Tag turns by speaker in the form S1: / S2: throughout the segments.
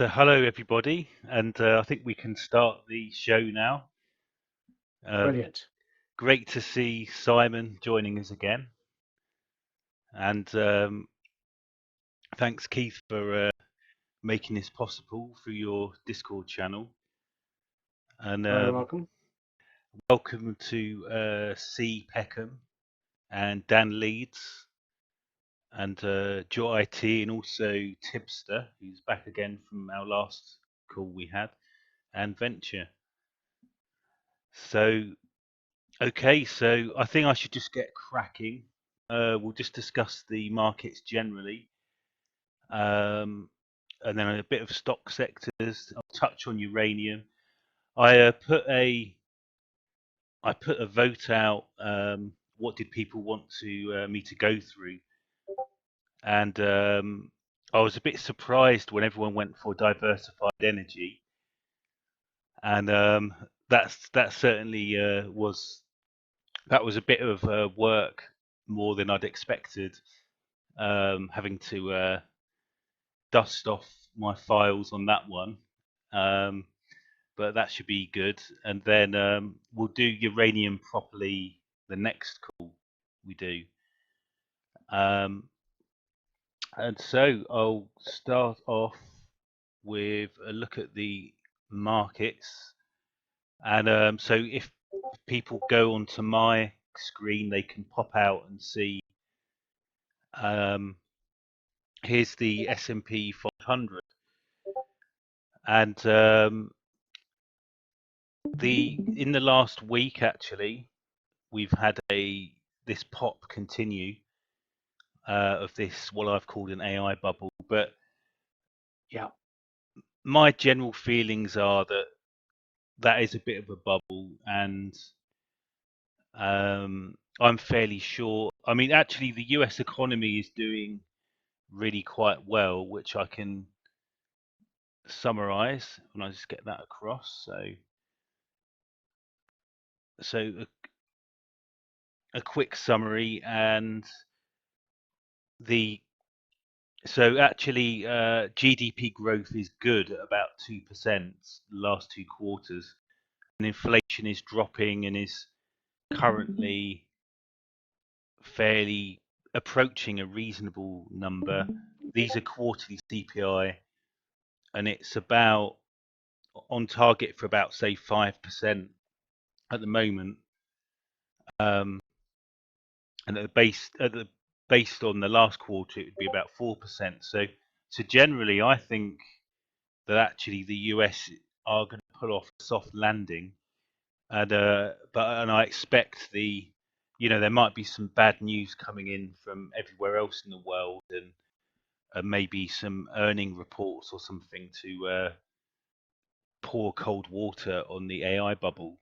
S1: So hello everybody, and I think we can start the show now.
S2: Brilliant.
S1: Great to see Simon joining us again, and thanks Keith for making this possible through your Discord channel. And
S2: Very welcome.
S1: welcome to C Peckham and Dan Leeds and Joe IT and also Tibster, who's back again from our last call we had, and Venture. So okay, so I think I should just get cracking. We'll just discuss the markets generally, and then a bit of stock sectors. I'll touch on uranium. I put a vote out. What did people want to me to go through? And I was a bit surprised when everyone went for diversified energy, and that certainly was a bit of work more than I'd expected. Having to dust off my files on that one, um, but that should be good. And then we'll do uranium properly the next call we do. Um, and so I'll start off with a look at the markets. And so if people go onto my screen, they can pop out and see. Here's the S&P 500, and in the last week actually, we've had this pop continue of this what I've called an AI bubble. But
S2: Yeah.
S1: my general feelings are that that is a bit of a bubble, and I'm fairly sure. I mean, actually, the US economy is doing really quite well, which I can summarize when I just get that across. So a quick summary, and the so actually GDP growth is good at about 2% last 2 quarters, and inflation is dropping and is currently fairly approaching a reasonable number. These are quarterly CPI, and it's about on target for about say 5% at the moment. And based on the last quarter, it would be about 4%. So generally, I think that actually the US are going to pull off a soft landing, and I expect there might be some bad news coming in from everywhere else in the world, and maybe some earning reports or something to pour cold water on the AI bubble.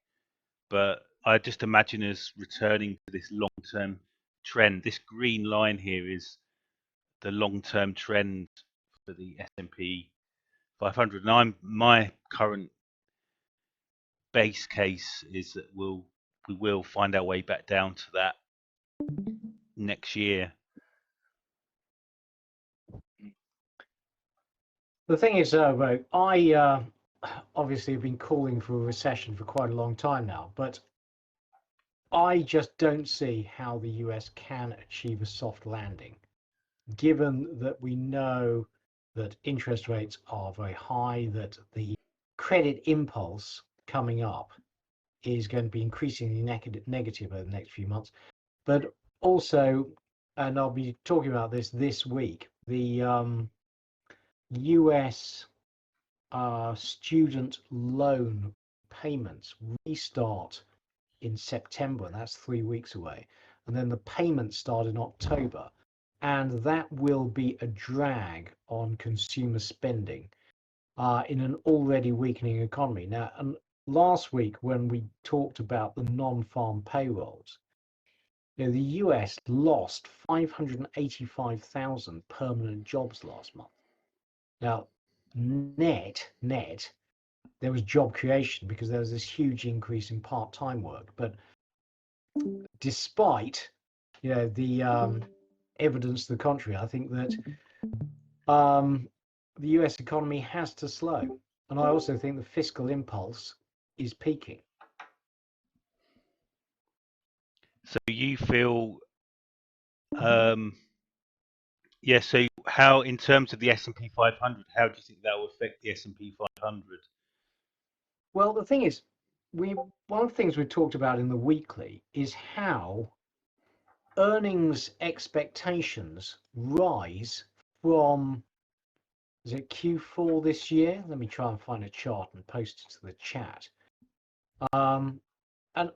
S1: But I just imagine us returning to this long-term trend. This green line here is the long-term trend for the S&P 500. And my current base case is that we will find our way back down to that next year.
S2: The thing is, I obviously have been calling for a recession for quite a long time now, but I just don't see how the US can achieve a soft landing, given that we know that interest rates are very high, that the credit impulse coming up is going to be increasingly negative over the next few months. But also, and I'll be talking about this week, the US student loan payments restart in September, and that's 3 weeks away. And then the payments start in October, and that will be a drag on consumer spending in an already weakening economy. Now, and last week when we talked about the non-farm payrolls, the US lost 585,000 permanent jobs last month. Now, net, there was job creation because there was this huge increase in part-time work. But despite, the evidence to the contrary, I think that the US economy has to slow. And I also think the fiscal impulse is peaking.
S1: So you feel, yeah. So how, in terms of the S&P 500, how do you think that will affect the S&P 500?
S2: Well, the thing is, one of the things we talked about in the weekly is how earnings expectations rise from, is it Q4 this year? Let me try and find a chart and post it to the chat. And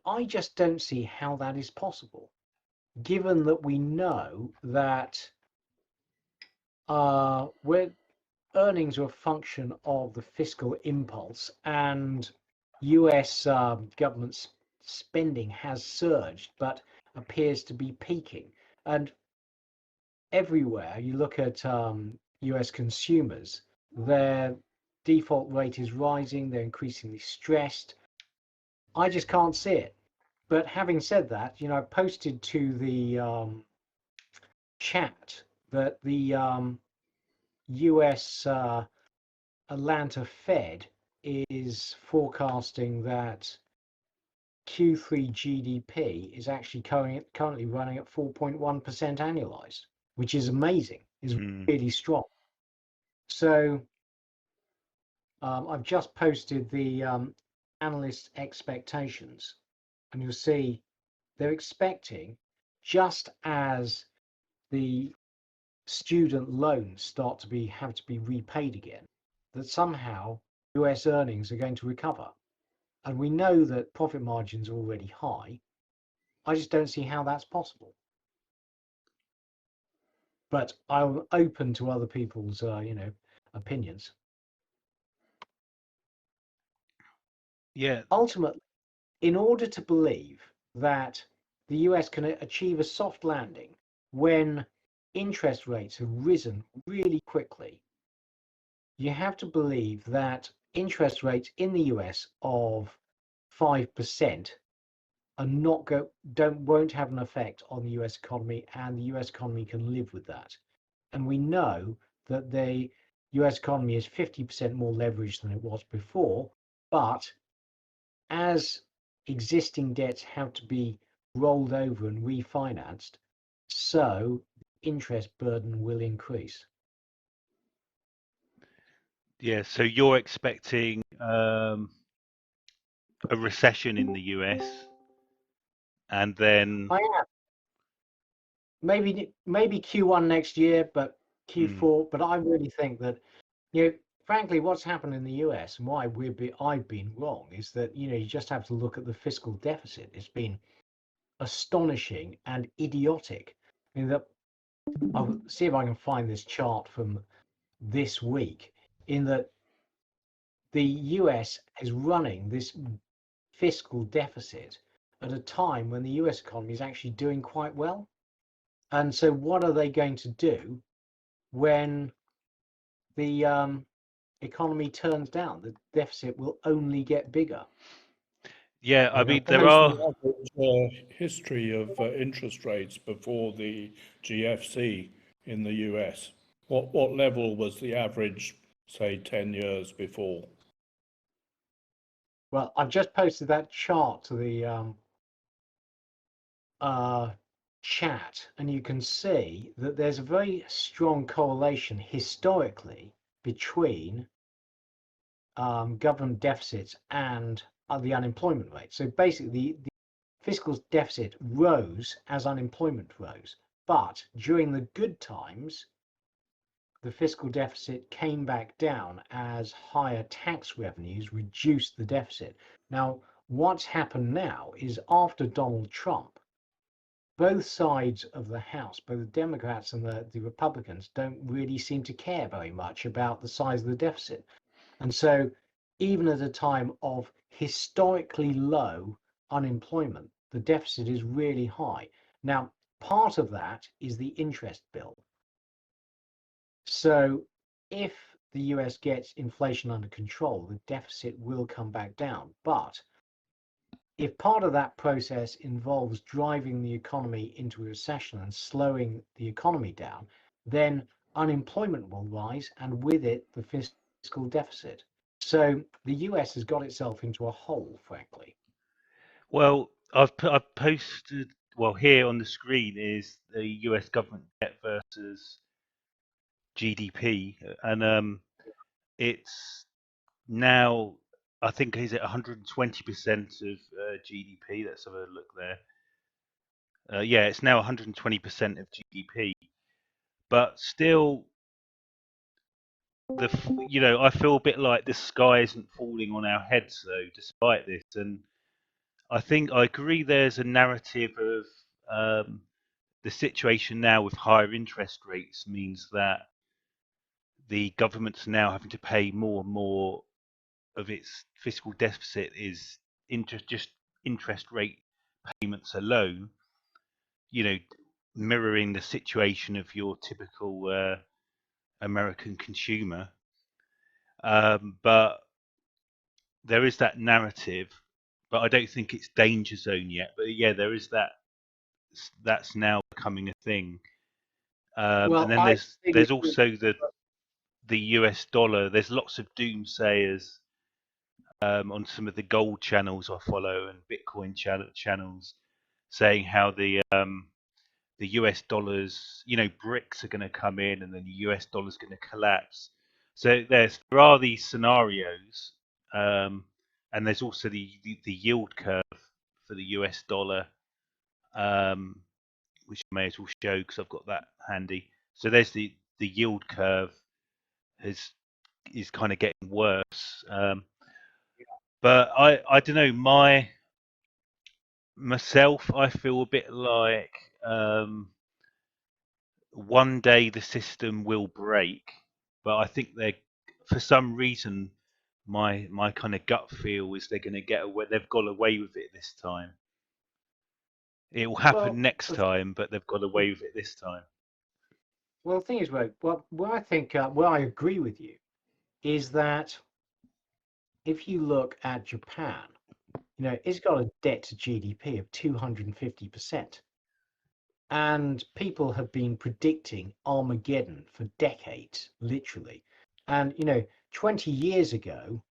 S2: I just don't see how that is possible, given that we know that where earnings are a function of the fiscal impulse, and US government spending has surged but appears to be peaking. And everywhere you look at US consumers, their default rate is rising, they're increasingly stressed. I just can't see it. But having said that, I posted to the chat that the US Atlanta Fed is forecasting that Q3 GDP is actually currently running at 4.1% annualized, which is amazing, is really strong. So I've just posted the analyst expectations, and you'll see they're expecting, just as the student loans start to have to be repaid again, that somehow US earnings are going to recover. And we know that profit margins are already high. I just don't see how that's possible. But I'm open to other people's, opinions.
S1: Yeah.
S2: Ultimately, in order to believe that the US can achieve a soft landing when interest rates have risen really quickly, you have to believe that interest rates in the US of 5% are not won't have an effect on the US economy, and the US economy can live with that. And we know that the US economy is 50% more leveraged than it was before, but as existing debts have to be rolled over and refinanced, so interest burden will increase.
S1: Yeah. So you're expecting a recession in the US, and then
S2: I am. Maybe Q1 next year, but Q4. But I really think that, frankly, what's happened in the US and why I've been wrong is that you just have to look at the fiscal deficit. It's been astonishing and idiotic. I mean, I'll see if I can find this chart from this week, in that the US is running this fiscal deficit at a time when the US economy is actually doing quite well. And so what are they going to do when the economy turns down? The deficit will only get bigger.
S1: yeah, I mean
S3: What
S1: there
S3: is
S1: are.
S3: the average history of interest rates before the GFC in the US? What level was the average, say, 10 years before?
S2: Well, I've just posted that chart to the chat, and you can see that there's a very strong correlation historically between government deficits and the unemployment rate. So basically, the fiscal deficit rose as unemployment rose, but during the good times, the fiscal deficit came back down as higher tax revenues reduced the deficit. Now, what's happened now is, after Donald Trump, both sides of the House, both the Democrats and the Republicans, don't really seem to care very much about the size of the deficit. And so even at a time of historically low unemployment, the deficit is really high. Now, part of that is the interest bill. So if the US gets inflation under control, the deficit will come back down. But if part of that process involves driving the economy into a recession and slowing the economy down, then unemployment will rise, and with it, the fiscal deficit. So the US has got itself into a hole, frankly.
S1: Well, I've posted. Well, here on the screen is the U.S. government debt versus GDP, and it's now, I think, is it 120% of GDP? Let's have a look there. Yeah, it's now 120% of GDP, but still, I feel a bit like the sky isn't falling on our heads though, despite this. And I think I agree. There's a narrative of the situation now with higher interest rates means that the government's now having to pay more and more of its fiscal deficit is just interest rate payments alone. You know, mirroring the situation of your typical American consumer. But there is that narrative, but I don't think it's danger zone yet. But yeah, there is that. That's now becoming a thing. And
S2: Well,
S1: then
S2: I think
S1: there's also the US dollar. There's lots of doomsayers on some of the gold channels I follow and Bitcoin channels saying how the US dollars, BRICS are going to come in and then the US dollar's going to collapse. So there are these scenarios, and there's also the yield curve for the US dollar, which I may as well show because I've got that handy. So there's the yield curve is kind of getting worse. But I don't know, myself, I feel a bit like one day the system will break, but I think for some reason, my kind of gut feel is they're going to get away. They've got away with it this time. It will happen
S2: well,
S1: next time, but they've got away with it this time.
S2: well, the thing is, well, where I think where I agree with you is that if you look at Japan, it's got a debt to GDP of 250%. And people have been predicting Armageddon for decades, literally. And, 20 years ago,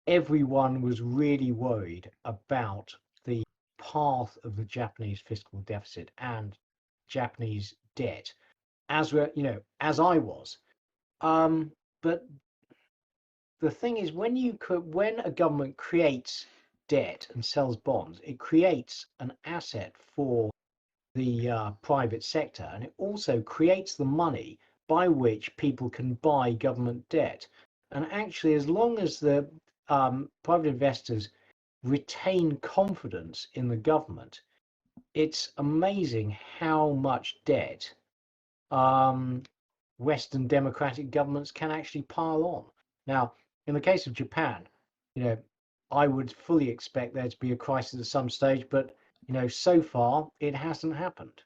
S2: everyone was really worried about the path of the Japanese fiscal deficit and Japanese debt, as I was. But the thing is, when a government creates debt and sells bonds, it creates an asset for the private sector, and it also creates the money by which people can buy government debt. And actually, as long as the private investors retain confidence in the government, it's amazing how much debt Western democratic governments can actually pile on. Now, in the case of Japan, I would fully expect there to be a crisis at some stage, but so far it hasn't happened.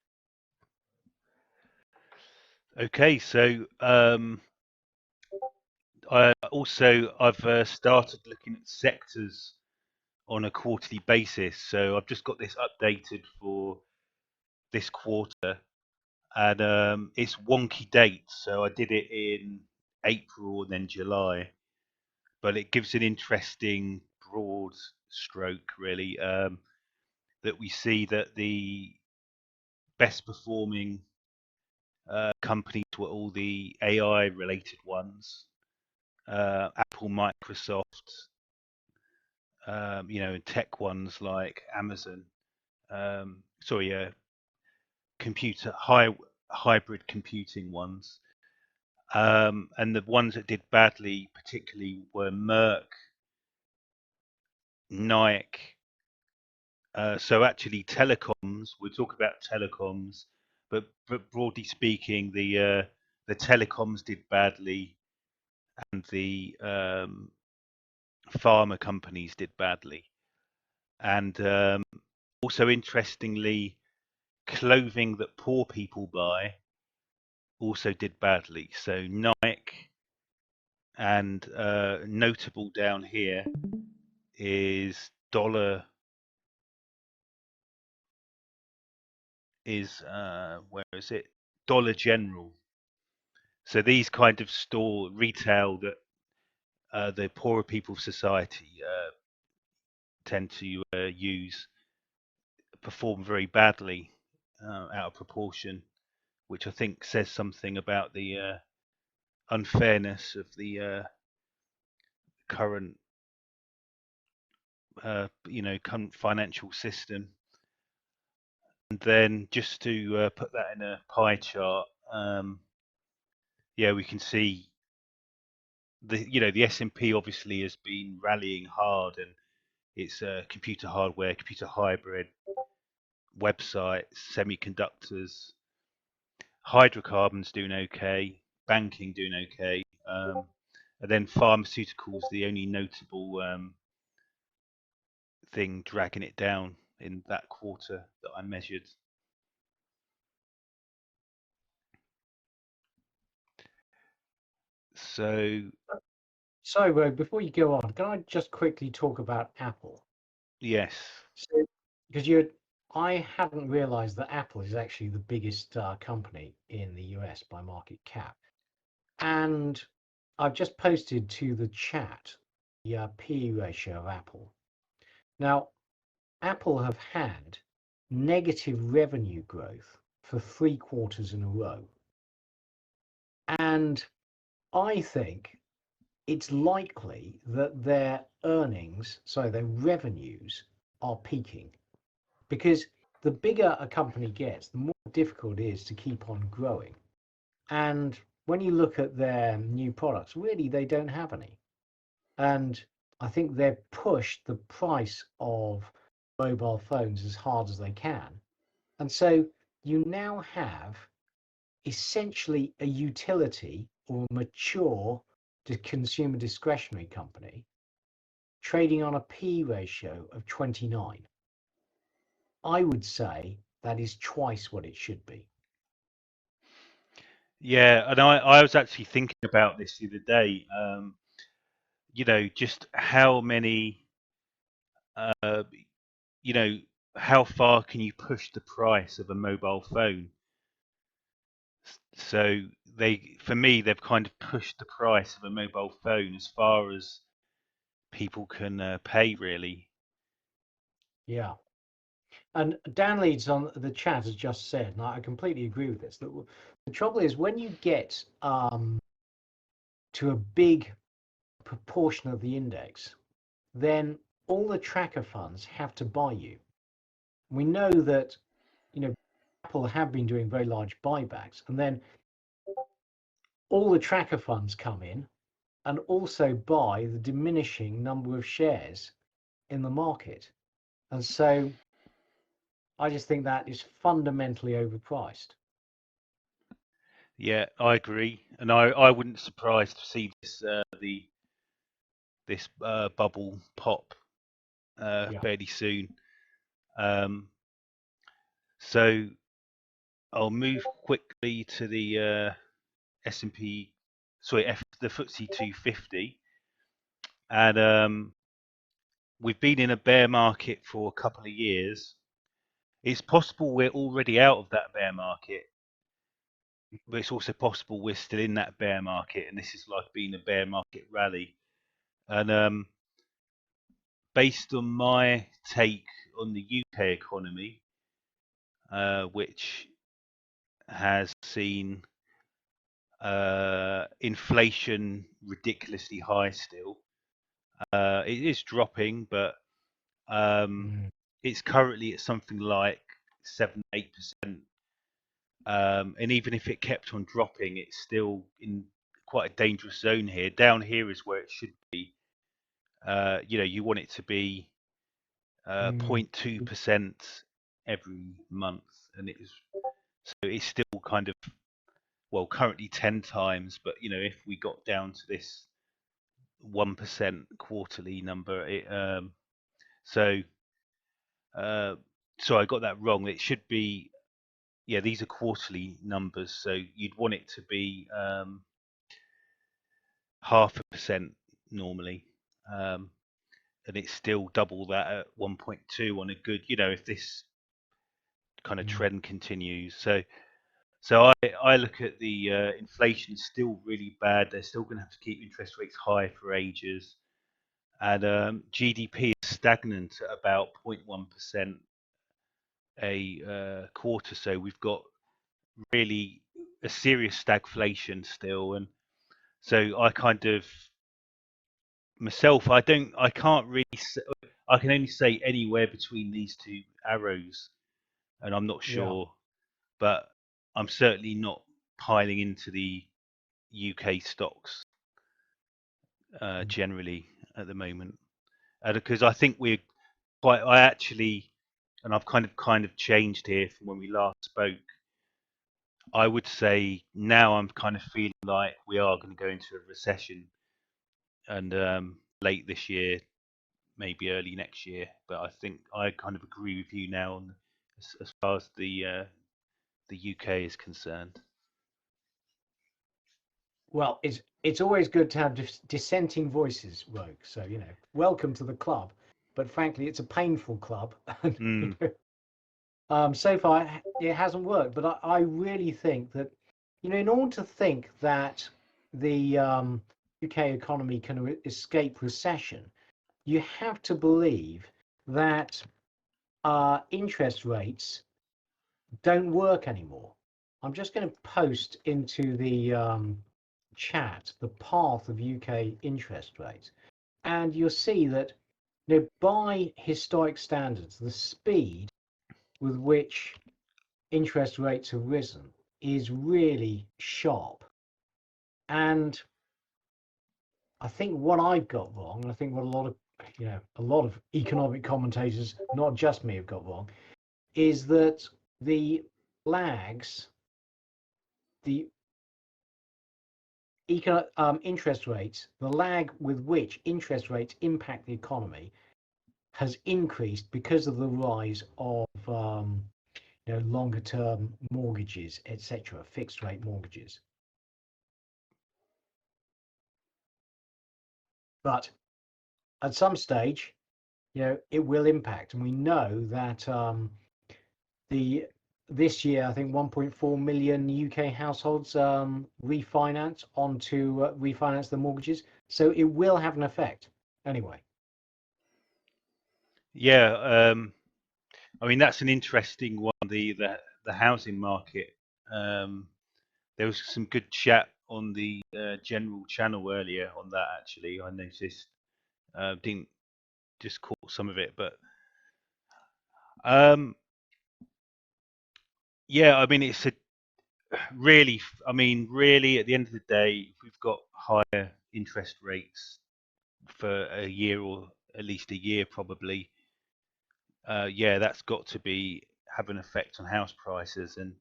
S1: Okay, so I've started looking at sectors on a quarterly basis. So I've just got this updated for this quarter, and it's wonky dates. So I did it in April and then July, but it gives an interesting broad stroke, really, that we see that the best performing companies were all the AI related ones, Apple, Microsoft, and tech ones like Amazon. Hybrid computing ones. And the ones that did badly, particularly, were Merck, Nike. So actually, telecoms. We'll talk about telecoms, but broadly speaking, the telecoms did badly, and the pharma companies did badly, and also interestingly, clothing that poor people buy also did badly. So Nike, and notable down here is dollar is where is it? Dollar General. So these kind of retail that the poorer people of society tend to use perform very badly out of proportion, which I think says something about the unfairness of the current current financial system. And then just to put that in a pie chart, yeah, we can see the S&P obviously has been rallying hard, and it's computer hardware, computer hybrid, websites, semiconductors, hydrocarbons doing okay, banking doing okay, and then pharmaceuticals, the only notable thing dragging it down in that quarter that I measured. So
S2: So, before you go on, can I just quickly talk about Apple?
S1: yes,
S2: So, because I hadn't realized that Apple is actually the biggest company in the US by market cap. And I've just posted to the chat the PE ratio of Apple. Now, Apple have had negative revenue growth for 3 quarters in a row. And I think it's likely that their their revenues are peaking, because the bigger a company gets, the more difficult it is to keep on growing. And when you look at their new products, really, they don't have any. And I think they've pushed the price of mobile phones as hard as they can. And so you now have essentially a utility or a mature consumer discretionary company trading on a P ratio of 29. I would say that is twice what it should be.
S1: yeah, and I was actually thinking about this the other day. Just how many, uh, how far can you push the price of a mobile phone? So for me, they've kind of pushed the price of a mobile phone as far as people can pay, really.
S2: Yeah. And Dan Leeds on the chat has just said, and I completely agree with this, that the trouble is when you get to a big proportion of the index, then all the tracker funds have to buy you. We know that, Apple have been doing very large buybacks, and then all the tracker funds come in and also buy the diminishing number of shares in the market. And so I just think that is fundamentally overpriced.
S1: Yeah, I agree, and I wouldn't surprised to see this bubble pop
S2: Yeah.
S1: fairly soon. So I'll move quickly to the S&P, the FTSE 250, and we've been in a bear market for a couple of years. It's possible we're already out of that bear market, but it's also possible we're still in that bear market, and this is like being a bear market rally. And based on my take on the UK economy, which has seen inflation ridiculously high still, it is dropping, but it's currently at something like 7-8%. And even if it kept on dropping, it's still in quite a dangerous zone here. Down here is where it should be. You want it to be 0.2% every month, and it's still kind of, well, currently 10 times. But if we got down to this 1% quarterly number, so I got that wrong. It should be, yeah, these are quarterly numbers, so you'd want it to be 0.5% normally, and it's still double that at 1.2 on a good, if this kind of trend continues. So So I look at the inflation is still really bad. They're still going to have to keep interest rates high for ages, and GDP is stagnant at about 0.1% a quarter. So we've got really a serious stagflation still, and so I kind of myself, I can't really, I can only say anywhere between these two arrows, and I'm not
S2: Yeah.
S1: sure, but I'm certainly not piling into the UK stocks generally at the moment, because I think we're quite. I actually, and I've kind of changed here from when we last spoke. I would say now I'm kind of feeling like we are going to go into a recession, and late this year, maybe early next year. But I think I kind of agree with you now on as far as the UK is concerned.
S2: Well, it's always good to have dissenting voices, Rogue. So, you know, welcome to the club. But frankly, it's a painful club. And, you know, so far it hasn't worked. But I really think that, you know, in order to think that the UK economy can escape recession, you have to believe that interest rates don't work anymore. I'm just going to post into the chat the path of UK interest rates, and you'll see that, you know, by historic standards, the speed with which interest rates have risen is really sharp. And I think what I've got wrong, and I think what a lot of economic commentators, not just me, have got wrong, is that the lags, the interest rates, the lag with which interest rates impact the economy has increased because of the rise of you know, longer term mortgages, etc., fixed rate mortgages. But at some stage, you know, it will impact, and we know that the this year, I think 1.4 million UK households refinance the mortgages, so it will have an effect anyway.
S1: Yeah, I mean that's an interesting one. The housing market. There was some good chat on the general channel earlier on that. Actually, I noticed. Didn't just caught some of it, but um, yeah, I mean it's a really. I mean, really, at the end of the day, if we've got higher interest rates for a year or at least a year, probably. Yeah, that's got to be have an effect on house prices, and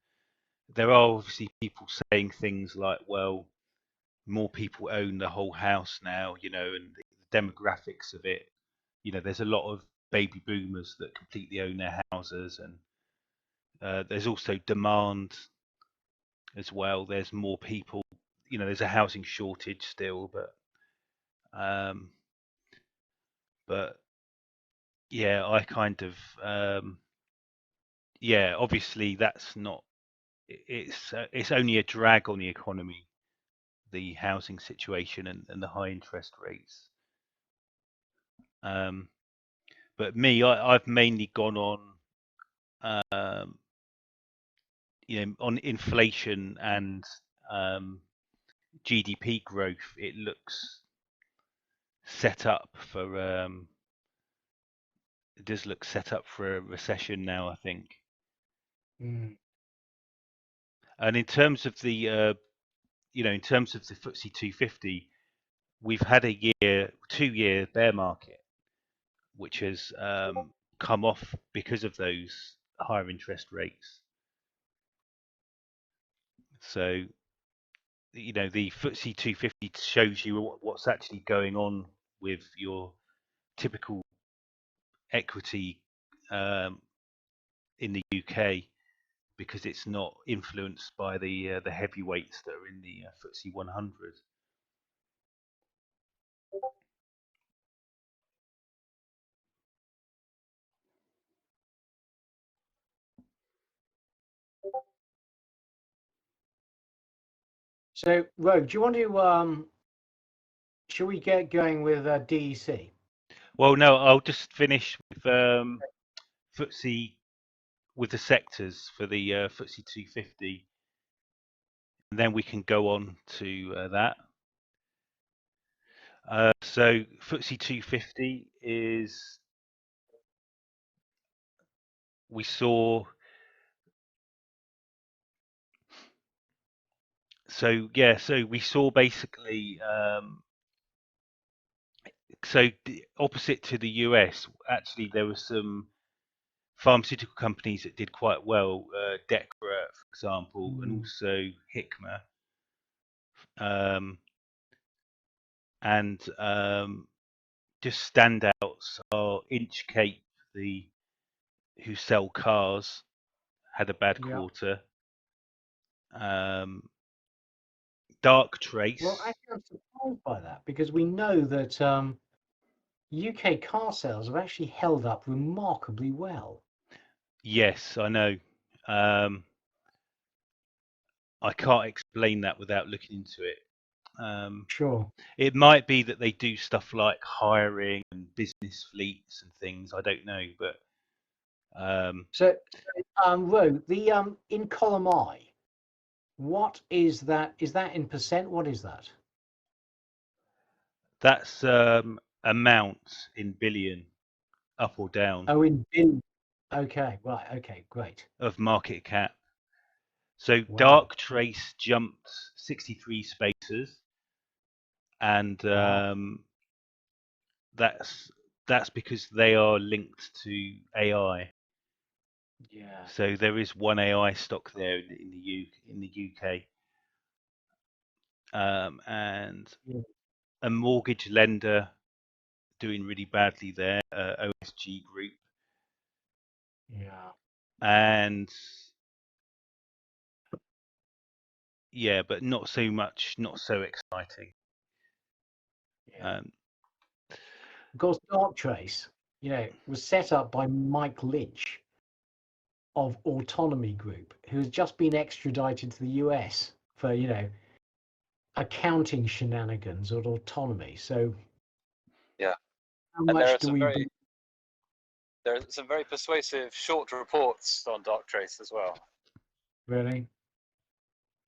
S1: there are obviously people saying things like, well, more people own the whole house now, you know, and the demographics of it, you know, there's a lot of baby boomers that completely own their houses, and there's also demand as well. There's more people, you know, there's a housing shortage still, um, but yeah, I kind of yeah, obviously that's not it's only a drag on the economy, the housing situation and the high interest rates. Um, but me, I've mainly gone on, um, you know, on inflation and GDP growth. It looks set up for, it does look set up for a recession now, I think.
S2: Mm.
S1: And in terms of the, you know, in terms of the FTSE 250, we've had a 2 year bear market, which has come off because of those higher interest rates. So, you know, the FTSE 250 shows you what's actually going on with your typical equity in the UK, because it's not influenced by the heavyweights that are in the FTSE 100.
S2: So, Rogue, do you want to should we get going with DEC?
S1: Well, no, I'll just finish with FTSE with the sectors for the FTSE 250, and then we can go on to that. So FTSE 250 is, we saw, so yeah, so we saw basically, so opposite to the US, actually there were some pharmaceutical companies that did quite well, Decra, for example, and also Hikma, and just standouts are Inchcape, who sell cars, had a bad quarter. Dark Trace.
S2: Well, actually, I'm surprised by that because we know that UK car sales have actually held up remarkably well.
S1: Yes, I know. I can't explain that without looking into it.
S2: Sure.
S1: It might be that they do stuff like hiring and business fleets and things. I don't know, but
S2: So, Ro, the in column I, what is that? Is that in percent? What is that?
S1: that's amount in billion, up or down,
S2: Oh, in billion. Okay, right. Okay, great.
S1: of market cap. So
S2: Wow.
S1: Dark Trace jumped 63 spaces, and that's because they are linked to AI.
S2: Yeah.
S1: So there is one AI stock there in the UK, and a mortgage lender doing really badly there, OSG Group,
S2: Yeah.
S1: and yeah, but not so much, not so exciting.
S2: Yeah. Of course, Dark Trace, was set up by Mike Lynch of Autonomy Group, who has just been extradited to the US for, accounting shenanigans at Autonomy. So,
S4: yeah,
S2: how
S4: and
S2: much do we?
S4: there are some very persuasive short reports on Dark Trace as well.
S2: Really?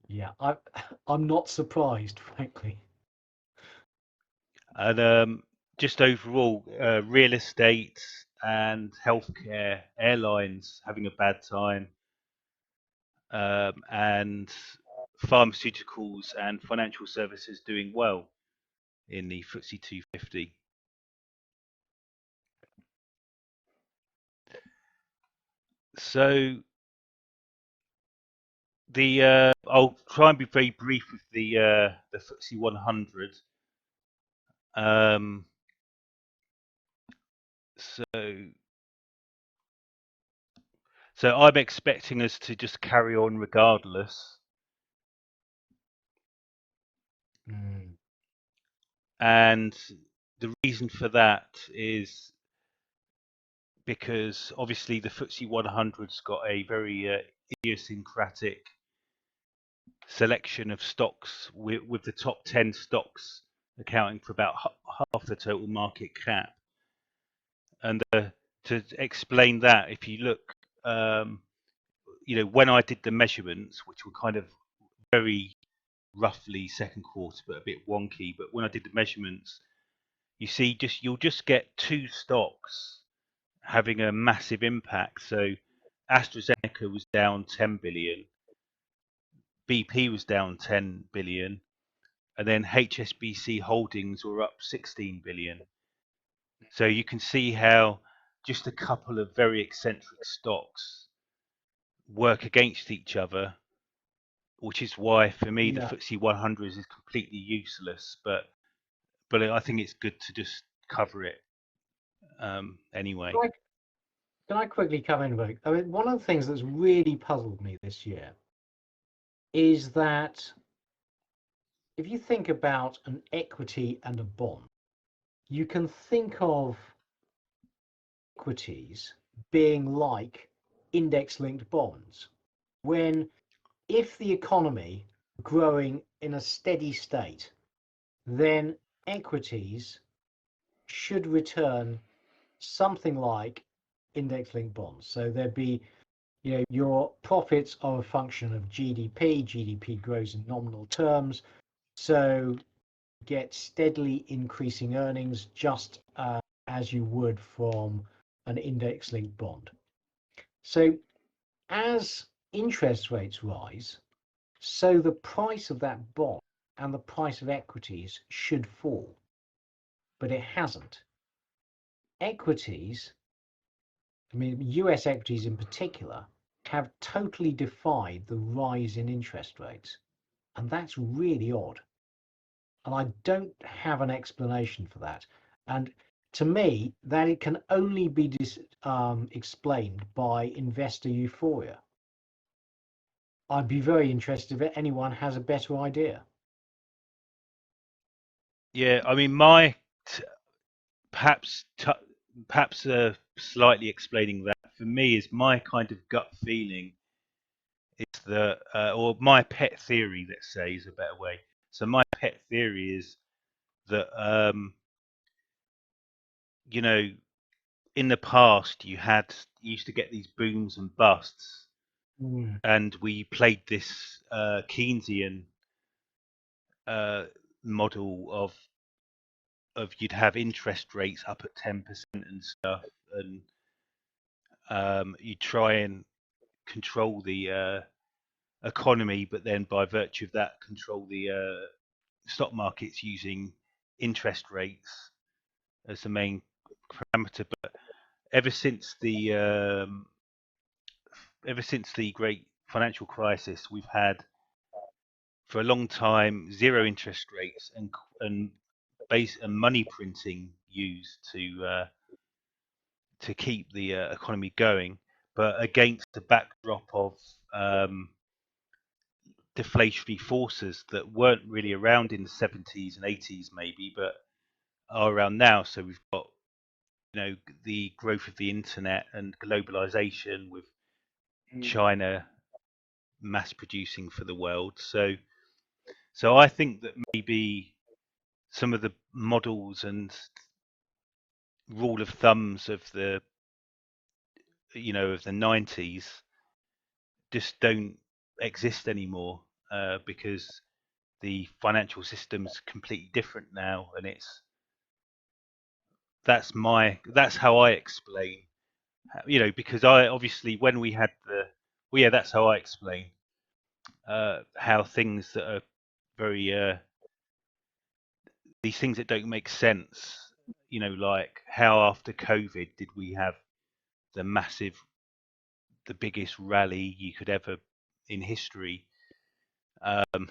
S2: Yeah, I'm not surprised, frankly.
S1: And just overall, real estate and healthcare, airlines having a bad time, and pharmaceuticals and financial services doing well in the FTSE 250. So I'll try and be very brief with the FTSE 100. So I'm expecting us to just carry on regardless. And the reason for that is because obviously the FTSE 100's got a very idiosyncratic selection of stocks, with the top 10 stocks accounting for about half the total market cap. And to explain that, if you look, when I did the measurements, which were kind of very roughly second quarter, but a bit wonky, but when I did the measurements, you'll just get two stocks having a massive impact. So AstraZeneca was down 10 billion, BP was down 10 billion, and then HSBC Holdings were up 16 billion. So you can see how just a couple of very eccentric stocks work against each other, which is why for me the FTSE 100 is completely useless. But I think it's good to just cover it anyway.
S2: Can I quickly come in, Luke? I mean, one of the things that's really puzzled me this year is that if you think about an equity and a bond, you can think of equities being like index-linked bonds, when if the economy growing in a steady state, then equities should return something like index-linked bonds. So there'd be, your profits are a function of GDP. GDP grows in nominal terms, so get steadily increasing earnings just as you would from an index-linked bond. So as interest rates rise, so the price of that bond and the price of equities should fall, but it hasn't. Equities, I mean, US equities in particular, have totally defied the rise in interest rates. And that's really odd. And I don't have an explanation for that. And to me, that it can only be explained by investor euphoria. I'd be very interested if anyone has a better idea.
S1: Yeah, I mean, perhaps slightly explaining that for me is my kind of gut feeling is that, or my pet theory, let's say, is a better way. So my pet theory is that, you know, in the past you used to get these booms and busts, and we played this Keynesian model of you'd have interest rates up at 10% and stuff, and you try and control the economy, but then by virtue of that, control the stock markets using interest rates as the main parameter. But ever since the great financial crisis, we've had for a long time zero interest rates and money printing used to keep the economy going, but against the backdrop of deflationary forces that weren't really around in the 70s and 80s maybe, but are around now. So we've got, the growth of the internet and globalization with China mass producing for the world. So I think that maybe some of the models and rule of thumbs of the 90s just don't exist anymore, because the financial system's completely different now, and that's how I explain, because I obviously when we had that's how I explain how things that are very these things that don't make sense, like how after COVID did we have the biggest rally you could ever in history, and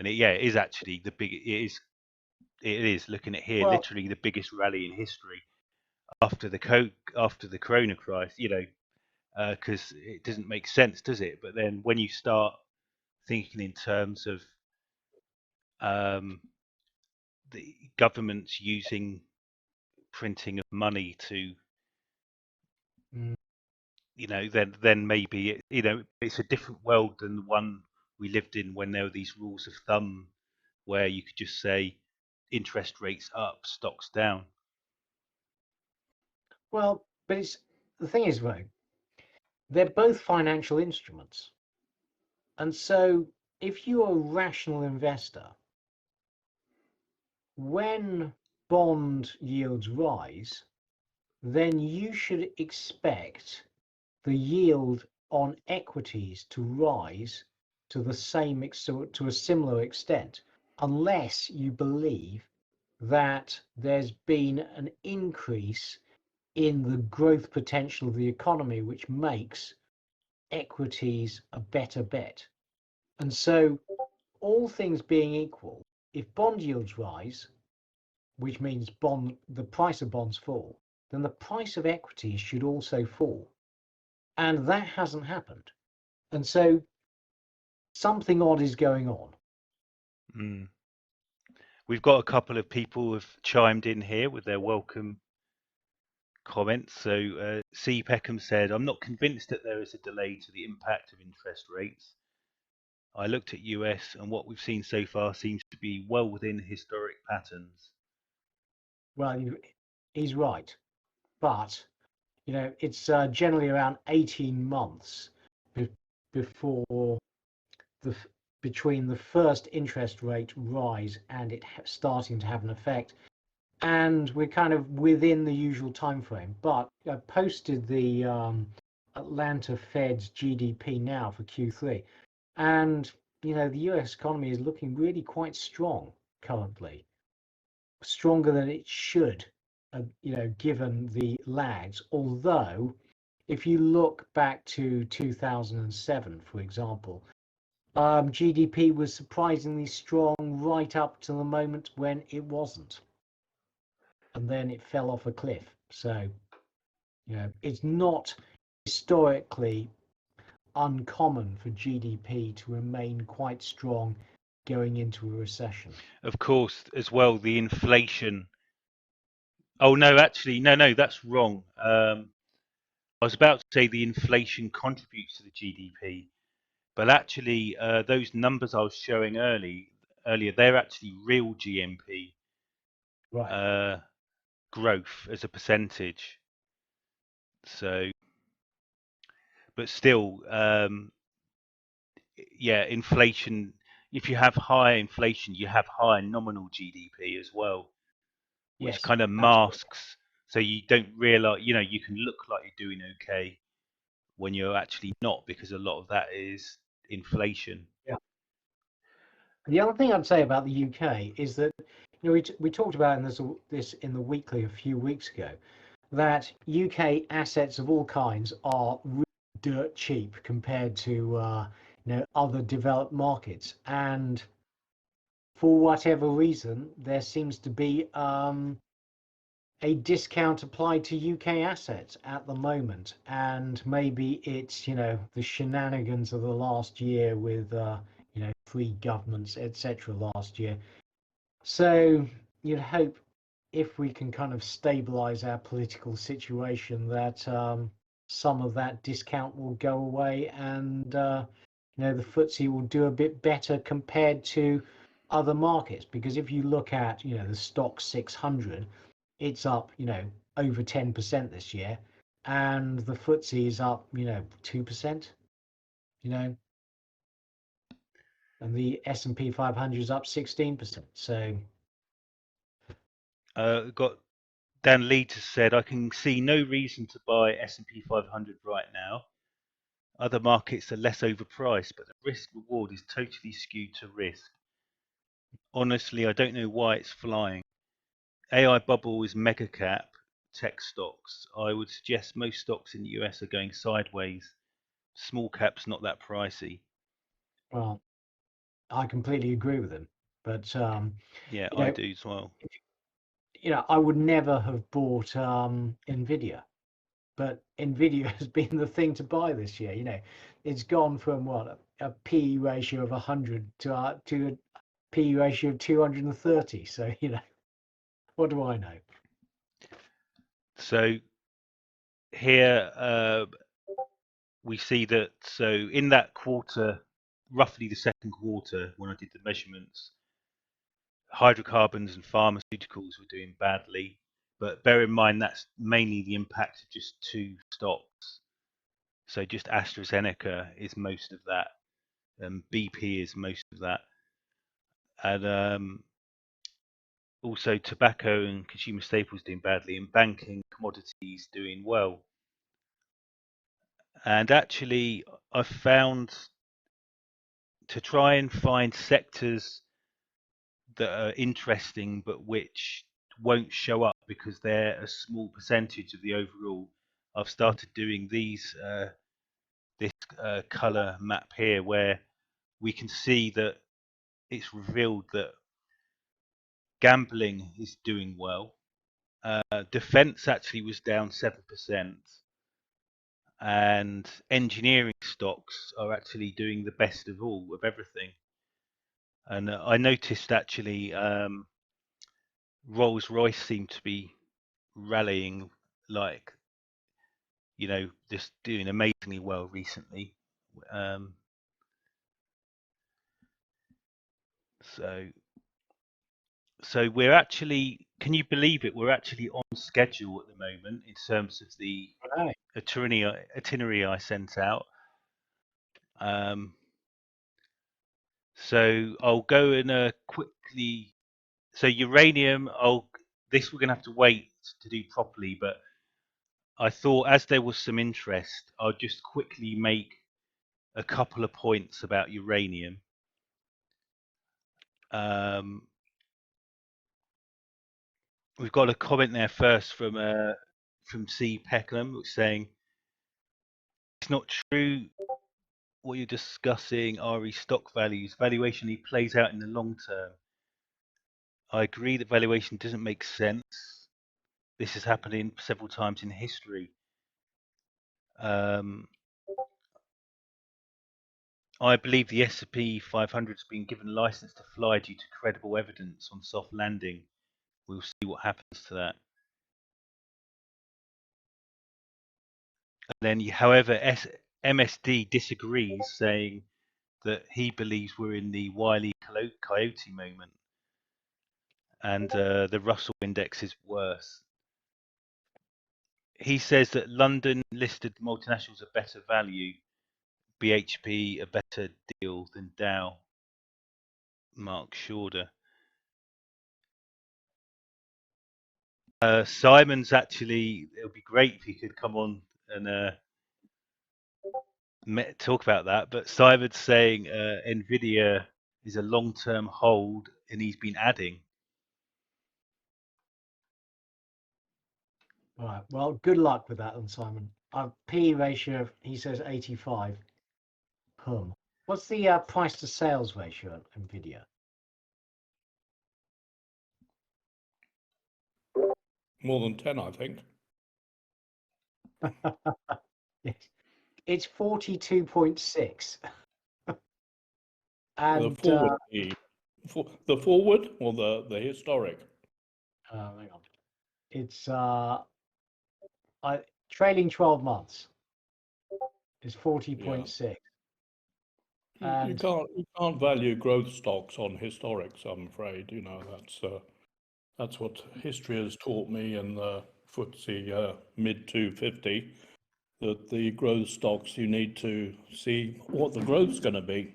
S1: it is actually it is looking at here,
S2: Well,
S1: literally the biggest rally in history after the corona crisis, because it doesn't make sense, does it? But then when you start thinking in terms of the governments using printing of money to,
S2: mm,
S1: then maybe it's a different world than the one we lived in when there were these rules of thumb where you could just say interest rates up, stocks down.
S2: well, but the thing is, though, they're both financial instruments. And so if you're a rational investor, when bond yields rise, then you should expect the yield on equities to rise to to a similar extent, unless you believe that there's been an increase in the growth potential of the economy, which makes equities a better bet. And so, all things being equal, if bond yields rise, which means the price of bonds fall, then the price of equities should also fall. And that hasn't happened. And so something odd is going on.
S1: Mm. We've got a couple of people who have chimed in here with their welcome comments. So C. Peckham said, I'm not convinced that there is a delay to the impact of interest rates. I looked at US, and what we've seen so far seems to be well within historic patterns.
S2: Well, he's right, but it's generally around 18 months before the between the first interest rate rise and it starting to have an effect, and we're kind of within the usual time frame. But I posted the Atlanta Fed's GDP now for Q3, and the US economy is looking really quite strong currently, stronger than it should, given the lags. Although, if you look back to 2007, for example, GDP was surprisingly strong right up to the moment when it wasn't, and then it fell off a cliff. So, it's not historically uncommon for GDP to remain quite strong going into a recession.
S1: Of course, as well, the inflation. Oh no, actually, no, that's wrong. I was about to say the inflation contributes to the GDP, but actually, those numbers I was showing earlier, they're actually real GNP
S2: Right.
S1: growth as a percentage. So, but still, yeah, inflation. If you have higher inflation, you have higher nominal GDP as well, which
S2: Yes,
S1: kind of
S2: absolutely.
S1: masks. So you don't realize, you can look like you're doing okay when you're actually not, because a lot of that is inflation.
S2: Yeah. The other thing I'd say about the UK is that we talked about this in the weekly a few weeks ago, that UK assets of all kinds are really dirt cheap compared to other developed markets, and for whatever reason, there seems to be a discount applied to UK assets at the moment, and maybe it's the shenanigans of the last year with free governments, etc. last year. So you'd hope, if we can kind of stabilize our political situation, that some of that discount will go away, and the FTSE will do a bit better compared to other markets. Because if you look at the stock 600, it's up over 10% this year, and the FTSE is up 2%, and the S&P 500 is up 16%. So
S1: Got Dan Leeds has said, I can see no reason to buy S&P 500 right now. Other markets are less overpriced, but the risk reward is totally skewed to risk. Honestly, I don't know why it's flying. AI bubble is mega cap tech stocks. I would suggest most stocks in the US are going sideways. Small caps not that pricey.
S2: well, I completely agree with him, but
S1: Yeah,
S2: you
S1: I
S2: know
S1: do as well.
S2: I would never have bought Nvidia, but Nvidia has been the thing to buy this year. It's gone from what, a PE ratio of 100 to a PE ratio of 230. So what do I know?
S1: So here we see that, so in that quarter, roughly the second quarter, when I did the measurements, hydrocarbons and pharmaceuticals were doing badly. But bear in mind that's mainly the impact of just two stocks. So just AstraZeneca is most of that, and BP is most of that, and also tobacco and consumer staples doing badly, and banking commodities doing well. And actually, I've found, to try and find sectors that are interesting but which won't show up because they're a small percentage of the overall, I've started doing this color map here, where we can see that it's revealed that gambling is doing well. Defense actually was down 7%, and engineering stocks are actually doing the best of all, of everything. And I noticed actually Rolls-Royce seemed to be rallying, like, just doing amazingly well recently. So we're actually, can you believe it? We're actually on schedule at the moment in terms of the
S2: Right.
S1: itinerary I sent out. So I'll go in quickly. So uranium, this we're going to have to wait to do properly, but I thought as there was some interest, I'll just quickly make a couple of points about uranium. We've got a comment there first from C. Peckham, which is saying it's not true what you're discussing. RE stock values valuation only plays out in the long term. I agree that valuation doesn't make sense. This has happened several times in history. I believe the S&P 500 has been given license to fly due to credible evidence on soft landing. We'll see what happens to that. And then, however, MSD disagrees, saying that he believes we're in the Wile E. Coyote moment, and the Russell index is worse. He says that London-listed multinationals are better value, BHP a better deal than Dow. Mark Shorter. Simon's actually, it would be great if he could come on and talk about that. But Simon's saying Nvidia is a long-term hold, and he's been adding.
S2: All right. Well, good luck with that, then, Simon. P ratio, he says 85. What's the price to sales ratio at Nvidia?
S3: More than 10, I think.
S2: Yes. It's 42.6. And
S3: The forward, the forward or the historic?
S2: hang on. It's trailing 12 months is 40.6.
S3: You can't value growth stocks on historics, I'm afraid. You know, that's what history has taught me in the FTSE mid 250, that the growth stocks, you need to see what the growth's going to be,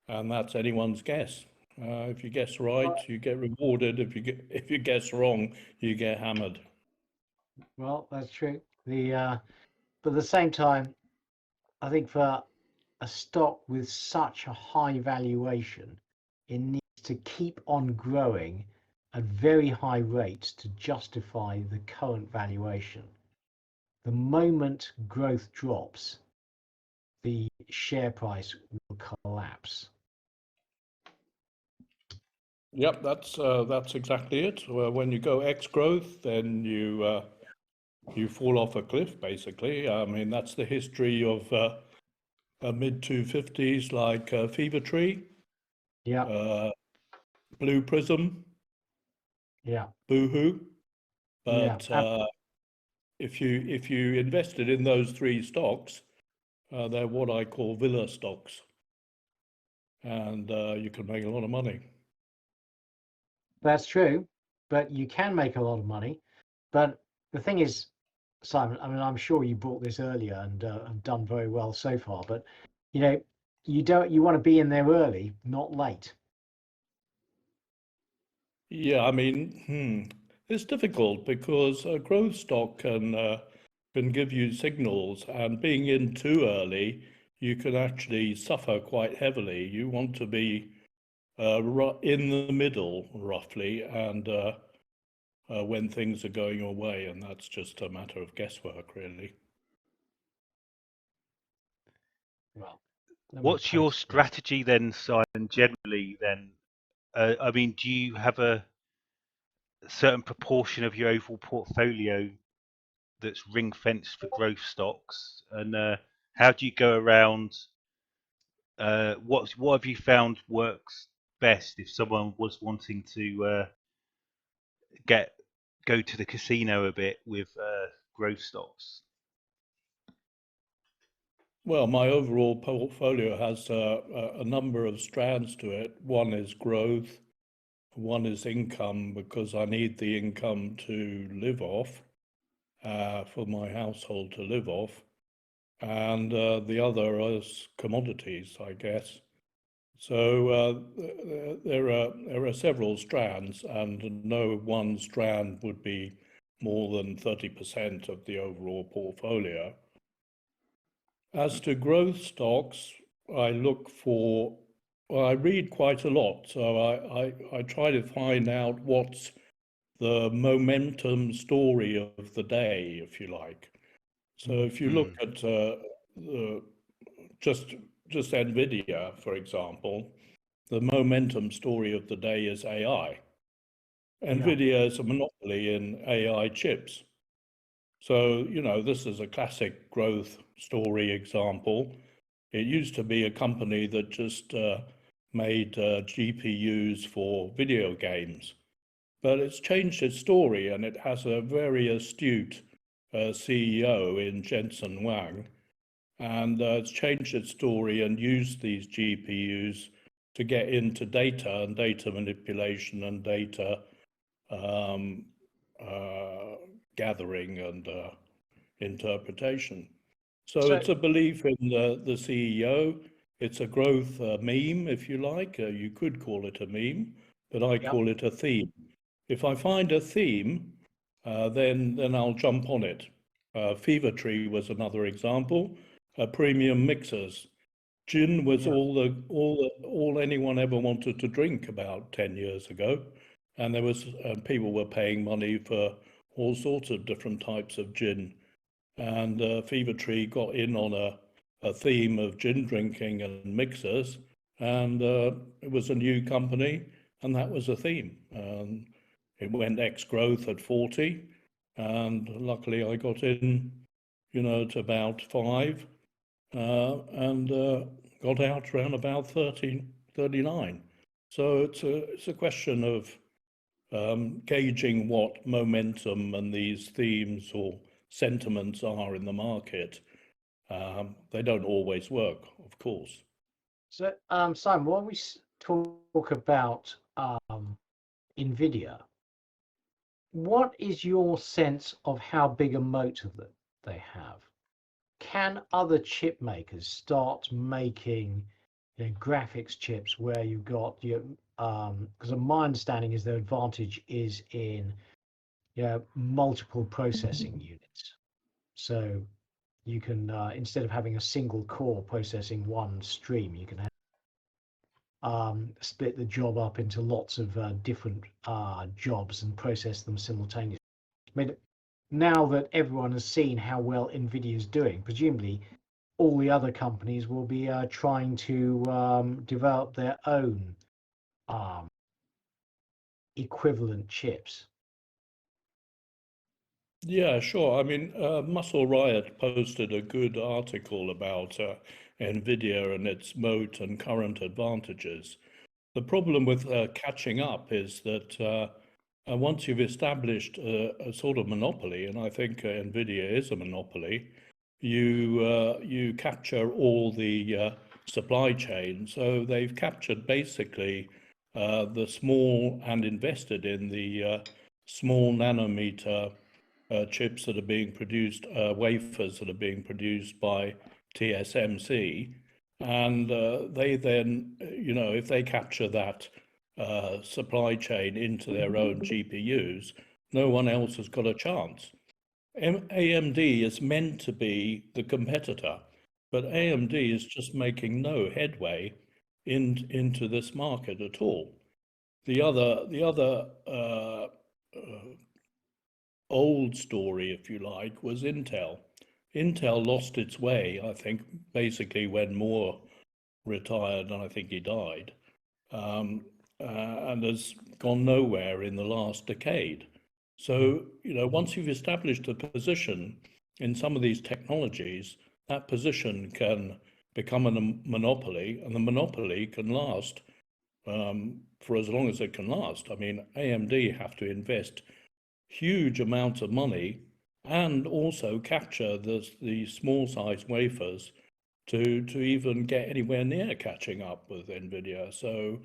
S3: and that's anyone's guess. If you guess right, you get rewarded. If you guess wrong, you get hammered.
S2: Well, that's true. But at the same time, I think for a stock with such a high valuation, it needs to keep on growing at very high rates to justify the current valuation. The moment growth drops, the share price will collapse.
S3: Yep, that's exactly it. When you go X growth, then you fall off a cliff, basically. I mean, that's the history of mid 250s, like Fever Tree,
S2: Yeah,
S3: Blue Prism,
S2: yeah,
S3: Boohoo.
S2: yeah.
S3: But if you invested in those three stocks, they're what I call villa stocks, and you can make a lot of money.
S2: That's true, but you can make a lot of money. But the thing is, Simon, I mean, I'm sure you bought this earlier and have done very well so far, but you know, you want to be in there early, not late.
S3: Yeah, I mean, it's difficult because a growth stock can give you signals, and being in too early, you can actually suffer quite heavily. You want to be in the middle, roughly, and when things are going your way, and that's just a matter of guesswork, really.
S2: Well,
S1: What's your strategy then, Simon, generally then? I mean, do you have a certain proportion of your overall portfolio that's ring fenced for growth stocks? And how do you go around? What have you found works best if someone was wanting to go to the casino a bit with growth stocks?
S3: Well, my overall portfolio has a number of strands to it. One is growth, one is income, because I need the income to live off, for my household to live off. And the other is commodities, I guess. So there are several strands, and no one strand would be more than 30% of the overall portfolio. As to growth stocks, I look for, well, I read quite a lot, so I try to find out what's the momentum story of the day, if you like. So if you look at just NVIDIA, for example, the momentum story of the day is AI. NVIDIA is a monopoly in AI chips. So, you know, this is a classic growth story example. It used to be a company that just made GPUs for video games, but it's changed its story, and it has a very astute CEO in Jensen Huang, and it's changed its story and used these GPUs to get into data and data manipulation and data gathering and interpretation. So it's a belief in the CEO. It's a growth meme, if you like. You could call it a meme, but I call it a theme. If I find a theme, then I'll jump on it. Fever Tree was another example. Premium mixers. Gin was all anyone ever wanted to drink about 10 years ago, and there was people were paying money for all sorts of different types of gin. And Fever Tree got in on a theme of gin drinking and mixers, and it was a new company, and that was a theme. It went ex-growth at 40, and luckily I got in, you know, to about 5, and got out around about 39. So it's a question of gauging what momentum and these themes or sentiments are in the market. They don't always work, of course.
S2: So, Simon, when we talk about NVIDIA, what is your sense of how big a moat that they have? Can other chip makers start making, you know, graphics chips where you've got your because my understanding is their advantage is in, you know, multiple processing units. So you can instead of having a single core processing one stream, you can have, split the job up into lots of different jobs and process them simultaneously. I mean, now that everyone has seen how well NVIDIA is doing, presumably all the other companies will be trying to develop their own equivalent chips.
S3: Yeah, sure. I mean, Muscle Riot posted a good article about NVIDIA and its moat and current advantages. The problem with catching up is that once you've established a sort of monopoly, and I think NVIDIA is a monopoly, you capture all the supply chain. So they've captured basically the small and invested in the small nanometer chips that are being produced, wafers that are being produced by TSMC. And they then, you know, if they capture that supply chain into their own GPUs, no one else has got a chance. AMD is meant to be the competitor, but AMD is just making no headway into this market at all. The other old story, if you like, was Intel. Intel lost its way, I think, basically when Moore retired, and I think he died, and has gone nowhere in the last decade. So, you know, once you've established a position in some of these technologies, that position can become a monopoly, and the monopoly can last for as long as it can last. I mean, AMD have to invest huge amounts of money and also capture the small size wafers to even get anywhere near catching up with Nvidia. So,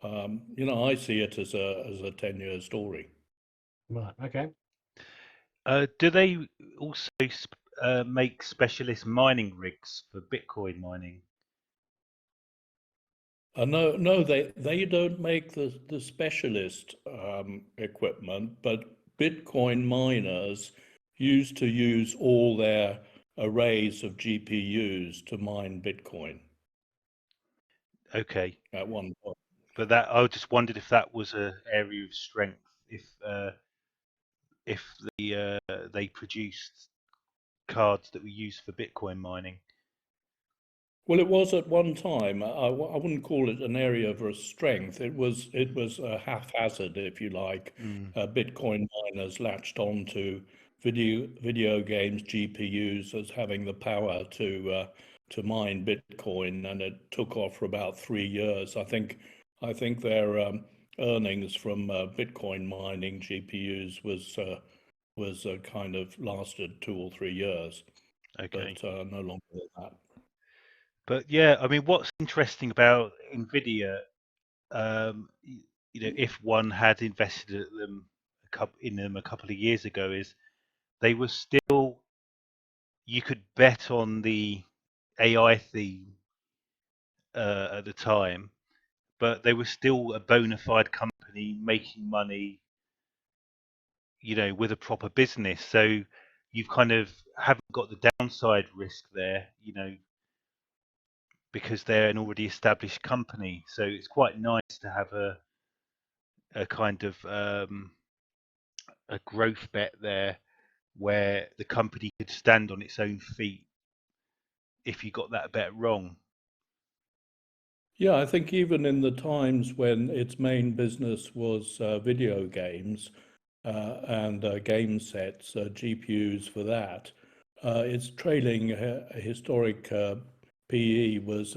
S3: you know, I see it as a 10-year story.
S2: Right. Okay.
S1: Do they also make specialist mining rigs for Bitcoin mining?
S3: No, they don't make the specialist equipment, but Bitcoin miners used to use all their arrays of GPUs to mine Bitcoin
S1: Okay,
S3: at one point.
S1: but that I just wondered if that was an area of strength, if they produced cards that were used for Bitcoin mining.
S3: Well, it was at one time. I wouldn't call it an area of a strength. It was a haphazard, if you like. Bitcoin miners latched on to video games GPUs as having the power to mine Bitcoin, and it took off for about 3 years. I think their earnings from Bitcoin mining GPUs was kind of lasted 2 or 3 years,
S1: Okay.
S3: but no longer than that.
S1: But yeah, I mean, what's interesting about Nvidia, you know, if one had invested in them a couple of years ago, is they were still, you could bet on the AI theme at the time, but they were still a bona fide company making money, you know, with a proper business. So you've kind of haven't got the downside risk there, you know, because they're an already established company. So it's quite nice to have a kind of a growth bet there where the company could stand on its own feet if you got that bet wrong.
S3: Yeah, I think even in the times when its main business was video games and game sets, GPUs for that, its trailing historic PE was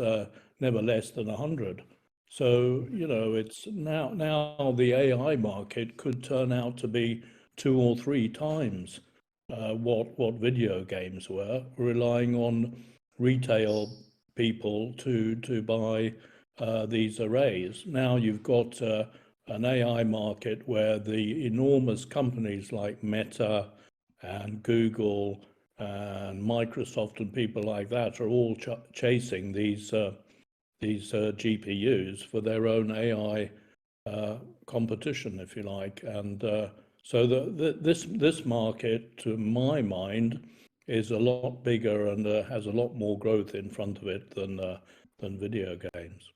S3: never less than 100. So, you know, it's now the AI market could turn out to be 2 or 3 times what video games were, relying on retail people to buy these arrays. Now you've got an AI market where the enormous companies like Meta and Google and Microsoft and people like that are all chasing these GPUs for their own AI competition, if you like. And so this market, to my mind, is a lot bigger and has a lot more growth in front of it than video games.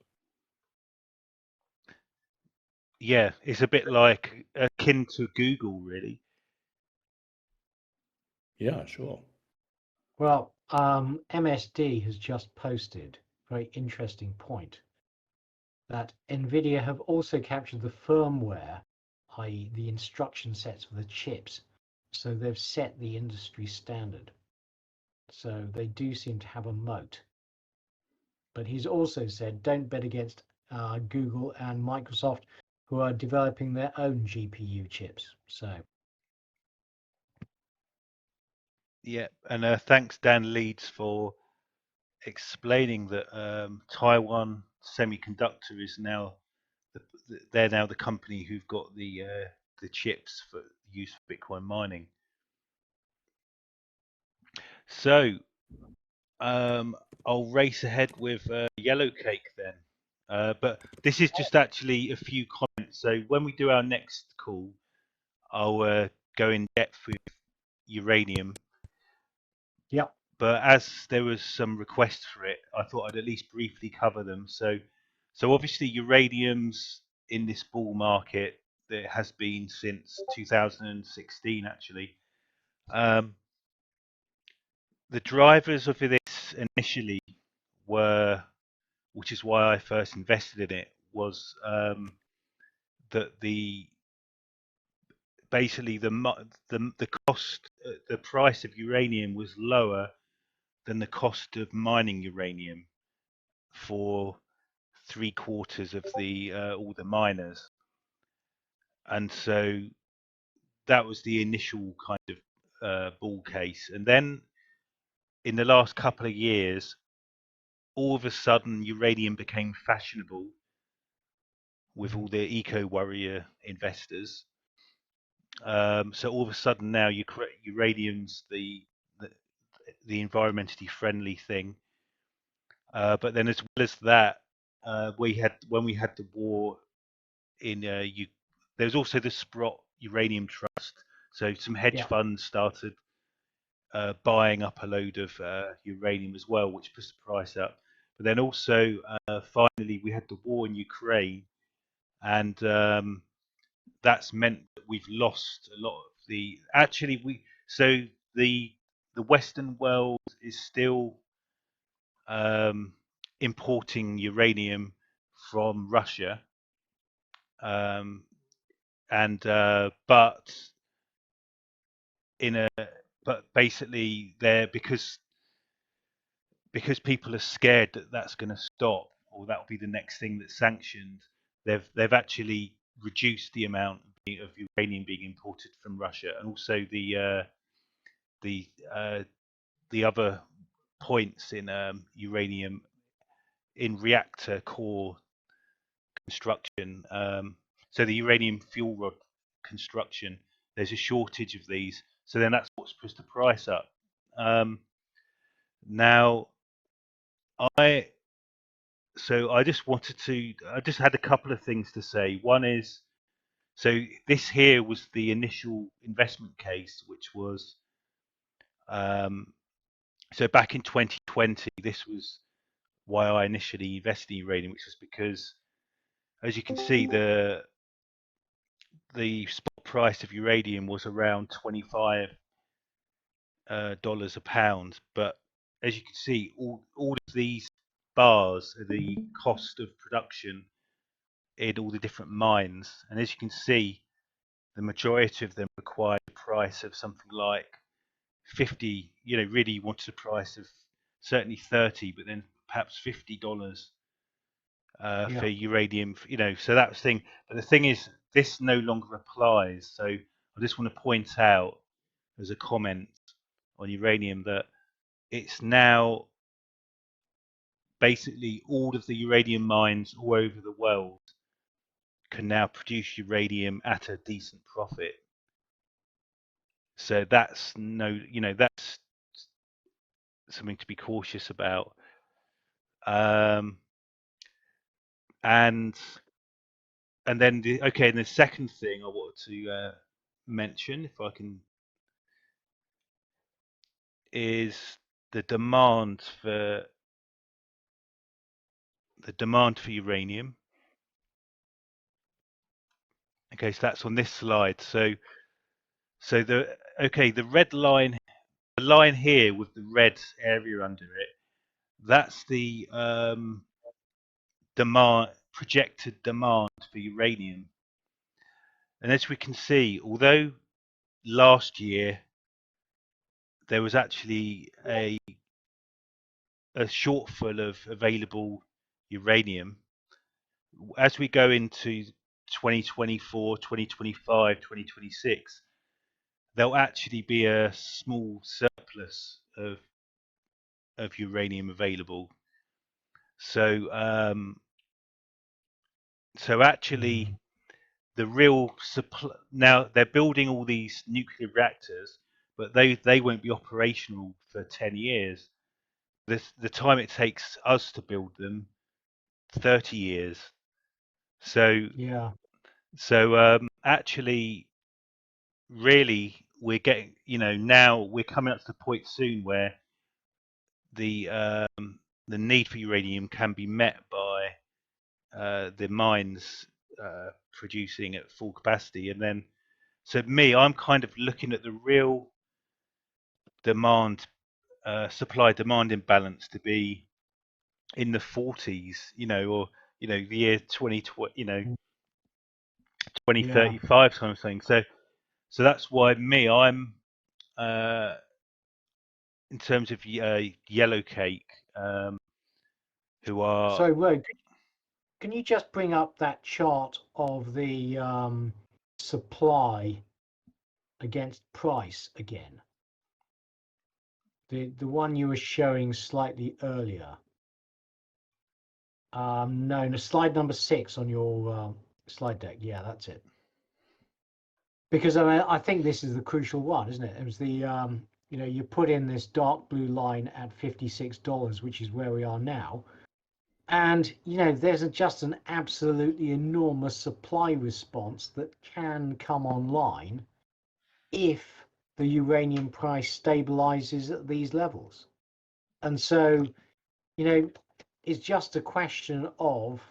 S1: Yeah, it's a bit like akin to Google, really.
S3: Yeah, sure.
S2: Well, MSD has just posted a very interesting point that NVIDIA have also captured the firmware, i.e. the instruction sets for the chips. So they've set the industry standard. So they do seem to have a moat. But he's also said, don't bet against Google and Microsoft, who are developing their own GPU chips. So
S1: Yeah, and thanks Dan Leeds for explaining that Taiwan Semiconductor is now they're now the company who've got the chips for use for Bitcoin mining. So I'll race ahead with Yellow Cake then. But this is just actually a few comments. So when we do our next call, I'll go in depth with uranium.
S2: yep.
S1: But as there was some requests for it, I thought I'd at least briefly cover them. So obviously uranium's in this bull market that has been since 2016 actually. The drivers of this initially were, which is why I first invested in it, was that basically the cost, the price of uranium was lower than the cost of mining uranium for 3/4 of the all the miners, and so that was the initial kind of bull case. And then in the last couple of years, all of a sudden uranium became fashionable with all the eco-warrior investors. So all of a sudden now uranium's the environmentally friendly thing. But then as well as that, when we had the war in there was also the Sprott Uranium Trust. So some hedge funds started buying up a load of uranium as well, which pushed the price up. But then also, finally, we had the war in Ukraine, and that's meant that we've lost a lot of the. Actually, the Western world is still importing uranium from Russia, and but basically they're because people are scared that that's going to stop, or that will be the next thing that's sanctioned. They've actually reduced the amount of uranium being imported from Russia, and also the other points in uranium in reactor core construction. So the uranium fuel rod construction, there's a shortage of these. So then that's what's pushed the price up. Now, I just had a couple of things to say. One is, so this here was the initial investment case, which was, so back in 2020, this was why I initially invested in uranium, which was because, as you can see, the spot price of uranium was around $25 a pound. But as you can see, all of these bars are the cost of production in all the different mines. And as you can see, the majority of them required a price of something like 50, really you wanted a price of certainly 30, but then perhaps $50 for uranium, so that was the thing. But the thing is, this no longer applies. So I just want to point out as a comment on uranium that it's now basically all of the uranium mines all over the world can now produce uranium at a decent profit. So that's that's something to be cautious about. And then and the second thing I wanted to mention, if I can, is the demand for uranium. Okay, so that's on this slide. So the red line, the line here with the red area under it, that's the projected demand for uranium. And as we can see, although last year there was actually a shortfall of available uranium, as we go into 2024, 2025, 2026, there'll actually be a small surplus of uranium available. So actually the real supply, now they're building all these nuclear reactors, but they won't be operational for 10 years. The time it takes us to build them, 30 years. So actually, really, we're getting, now we're coming up to the point soon where the need for uranium can be met by the mines producing at full capacity. And then, so I'm kind of looking at the real demand, supply demand imbalance to be in the 40s, or the year 2035 kind of thing. So that's why I'm in terms of Yellow Cake, who are.
S2: So, Rogue, can you just bring up that chart of the supply against price again? The one you were showing slightly earlier. No, slide number 6 on your slide deck. Yeah, that's it. Because I mean, I think this is the crucial one, isn't it? It was the you put in this dark blue line at $56, which is where we are now, and there's just an absolutely enormous supply response that can come online if the uranium price stabilizes at these levels. And so, it's just a question of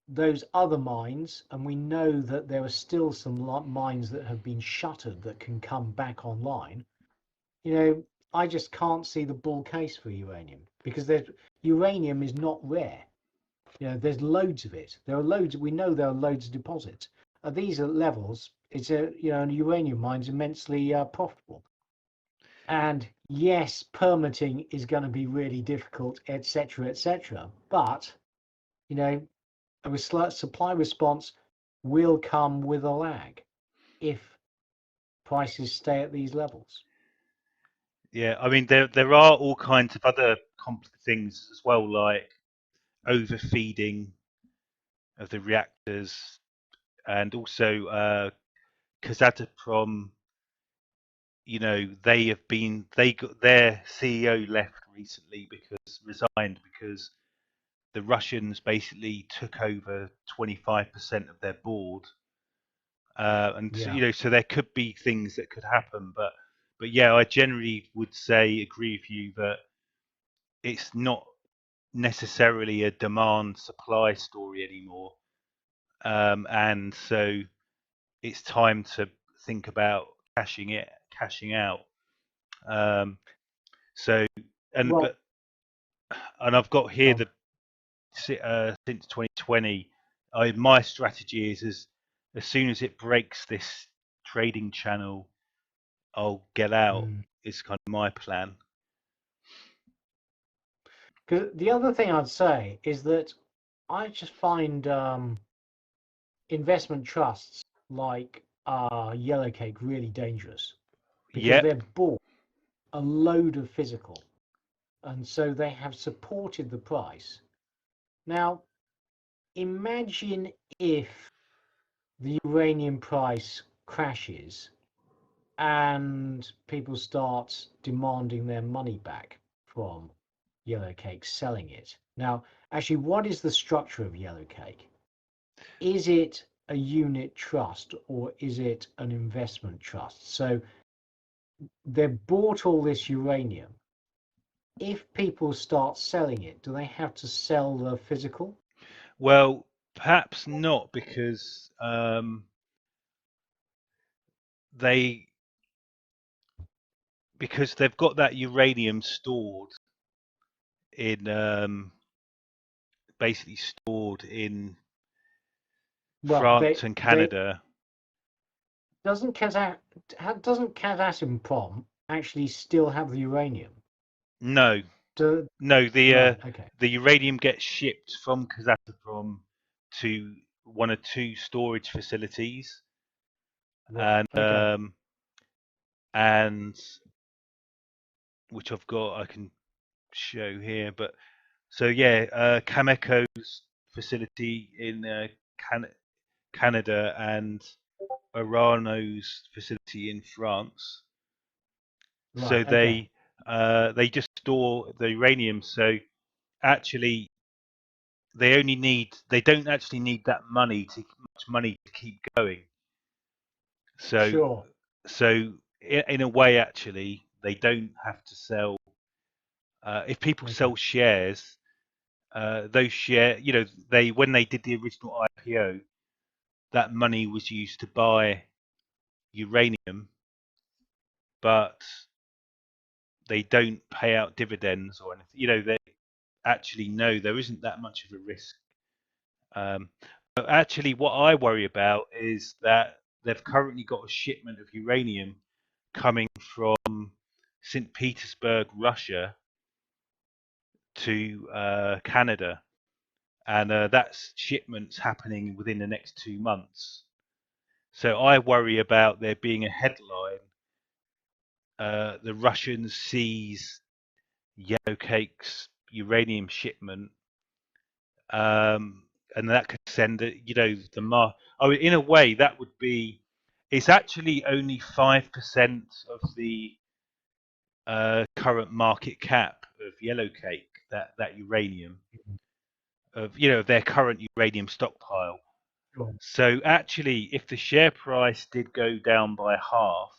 S2: those other mines, and we know that there are still some mines that have been shuttered that can come back online. I just can't see the bull case for uranium, because uranium is not rare. There's loads of it. There are loads. We know there are loads of deposits. At these levels, it's a an uranium mine's immensely profitable. And yes, permitting is going to be really difficult, etc., etc. But a supply response will come with a lag if prices stay at these levels.
S1: Yeah, I mean there are all kinds of other complex things as well, like overfeeding of the reactors, and also Kazatomprom. They got their CEO left recently resigned because the Russians basically took over 25% of their board, and
S2: Yeah.
S1: so there could be things that could happen, but yeah, I generally would agree with you that it's not necessarily a demand supply story anymore, and so it's time to think about cashing out. So and
S2: Well,
S1: but and I've got here
S2: um,
S1: since 2020, my strategy is as soon as it breaks this trading channel, I'll get out. Is kind of my plan.
S2: 'cause the other thing I'd say is that I just find investment trusts like Yellowcake really dangerous, because
S1: Yep.
S2: they've bought a load of physical, and so they have supported the price. Now, imagine if the uranium price crashes and people start demanding their money back from Yellowcake selling it. Now, actually, what is the structure of Yellowcake? Is it a unit trust or is it an investment trust? So they've bought all this uranium. If people start selling it, do they have to sell the physical?
S1: Well, perhaps not, because they they've got that uranium stored in basically stored in
S2: Well,
S1: France and Canada.
S2: doesn't Kazatomprom actually still have the uranium?
S1: No,
S2: Do,
S1: no,
S2: right, okay.
S1: the uranium gets shipped from Kazatomprom to one or two storage facilities,
S2: Right, okay.
S1: and which I can show here. But so yeah, Cameco's facility in Canada and URANIUM's facility in France. So
S2: Right, okay.
S1: they just store the uranium. So actually, they don't actually need that much money to keep going. So
S2: Sure.
S1: in a way, actually, they don't have to sell. If people
S2: Okay.
S1: sell shares, those they when they did the original IPO, that money was used to buy uranium, but they don't pay out dividends or anything. They actually know there isn't that much of a risk. But actually, what I worry about is that they've currently got a shipment of uranium coming from St. Petersburg, Russia, to Canada, and that's shipments happening within the next 2 months. So I worry about there being a headline: the Russians seize Yellowcake's uranium shipment, and that could send the Oh, in a way, that would be. It's actually only 5% of the current market cap of Yellowcake, that uranium, of their current uranium stockpile.
S2: Sure.
S1: So actually, if the share price did go down by half,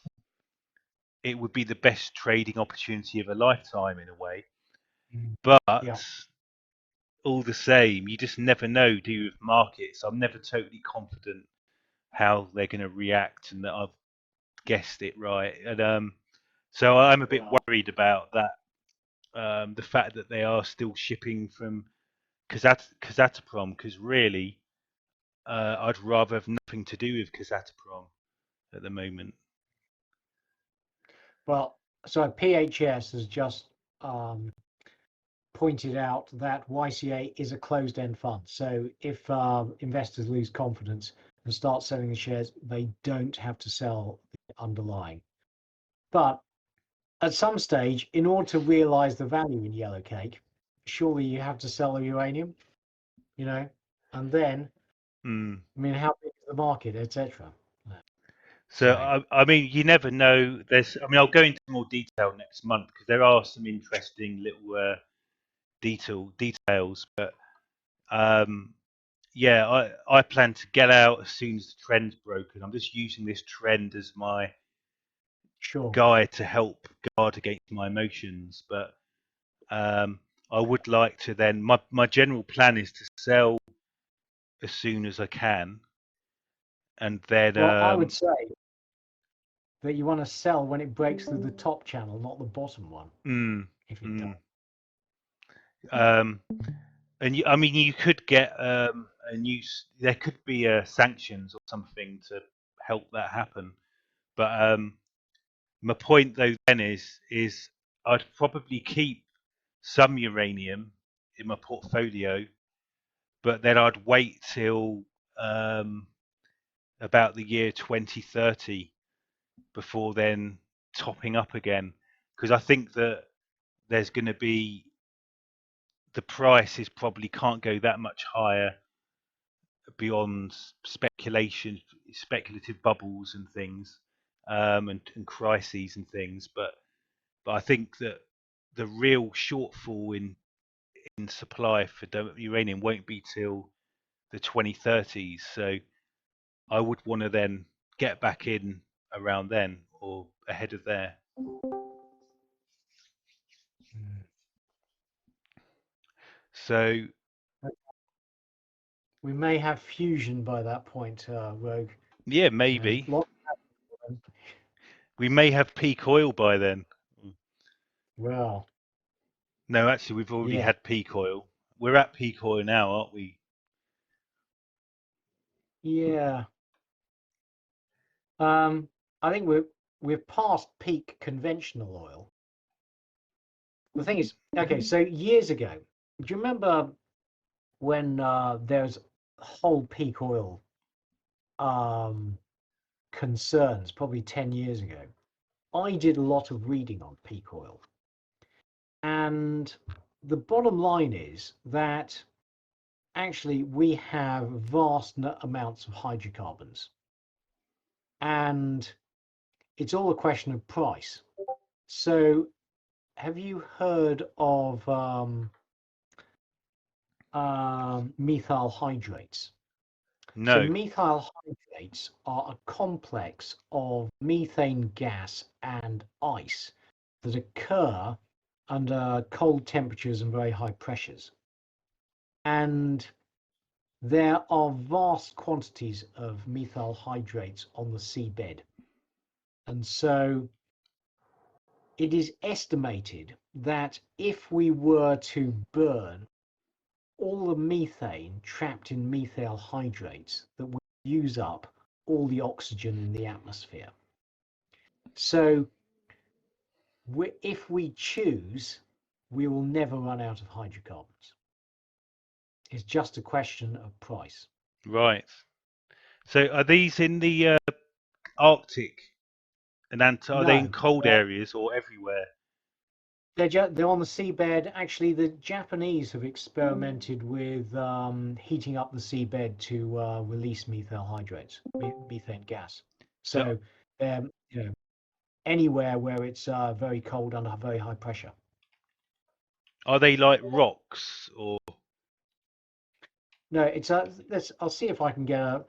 S1: it would be the best trading opportunity of a lifetime in a way. But
S2: Yeah.
S1: all the same, you just never know, do you, with markets? I'm never totally confident how they're going to react and that I've guessed it right. And so I'm a bit worried about that. The fact that they are still shipping from Kazatomprom, because really, I'd rather have nothing to do with Kazatomprom at the moment.
S2: Well, so PHS has just pointed out that YCA is a closed-end fund. So if investors lose confidence and start selling the shares, they don't have to sell the underlying. But at some stage, in order to realize the value in Yellowcake, surely you have to sell the uranium, and then, I mean, how big is the market, etc.
S1: So I mean, you never know. I'll go into more detail next month because there are some interesting little details. But yeah, I plan to get out as soon as the trend's broken. I'm just using this trend as my guide to help guard against my emotions. But I would like to then. My general plan is to sell as soon as I can, and then.
S2: Well, I would say that you want to sell when it breaks through the top channel, not the bottom one. If it does.
S1: And I mean, you could get a new. There could be sanctions or something to help that happen. But my point though then is I'd probably keep some uranium in my portfolio, but then I'd wait till about the year 2030 before then topping up again, because I think that there's going to be the prices probably can't go that much higher beyond speculative bubbles and things, and crises and things. But I think that the real shortfall in supply for uranium won't be till the 2030s. So I would want to then get back in around then or ahead of there. So
S2: we may have fusion by that point, Rogue.
S1: Yeah, maybe. We may have peak oil by then.
S2: Well.
S1: No, actually, we've already had peak oil. We're at peak oil now, aren't we?
S2: Yeah. I think we're past peak conventional oil. The thing is, okay, so years ago, do you remember when there's whole peak oil concerns, probably 10 years ago? I did a lot of reading on peak oil. And the bottom line is that actually we have vast amounts of hydrocarbons. And it's all a question of price. So have you heard of methyl hydrates?
S1: No.
S2: So methyl hydrates are a complex of methane gas and ice that occur under cold temperatures and very high pressures. And there are vast quantities of methyl hydrates on the seabed. And so it is estimated that if we were to burn all the methane trapped in methyl hydrates, that would use up all the oxygen in the atmosphere. So if we choose, we will never run out of hydrocarbons. It's just a question of price.
S1: Right. So are these in the Arctic and are they in cold areas or everywhere?
S2: they're on the seabed. Actually, the Japanese have experimented with heating up the seabed to release methyl hydrates, methane gas. So, you know, anywhere where it's very cold under very high pressure.
S1: Are they like rocks or?
S2: No, it's I'll see if I can get a.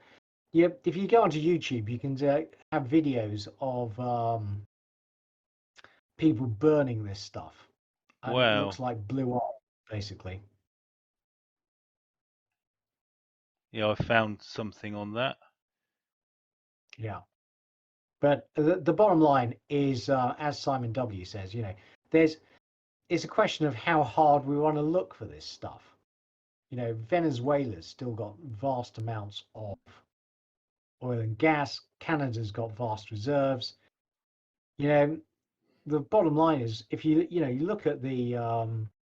S2: Yeah, if you go onto YouTube, you can have videos of people burning this stuff, and it
S1: Wow.
S2: looks like blue oil, basically.
S1: Yeah, I found something on that.
S2: Yeah, but the bottom line is, as Simon W says, you know, it's a question of how hard we want to look for this stuff. You know, Venezuela's still got vast amounts of oil and gas. Canada's got vast reserves. You know, the bottom line is, if you look at the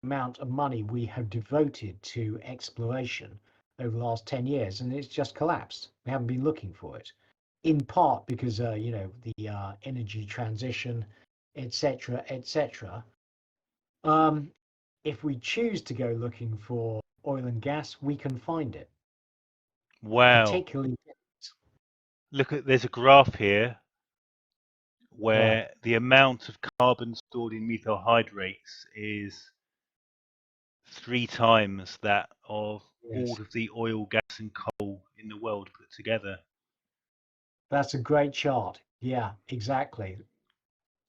S2: amount of money we have devoted to exploration over the last 10 years, and it's just collapsed. We haven't been looking for it, in part because you know, the energy transition, etc., etc. If we choose to go looking for oil and gas, we can find it.
S1: Wow.
S2: Particularly,
S1: Look at, there's a graph here where
S2: right,
S1: the amount of carbon stored in methyl hydrates is 3 times that of all
S2: yes,
S1: of the oil, gas and coal in the world put together.
S2: that's a great chart. Yeah, exactly.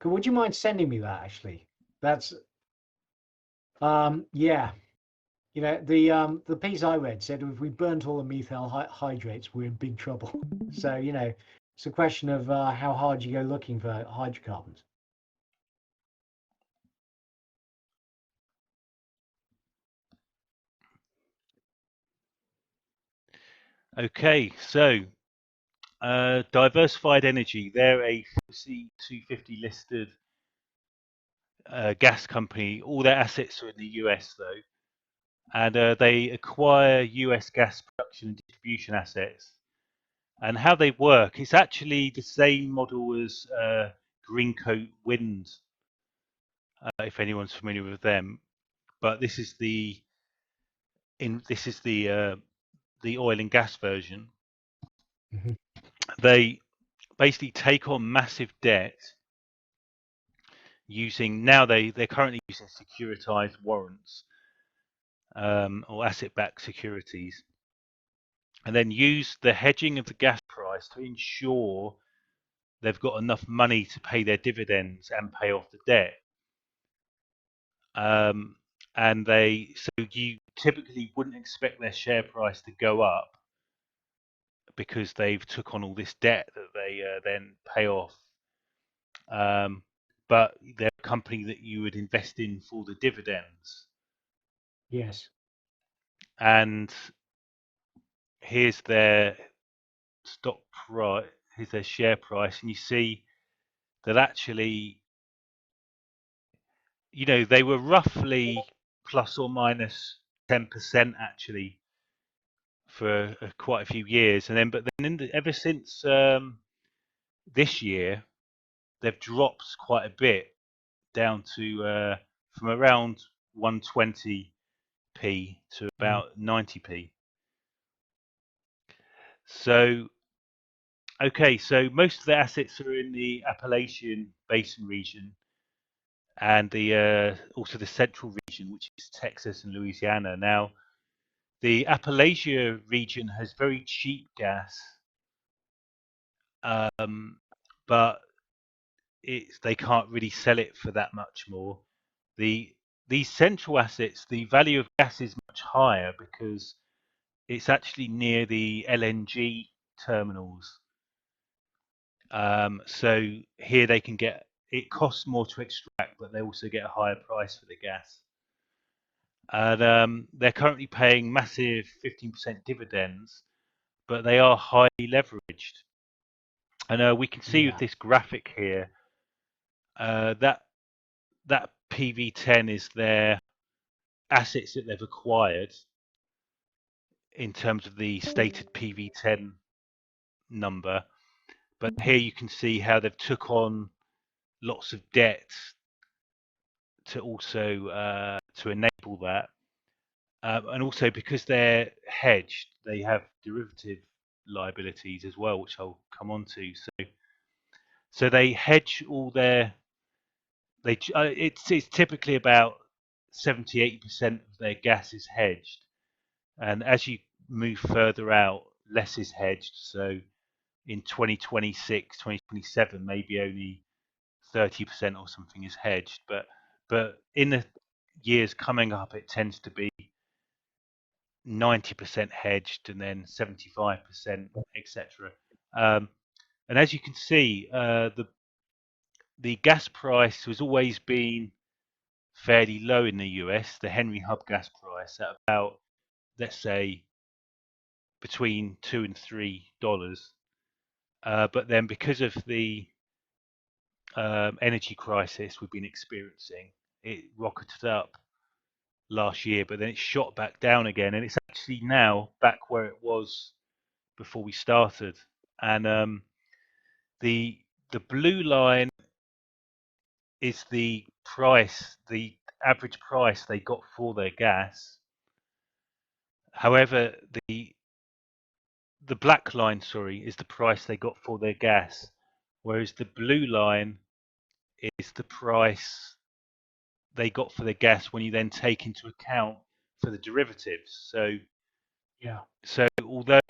S2: Would you mind sending me that? Actually, that's yeah. You know, the piece I read said if we burnt all the methyl hydrates, we're in big trouble. So, you know, it's a question of how hard you go looking for hydrocarbons.
S1: Okay, so Diversified Energy, they're a FTSE 250 listed gas company. All their assets are in the US though, and they acquire US gas production and distribution assets. And how they work, it's actually the same model as Greencoat Wind, if anyone's familiar with them. But this is the the oil and gas version.
S2: Mhm.
S1: They basically take on massive debt using, now they're currently using securitized warrants or asset-backed securities, and then use the hedging of the gas price to ensure they've got enough money to pay their dividends and pay off the debt. And so you typically wouldn't expect their share price to go up because they've took on all this debt that they then pay off. But they're a company that you would invest in for the dividends.
S2: Yes.
S1: And here's their stock price, here's their share price, and you see that actually, you know, they were roughly plus or minus 10% actually for quite a few years, and then ever since this year, they've dropped quite a bit down to from around 120p to about 90p. So, okay, so most of the assets are in the Appalachian Basin region and the also the Central region, which is Texas and Louisiana. Now, the Appalachia region has very cheap gas, but they can't really sell it for that much more. These central assets, the value of gas is much higher because it's actually near the LNG terminals. So here they can get, it costs more to extract, but they also get a higher price for the gas. And they're currently paying massive 15% dividends, but they are highly leveraged. And we can see with this graphic here that PV10 is their assets that they've acquired in terms of the stated PV10 number. But here you can see how they've took on lots of debt to also to enable that, and also because they're hedged, they have derivative liabilities as well, which I'll come on to. So they hedge all their it's typically about 70-80% of their gas is hedged, and as you move further out, less is hedged. So in 2026, 2027, maybe only 30% or something is hedged, but in the years coming up, it tends to be 90% hedged and then 75%, etc. And as you can see, the gas price has always been fairly low in the US. The Henry Hub gas price at about, let's say, between $2 and $3. But then because of the energy crisis we've been experiencing, it rocketed up last year, but then it shot back down again, and it's actually now back where it was before we started. And the blue line is the price, the average price they got for their gas. However, the black line, sorry, is the price they got for their gas, whereas the blue line is the price they got for their gas when you then take into account for the derivatives. So
S2: Yeah.
S1: so although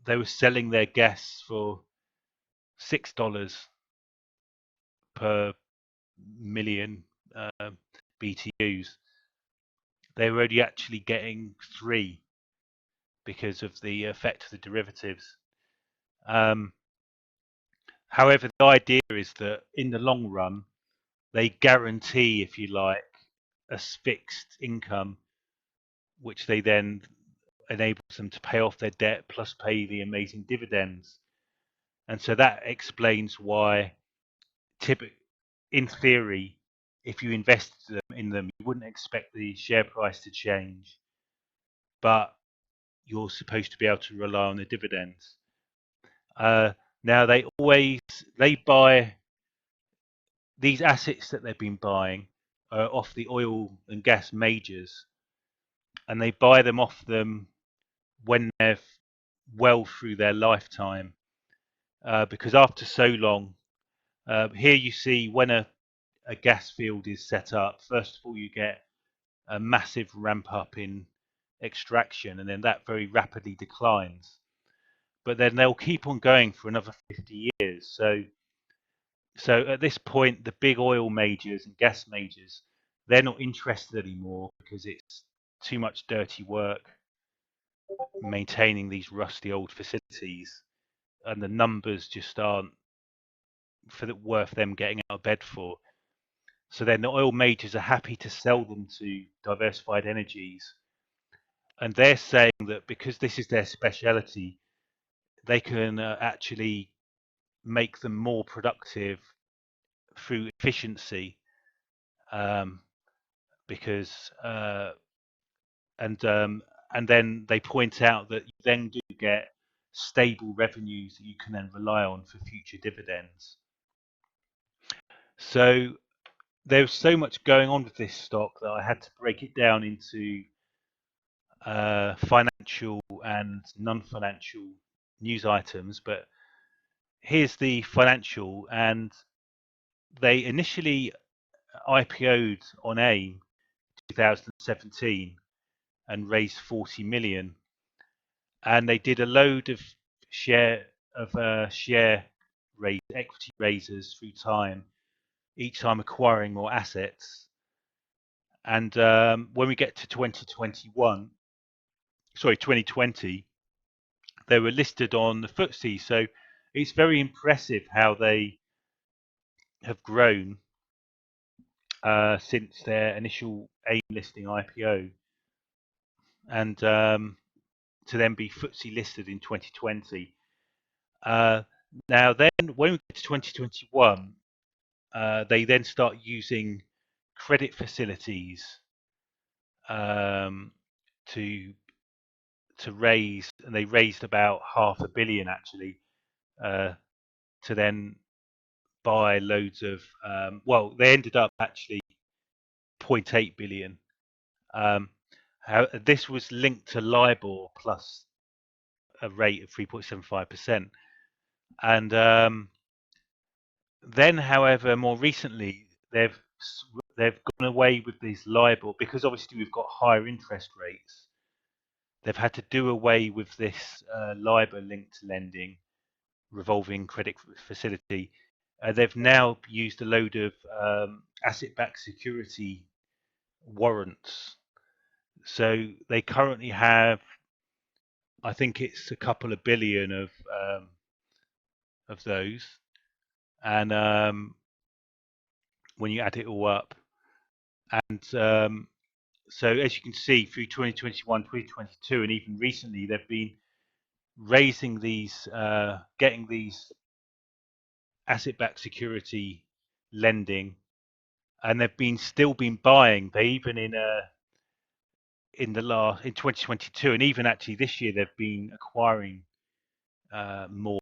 S1: they were selling their gas for $6 per million BTUs, they were only actually getting 3 because of the effect of the derivatives. However, the idea is that in the long run, they guarantee, if you like, a fixed income, which they then enables them to pay off their debt plus pay the amazing dividends. And so that explains why, in theory, if you invested in them, you wouldn't expect the share price to change, but you're supposed to be able to rely on the dividends. Now they buy these assets that they've been buying off the oil and gas majors, and they buy them off them when they're well through their lifetime, because after so long, here you see when a gas field is set up, first of all you get a massive ramp up in extraction, and then that very rapidly declines. But then they'll keep on going for another 50 years. So at this point, the big oil majors and gas majors, they're not interested anymore because it's too much dirty work maintaining these rusty old facilities, and the numbers just aren't worth them getting out of bed for. So then the oil majors are happy to sell them to diversified energies, and they're saying that because this is their speciality, they can actually make them more productive through efficiency, because and then they point out that you then do get stable revenues that you can then rely on for future dividends. So there's so much going on with this stock that I had to break it down into financial and non-financial news items. But here's the financial, and they initially IPO'd on AIM 2017 and raised 40 million, and they did a load of equity raises through time, each time acquiring more assets. And when we get to 2020, they were listed on the FTSE. So it's very impressive how they have grown since their initial AIM listing IPO, and to then be FTSE listed in 2020. Now then, when we get to 2021, they then start using credit facilities to raise, and they raised about $500 million actually, to then buy loads of. Well, they ended up actually 0.8 billion. This was linked to LIBOR plus a rate of 3.75%. And then, however, more recently, they've gone away with these LIBOR, because obviously we've got higher interest rates. They've had to do away with this LIBOR-linked lending, revolving credit facility. They've now used a load of asset-backed security warrants. So they currently have, I think it's a couple of billion of those, and when you add it all up, and so as you can see, through 2021, 2022, and even recently, they've been raising these, getting these asset-backed security lending, and they've still been buying. They even in 2022, and even actually this year, they've been acquiring more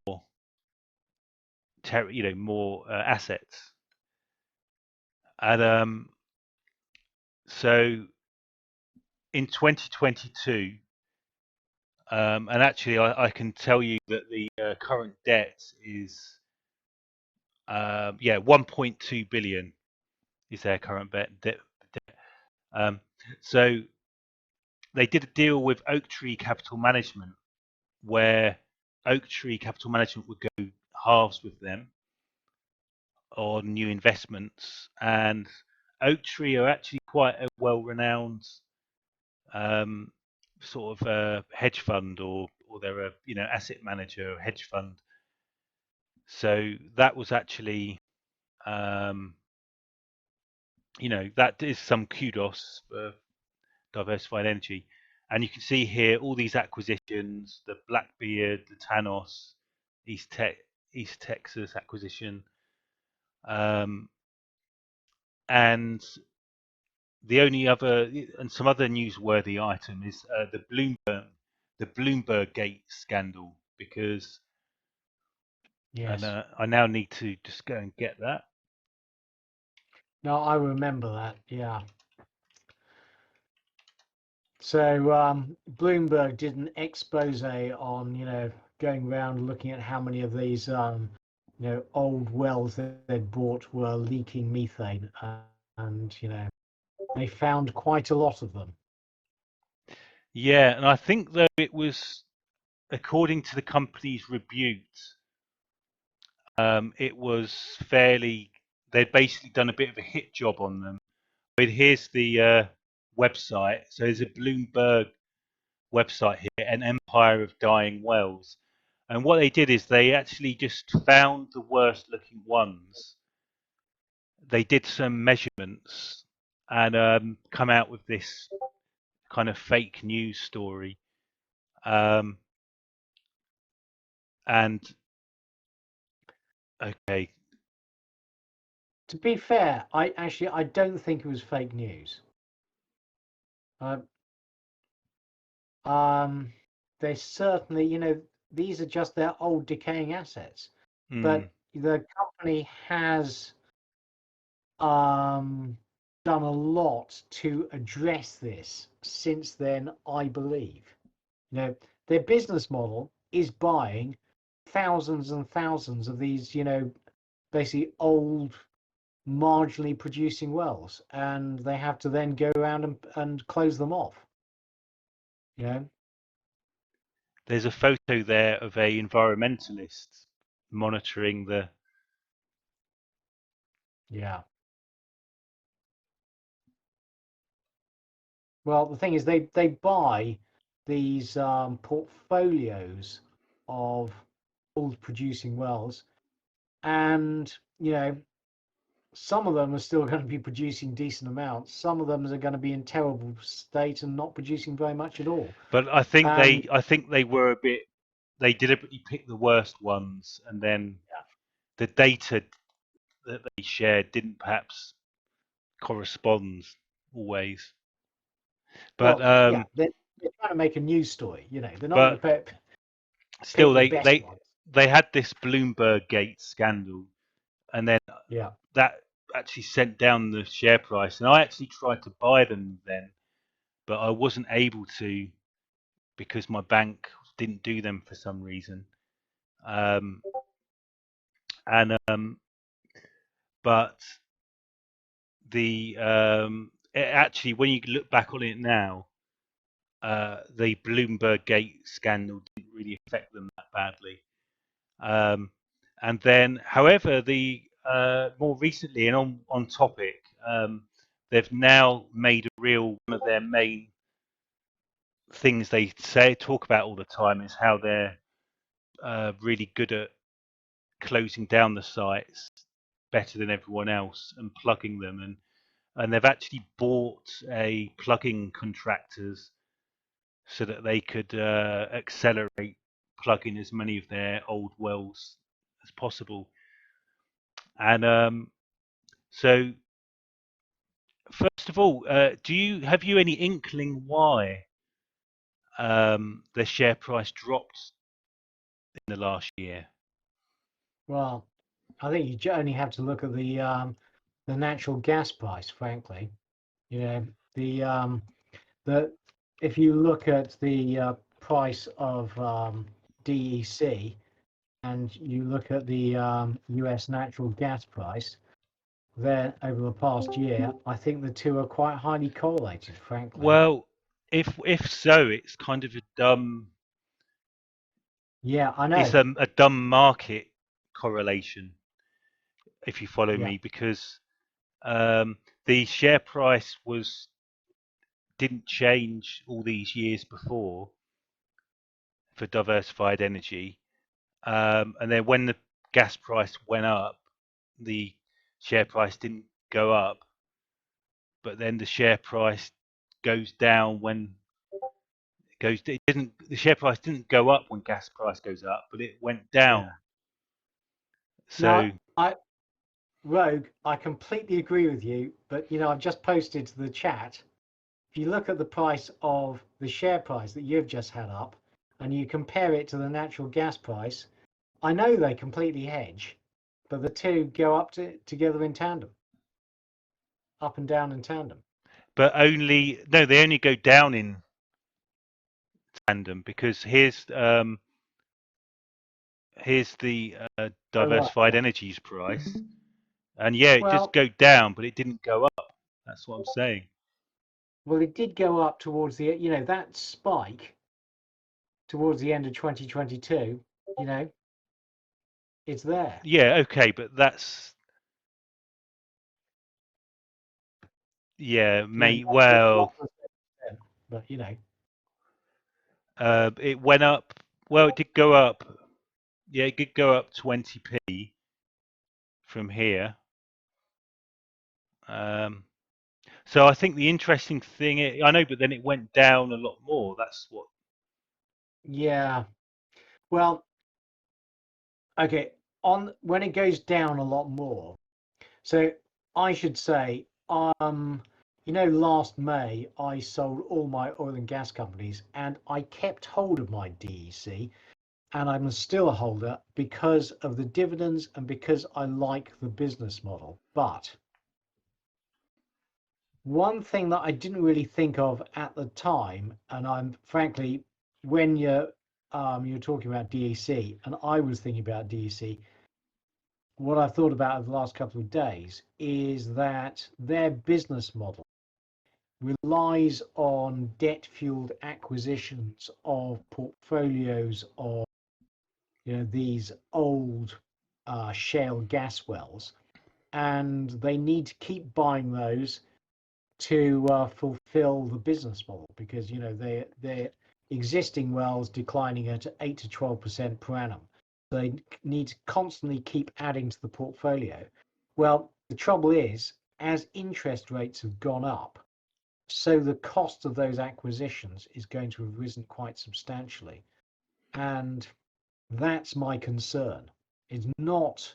S1: assets. And so in 2022, and actually I can tell you that the current debt is 1.2 billion is their current debt. So they did a deal with Oaktree Capital Management, where Oaktree Capital Management would go halves with them on new investments, and Oaktree are actually quite a well-renowned sort of hedge fund, or they're a asset manager or hedge fund. So that was actually that is some kudos for Diversified Energy. And you can see here all these acquisitions: the Blackbeard, the Tanos, East Texas acquisition, and the only other, and some other newsworthy item is the Bloomberg Gate scandal, because
S2: Yes.
S1: and I now need to just go and get that.
S2: No, I remember that. Yeah. So Bloomberg did an expose on, going around looking at how many of these, old wells that they'd bought were leaking methane, and they found quite a lot of them.
S1: Yeah, and I think though it was, according to the company's rebuked, it was fairly. They'd basically done a bit of a hit job on them. But here's the website. So there's a Bloomberg website here, an Empire of Dying Wells. And what they did is they actually just found the worst looking ones. They did some measurements and come out with this kind of fake news story. And okay.
S2: To be fair, I don't think it was fake news. They certainly, these are just their old decaying assets. But the company has done a lot to address this since then, I believe. Their business model is buying thousands and thousands of these, basically old, marginally producing wells, and they have to then go around and close them off.
S1: There's a photo there of a environmentalist monitoring the.
S2: Yeah. Well, the thing is, they buy these portfolios of old producing wells, and some of them are still going to be producing decent amounts. Some of them are going to be in terrible state and not producing very much at all.
S1: But I think they were a bit. They deliberately picked the worst ones, and then the data that they shared didn't perhaps correspond always. But
S2: they're trying to make a news story. They're not going to pick
S1: still
S2: the best ones.
S1: they had this Bloomberg Gate scandal, and then that actually sent down the share price, and I actually tried to buy them then, but I wasn't able to because my bank didn't do them for some reason. And but the actually, when you look back on it now, the Bloomberg Gate scandal didn't really affect them that badly. And then, however, the more recently and on topic, they've now made a real one of their main things they talk about all the time is how they're really good at closing down the sites better than everyone else and plugging them, and they've actually bought a plugging contractors so that they could accelerate plugging as many of their old wells as possible. And so, first of all, have you any inkling why the share price dropped in the last year?
S2: Well, I think you only have to look at the natural gas price. Frankly, you know, the if you look at the price of DEC and you look at the US natural gas price, then over the past year, I think the two are quite highly correlated, frankly.
S1: Well, if so, it's kind of a dumb.
S2: Yeah, I know.
S1: It's a dumb market correlation, if you follow
S2: Yeah.
S1: me, because the share price didn't change all these years before for diversified energy, and then when the gas price went up, the share price didn't go up, but then the share price goes down when the share price didn't go up when gas price goes up, but it went down.
S2: Yeah.
S1: So
S2: now, Rogue, I completely agree with you, but I've just posted to the chat. If you look at the price of the share price that you've just had up and you compare it to the natural gas price, I know they completely hedge, but the two go up together in tandem, up and down in tandem.
S1: but they only go down in tandem, because here's the diversified energies price, and it just go down, but it didn't go up. That's what I'm saying.
S2: Well, it did go up towards the that spike towards the end of 2022. It's there.
S1: Yeah, okay, but that's well,
S2: but
S1: it went up. Well, it did go up. Yeah, it did go up 20p from here. So I think the interesting thing, I know, but then it went down a lot more. That's what.
S2: Yeah. Well, okay. When it goes down a lot more, so I should say, last May I sold all my oil and gas companies, and I kept hold of my DEC, and I'm still a holder because of the dividends and because I like the business model. But one thing that I didn't really think of at the time, and I'm frankly, when you're talking about DEC, and I was thinking about DEC, what I've thought about over the last couple of days is that their business model relies on debt-fueled acquisitions of portfolios of these old shale gas wells, and they need to keep buying those to fulfill the business model, because they're existing wells declining at 8 to 12% per annum. They need to constantly keep adding to the portfolio. Well, the trouble is, as interest rates have gone up, so the cost of those acquisitions is going to have risen quite substantially. And that's my concern. It's not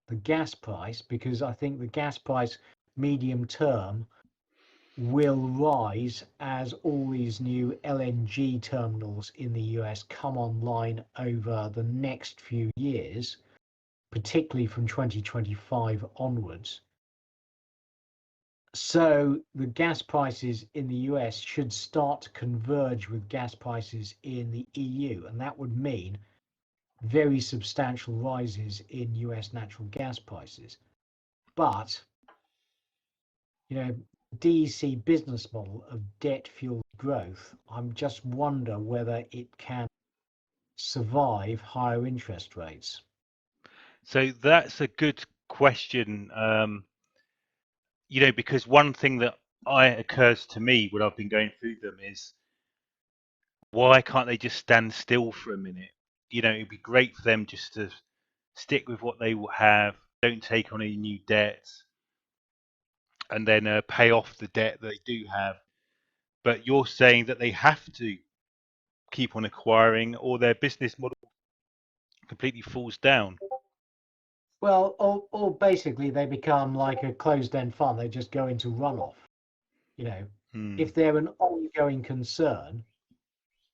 S2: the gas price, because I think the gas price medium term will rise as all these new LNG terminals in the US come online over the next few years, particularly from 2025 onwards. So the gas prices in the US should start to converge with gas prices in the EU, and that would mean very substantial rises in US natural gas prices. But, DEC business model of debt fueled growth, I'm just wonder whether it can survive higher interest rates.
S1: So that's a good question. Because one thing that occurs to me when I've been going through them is, why can't they just stand still for a minute? It'd be great for them just to stick with what they will have, don't take on any new debts, and then pay off the debt that they do have. But you're saying that they have to keep on acquiring, or their business model completely falls down.
S2: Well, or basically they become like a closed-end fund. They just go into runoff. If they're an ongoing concern,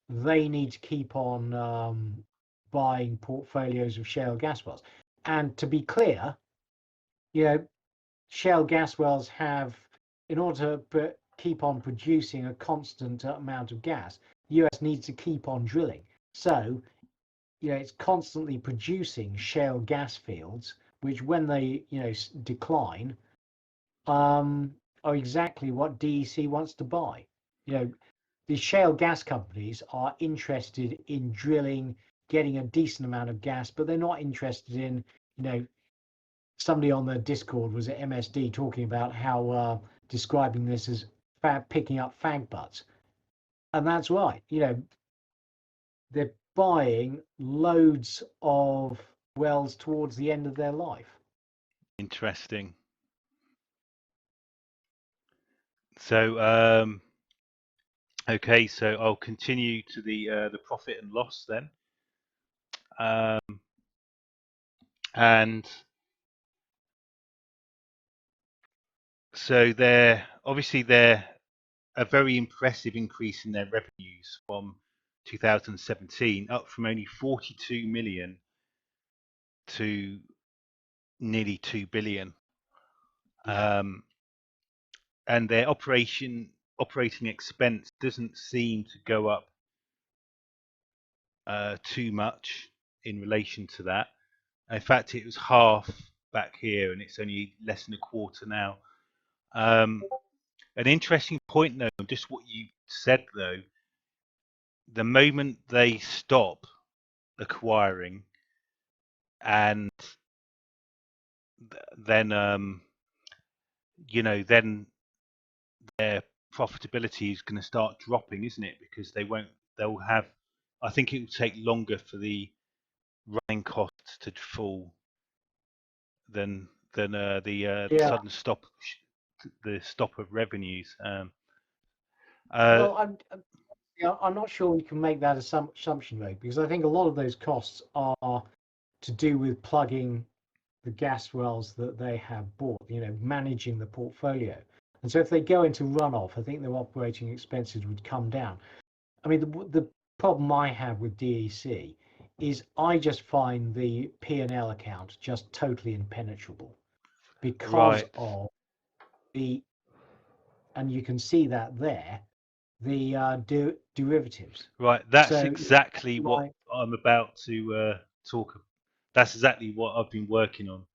S2: they need to keep on buying portfolios of shale gas wells. And to be clear, shale gas wells have, in order to keep on producing a constant amount of gas, the US needs to keep on drilling. So, it's constantly producing shale gas fields, which when they, decline, are exactly what DEC wants to buy. The shale gas companies are interested in drilling, getting a decent amount of gas, but they're not interested in, somebody on the Discord was at MSD talking about how describing this as picking up fag butts. And that's right. They're buying loads of wells towards the end of their life.
S1: Interesting. So, okay, so I'll continue to the profit and loss then. And so they're a very impressive increase in their revenues from 2017, up from only 42 million to nearly 2 billion. And their operating expense doesn't seem to go up too much in relation to that. In fact, it was half back here, and it's only less than a quarter now. An interesting point, though, just what you said, though, the moment they stop acquiring, and then then their profitability is going to start dropping, isn't it? Because they'll have, I think it will take longer for the running costs to fall than the sudden stop, the stop of revenues.
S2: Well, I'm not sure we can make that assumption, though, because I think a lot of those costs are to do with plugging the gas wells that they have bought, managing the portfolio. And so if they go into runoff, I think their operating expenses would come down. I mean, the problem I have with DEC is I just find the P&L account just totally impenetrable because of and you can see that there, the derivatives.
S1: Right, that's exactly what I'm about to talk about. That's exactly what I've been working on.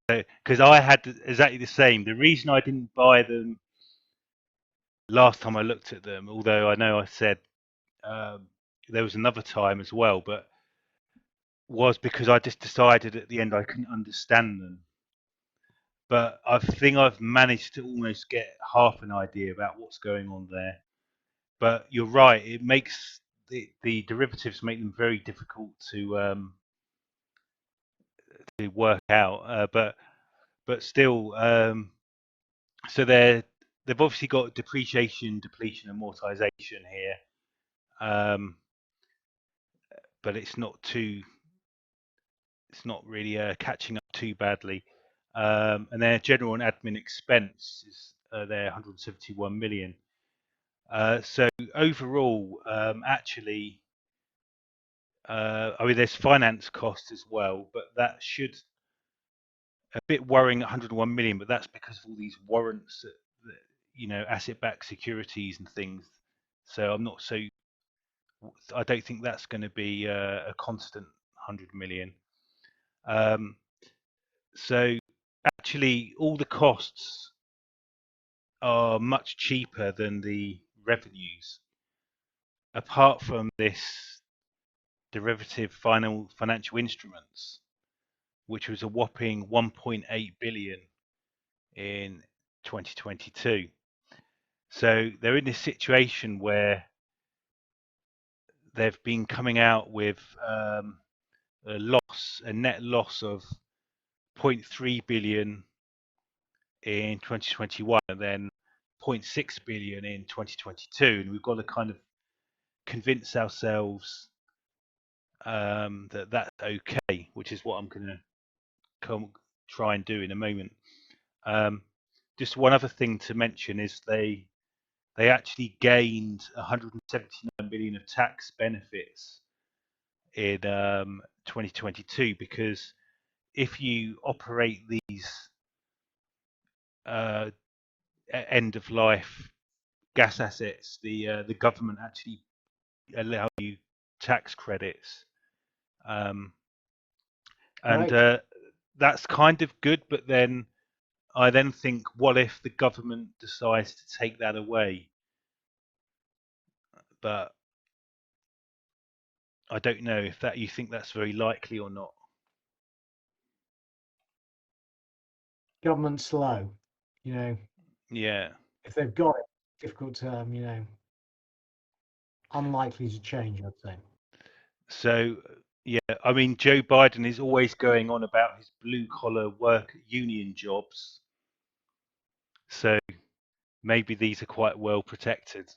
S1: Because I had exactly the same. The reason I didn't buy them last time I looked at them, although I know I said there was another time as well, but was because I just decided at the end I couldn't understand them. But I think I've managed to almost get half an idea about what's going on there. But you're right; it makes the derivatives make them very difficult to work out. But still, so they've obviously got depreciation, depletion, amortization here, but it's not really catching up too badly. And their general and admin expense is they're 171 million. So overall, actually, I mean, there's finance costs as well, but that should a bit worrying at 101 million, but that's because of all these warrants, asset-backed securities and things. So I'm not so. I don't think that's going to be a constant 100 million. So actually, all the costs are much cheaper than the revenues, apart from this derivative financial instruments, which was a whopping 1.8 billion in 2022. So they're in this situation where they've been coming out with a net loss of 0.3 billion in 2021 and then 0.6 billion in 2022, and we've got to kind of convince ourselves that that's okay, which is what I'm going to try and do in a moment. Just one other thing to mention is they actually gained 179 million of tax benefits in 2022, because if you operate these end of life gas assets, the government actually allow you tax credits, and
S2: Right.
S1: that's kind of good. But then I then think, what if the government decides to take that away? But I don't know if you think that's very likely or not.
S2: Government slow,
S1: Yeah.
S2: if they've got it, difficult term, unlikely to change, I'd say.
S1: So yeah, I mean, Joe Biden is always going on about his blue collar work union jobs. So maybe these are quite well protected.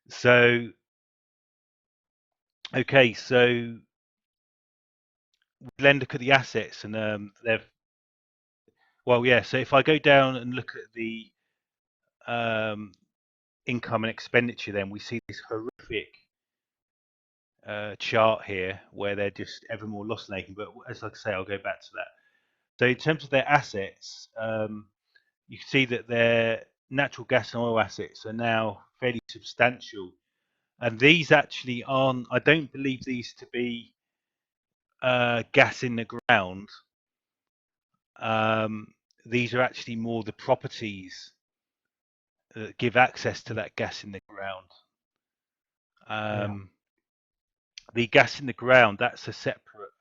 S1: So okay, so then look at the assets, and so if I go down and look at the income and expenditure, then we see this horrific chart here where they're just ever more loss making. But as I say, I'll go back to that. So in terms of their assets, you can see that their natural gas and oil assets are now fairly substantial, and these actually aren't. I don't believe these to be gas in the ground. These are actually more the properties that give access to that gas in the ground. The gas in the ground, that's a separate,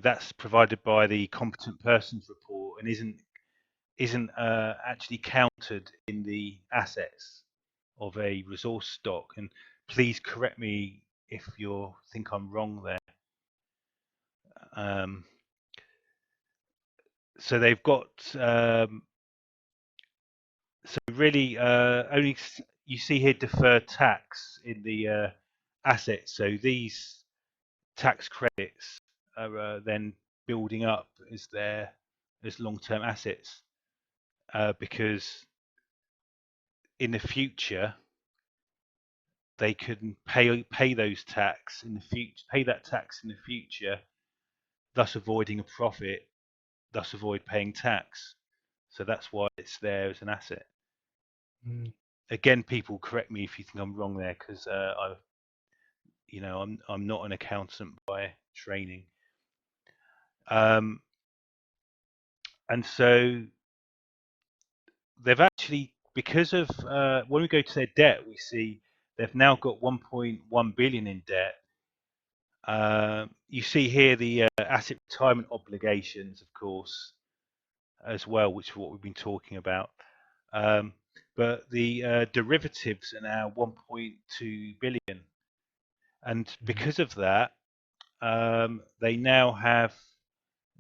S1: that's provided by the competent persons report and isn't actually counted in the assets of a resource stock. And please correct me if you think I'm wrong there. So they've got only you see here deferred tax in the assets. So these tax credits are then building up as long-term assets, because in the future they can pay those tax in the future, pay that tax in the future, thus avoiding a profit, thus avoid paying tax. So that's why it's there as an asset. Again, people correct me if you think I'm wrong there, because I'm not an accountant by training. And so they've actually, because of when we go to their debt, we see they've now got 1.1 billion in debt. You see here the asset retirement obligations, of course, as well, which is what we've been talking about. But the derivatives are now 1.2 billion, and because of that, they now have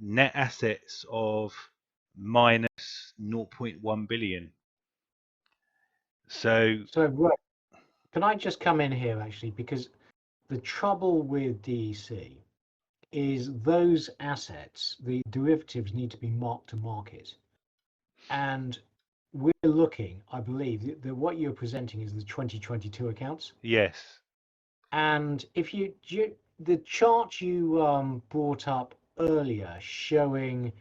S1: net assets of minus 0.1 billion. So
S2: right, can I just come in here actually, because the trouble with DEC is those assets, the derivatives, need to be marked to market, and we're looking, I believe, that what you're presenting is the 2022 accounts.
S1: yes.
S2: And if the chart you brought up earlier showing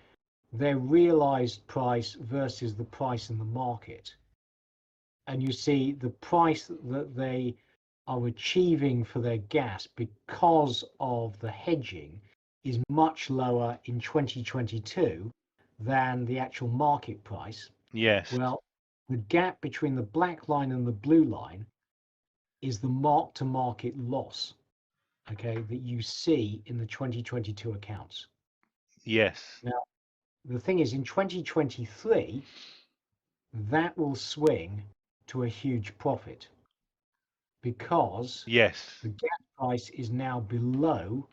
S2: their realized price versus the price in the market, and you see the price that they are achieving for their gas because of the hedging is much lower in 2022 than the actual market price.
S1: Yes.
S2: Well, the gap between the black line and the blue line is the mark to market loss, okay, that you see in the 2022 accounts.
S1: Yes.
S2: Now, the thing is, in 2023, that will swing to a huge profit because
S1: Yes.
S2: the gas price is now below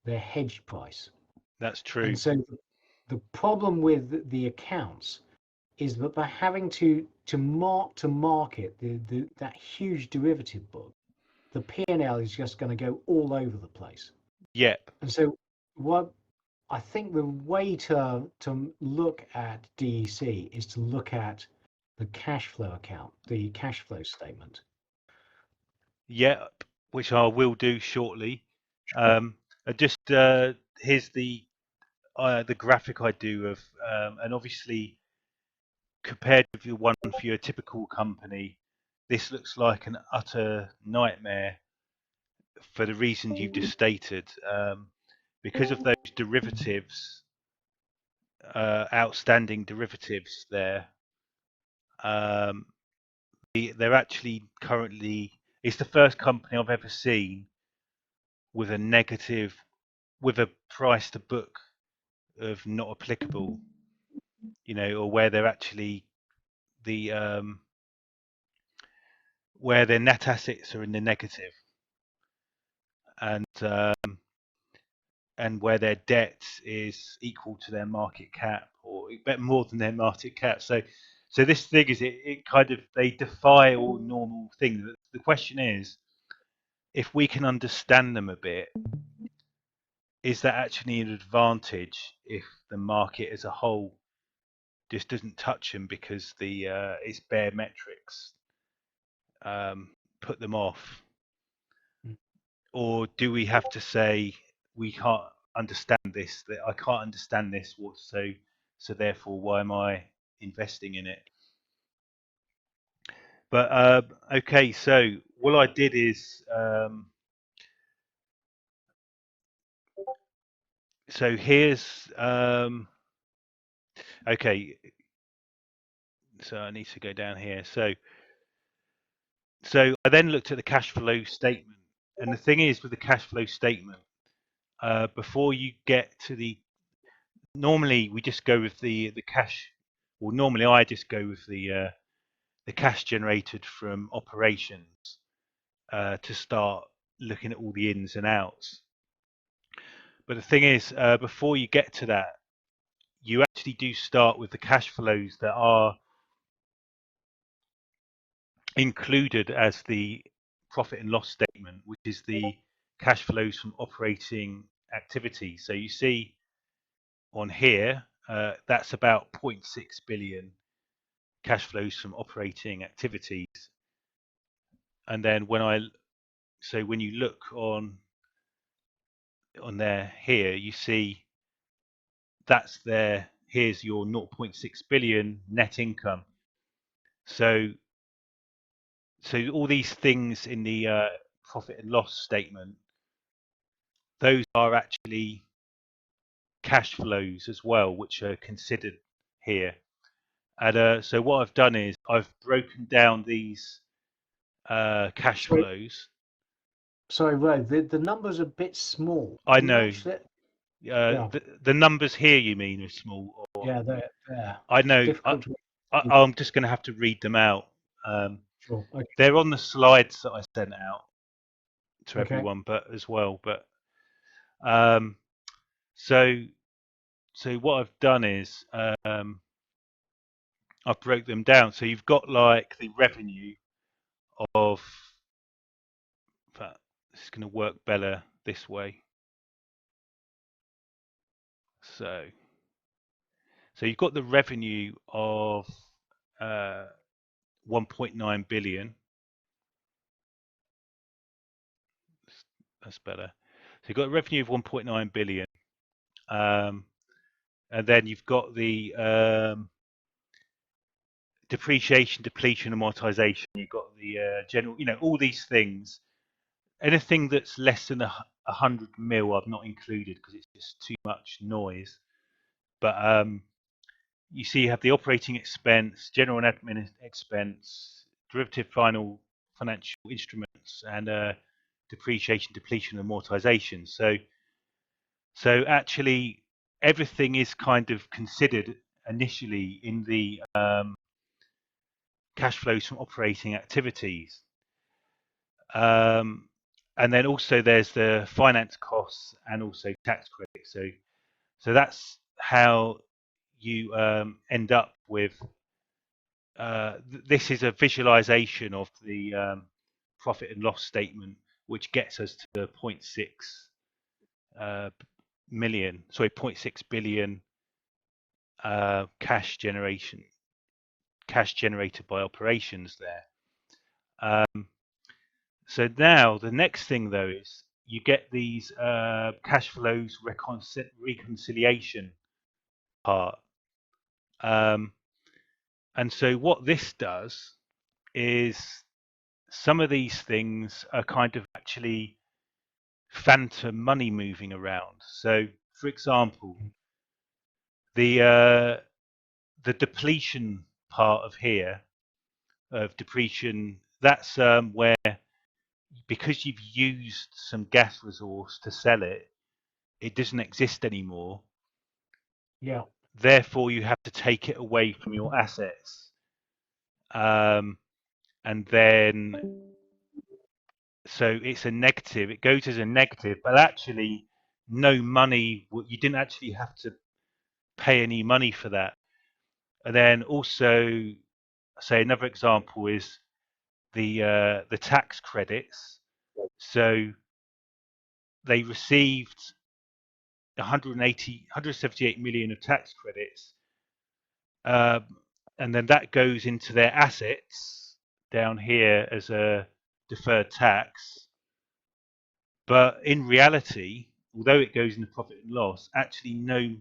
S2: their hedged price.
S1: That's true.
S2: And so the problem with the accounts is that they're having to mark to market that huge derivative book. The P&L is just going to go all over the place.
S1: Yep.
S2: And so what I think the way to look at DEC is to look at the cash flow account, the cash flow statement.
S1: Yep. Which I will do shortly. Just here's the graphic I do of, and obviously compared with your one for your typical company, this looks like an utter nightmare for the reasons you've just stated. Because of those derivatives, outstanding derivatives there, they're actually currently, it's the first company I've ever seen with a negative, with a price to book of not applicable, or where they're actually where their net assets are in the negative, and where their debt is equal to their market cap or more than their market cap. So this thing is it kind of, they defy all normal things. The question is, if we can understand them a bit, is that actually an advantage if the market as a whole just doesn't touch them because its bare metrics put them off? Or do we have to say we can't understand this, that I can't understand this, so therefore why am I investing in it? But okay, so what I did is, so here's okay, so I need to go down here. So I then looked at the cash flow statement, and the thing is with the cash flow statement, before you get to normally we just go with the cash, or normally I just go with the cash generated from operations to start looking at all the ins and outs. But the thing is, before you get to that, you actually do start with the cash flows that are included as the profit and loss statement, which is the cash flows from operating activity. So you see on here, that's about 0.6 billion cash flows from operating activities. And then when you look on there here, you see that's there. Here's your 0.6 billion net income. So all these things in the profit and loss statement, those are actually cash flows as well, which are considered here. And so what I've done is I've broken down these cash flows.
S2: Sorry, Ray, the number's a bit small.
S1: I
S2: Can you
S1: know.
S2: actually-
S1: Yeah. The numbers here, you mean, are small? Or,
S2: yeah, they're.
S1: I know.
S2: Difficult
S1: I'm just going to have to read them out.
S2: Sure. Okay.
S1: They're on the slides that I sent out to
S2: Okay.
S1: everyone, but as well. But so what I've done is I've broke them down. So you've got like the revenue of. In fact, this is going to work better this way. So you've got the revenue of 1.9 billion. That's better. So you've got a revenue of 1.9 billion, and then you've got the depreciation, depletion, amortization. You've got the general, all these things. Anything that's less than 100 mil, I've not included because it's just too much noise. But you see, you have the operating expense, general and admin expense, derivative final financial instruments, and depreciation, depletion, and amortization. So actually, everything is kind of considered initially in the cash flows from operating activities. And then also there's the finance costs and also tax credits. So that's how you end up with. This is a visualization of the profit and loss statement, which gets us to the 0.6 million, sorry, 0.6 billion cash generated by operations there. So now the next thing though is you get these cash flows reconciliation part. And so what this does is some of these things are kind of actually phantom money moving around. So for example, the depletion part of here of depletion, that's where, because you've used some gas resource to sell it, it doesn't exist anymore.
S2: Yeah.
S1: Therefore, you have to take it away from your assets. And then, so it's a negative. It goes as a negative, but actually, no money. You didn't actually have to pay any money for that. And then also, say another example is the tax credits. So they received 178 million of tax credits, and then that goes into their assets down here as a deferred tax. But in reality, although it goes into profit and loss, actually no,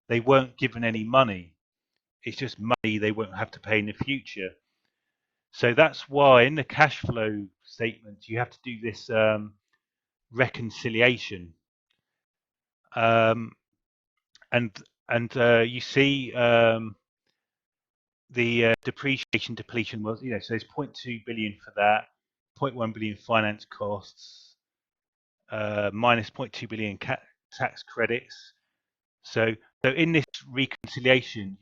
S1: they weren't given any money. It's just money they won't have to pay in the future. So that's why in the cash flow statement you have to do this reconciliation. And you see the depreciation depletion was, so there's 0.2 billion for that, 0.1 billion finance costs, minus 0.2 billion tax credits. So in this reconciliation,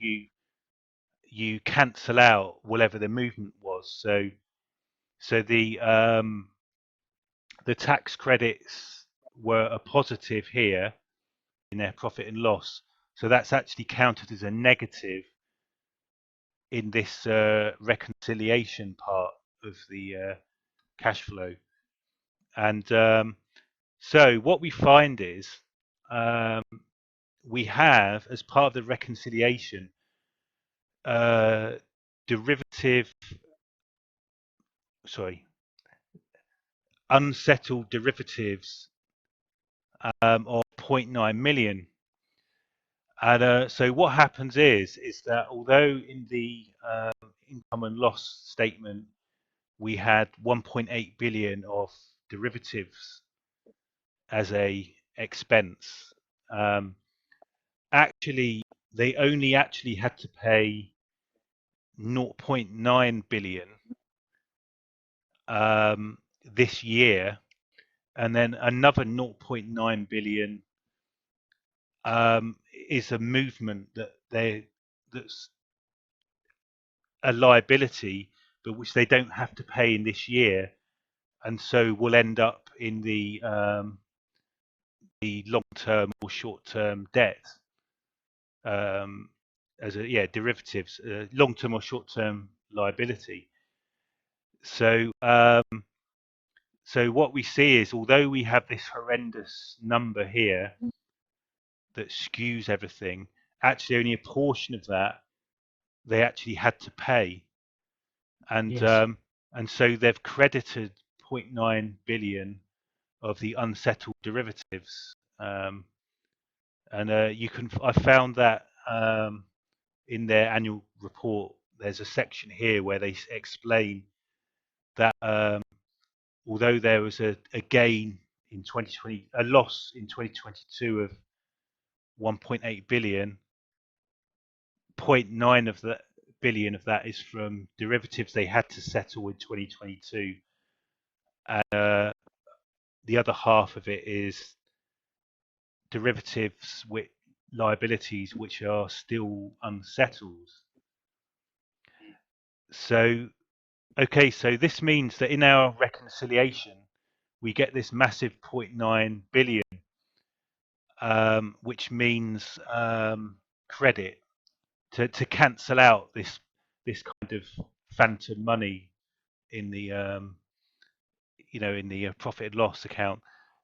S1: you cancel out whatever the movement was. So the tax credits were a positive here in their profit and loss. So that's actually counted as a negative in this reconciliation part of the cash flow. And so what we find is we have, as part of the reconciliation, unsettled derivatives of 0.9 million. And so what happens is that although in the income and loss statement we had 1.8 billion of derivatives as a expense, actually they only actually had to pay 0.9 billion this year, and then another 0.9 billion is a movement that's a liability, but which they don't have to pay in this year, and so will end up in the long-term or short-term debt as a derivatives, long-term or short-term liability. So so what we see is, although we have this horrendous number here that skews everything, actually only a portion of that they actually had to pay, and
S2: Yes.
S1: and so they've credited 0.9 billion of the unsettled derivatives. And I found that in their annual report, there's a section here where they explain that although there was a gain in 2020, a loss in 2022 of 1.8 billion, 0.9 of that billion of that is from derivatives they had to settle in 2022, and the other half of it is derivatives with liabilities which are still unsettled. So, okay, so this means that in our reconciliation, we get this massive 0.9 billion, which means credit to cancel out this kind of phantom money in the in the profit and loss account.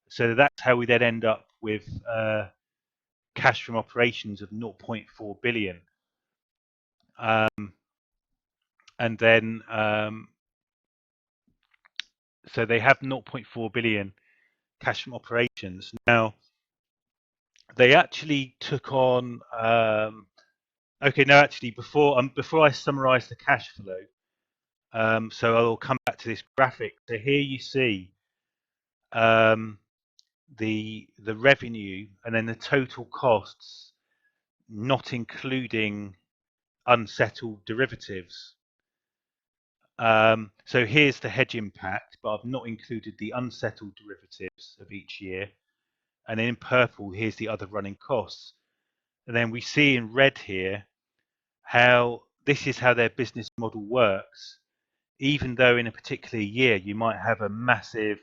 S1: So that's how we then end up with cash from operations of 0.4 billion. And then so they have 0.4 billion cash from operations. Now they actually took on okay, no, actually before I summarize the cash flow, so I'll come back to this graphic. So here you see the revenue and then the total costs, not including unsettled derivatives. So here's the hedge impact, but I've not included the unsettled derivatives of each year. And then in purple, here's the other running costs. And then we see in red here how this is how their business model works. Even though in a particular year you might have a massive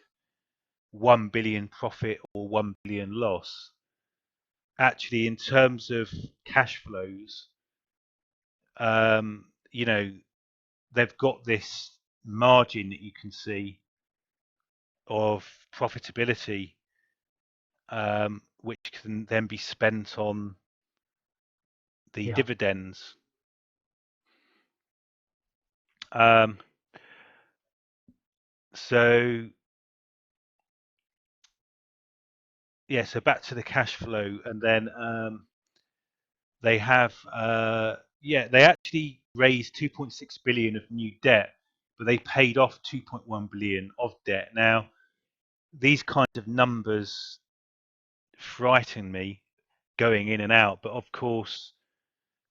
S1: 1 billion profit or 1 billion loss, actually in terms of cash flows, you know, they've got this margin that you can see of profitability, which can then be spent on the dividends. So yeah, so back to the cash flow, and then they have they actually raised 2.6 billion of new debt, but they paid off 2.1 billion of debt. Now these kinds of numbers frighten me going in and out, but of course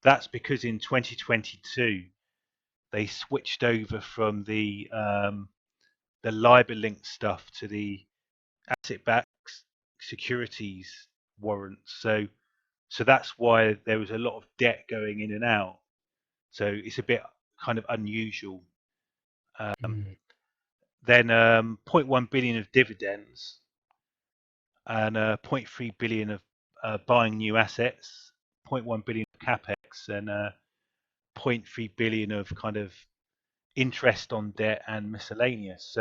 S1: that's because in 2022 they switched over from the LIBOR-linked stuff to the asset-backed securities warrants. So that's why there was a lot of debt going in and out. So it's a bit kind of unusual. Then 0.1 billion of dividends and 0.3 billion of buying new assets, 0.1 billion of capex, and 0.3 billion of kind of interest on debt and miscellaneous.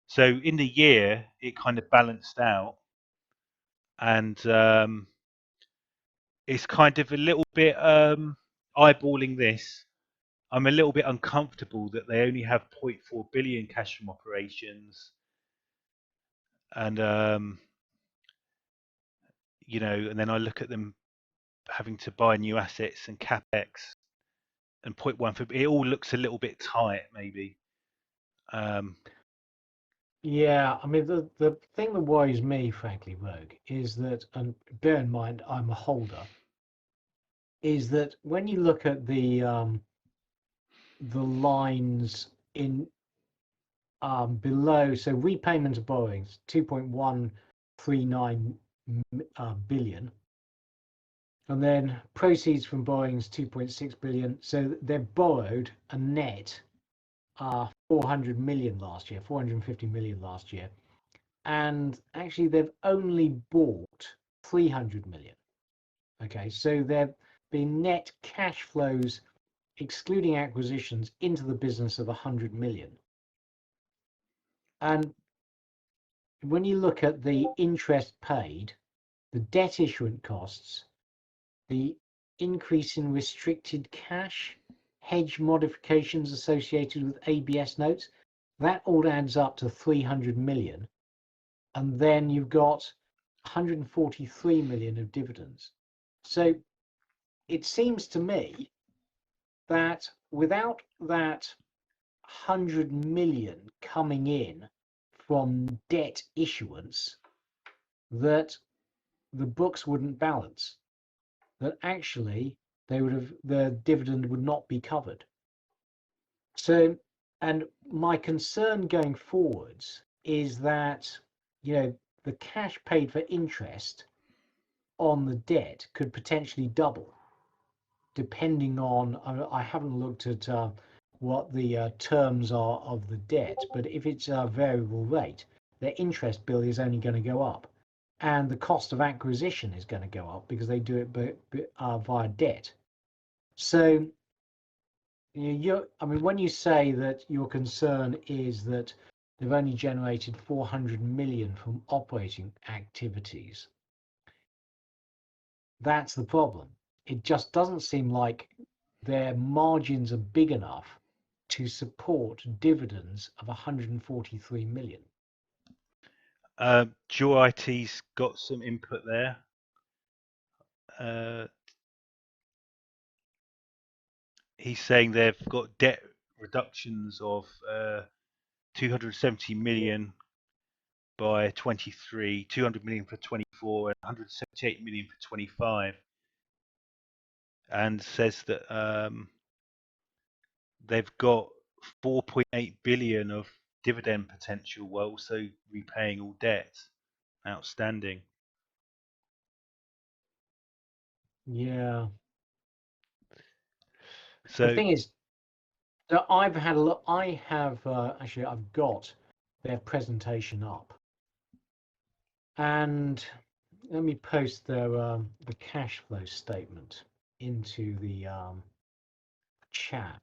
S1: So in the year it kind of balanced out, and it's kind of a little bit eyeballing this. I'm a little bit uncomfortable that they only have 0.4 billion cash from operations, and you know, and then I look at them having to buy new assets and capex, and 0.1 for it all looks a little bit tight, maybe.
S2: Yeah, I mean the thing that worries me, frankly, Rogue, is that, and bear in mind I'm a holder, is that when you look at the lines in below, so repayment of borrowings 2.139 billion, and then proceeds from borrowings 2.6 billion. So they've borrowed a net 400 million last year, 450 million last year, and actually they've only bought 300 million. Okay, so there've been net cash flows excluding acquisitions into the business of 100 million. And when you look at the interest paid, the debt issuance costs, the increase in restricted cash, hedge modifications associated with ABS notes, that all adds up to 300 million. and then you've got 143 million of dividends. So it seems to me that without that 100 million coming in from debt issuance, that the books wouldn't balance, that actually the dividend would not be covered. So, and my concern going forwards is that, the cash paid for interest on the debt could potentially double, depending on, I haven't looked at what the terms are of the debt, but if it's a variable rate, their interest bill is only going to go up, and the cost of acquisition is going to go up because they do it via debt. So, when you say that your concern is that they've only generated 400 million from operating activities, that's the problem. It just doesn't seem like their margins are big enough to support dividends of 143 million.
S1: Joe IT's got some input there. He's saying they've got debt reductions of 270 million by 23, 200 million for 24, and 178 million for 25, and says that they've got 4.8 billion of dividend potential while also repaying all debt outstanding.
S2: Yeah.
S1: So
S2: the thing is that I've had a look. I have actually, I've got their presentation up, and let me post their the cash flow statement into the chat.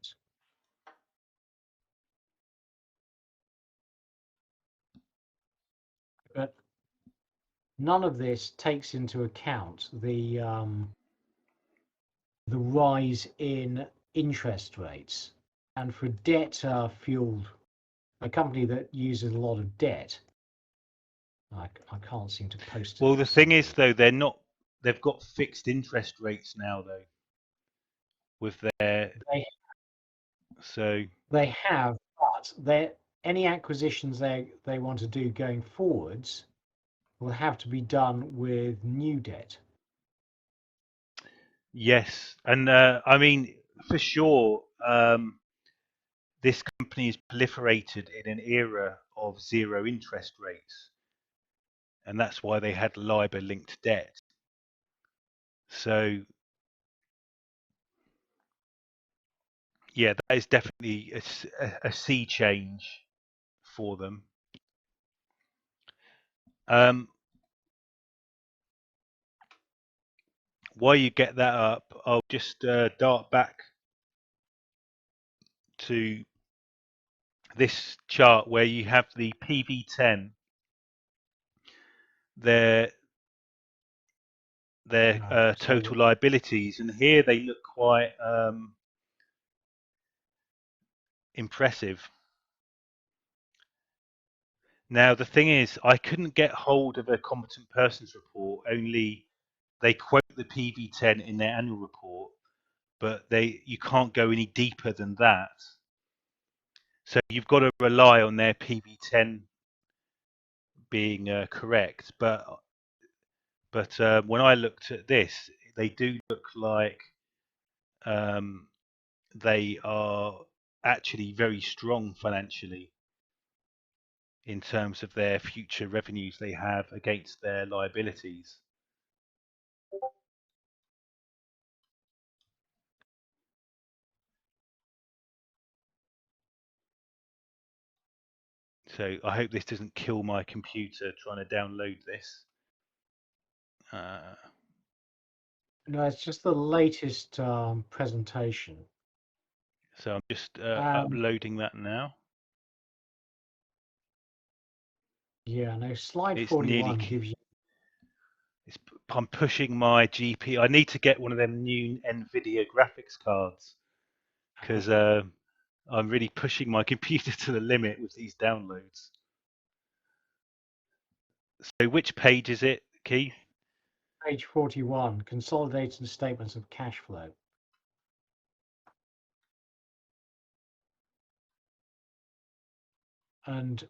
S2: But none of this takes into account the rise in interest rates, and for debt fueled, a company that uses a lot of debt. I can't seem to post it.
S1: Well, the thing is, though, they've got fixed interest rates now, though, with their.
S2: They have, but any acquisitions they want to do going forwards will have to be done with new debt.
S1: Yes, and I mean, for sure, this company is proliferated in an era of zero interest rates, and that's why they had LIBOR-linked debt. So, yeah, that is definitely a sea change for them. While you get that up, I'll just dart back to this chart where you have the PV10, their total liabilities, and here they look quite impressive. Now the thing is, I couldn't get hold of a competent persons report. Only they quote the PV10 in their annual report, but you can't go any deeper than that. So you've got to rely on their PV10 being correct. But when I looked at this, they do look like they are actually very strong financially in terms of their future revenues they have against their liabilities. So I hope this doesn't kill my computer trying to download this.
S2: No, it's just the latest presentation.
S1: So I'm just uploading that now.
S2: Yeah, no, slide 41 gives you.
S1: I'm pushing my GP. I need to get one of them new NVIDIA graphics cards because I'm really pushing my computer to the limit with these downloads. So which page is it, Keith?
S2: Page 41, consolidated statements of cash flow. And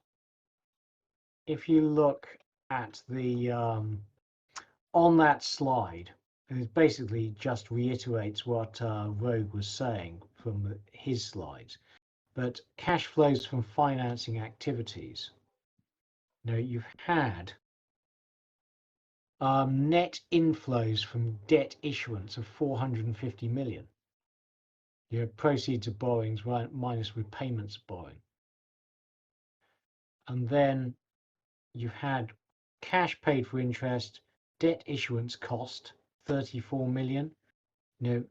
S2: if you look at the on that slide, it basically just reiterates what Rogue was saying from his slides. But cash flows from financing activities. You know, you've had net inflows from debt issuance of 450 million. You have proceeds of borrowings minus repayments of borrowing. And then you've had cash paid for interest, debt issuance cost, 34 million. You know,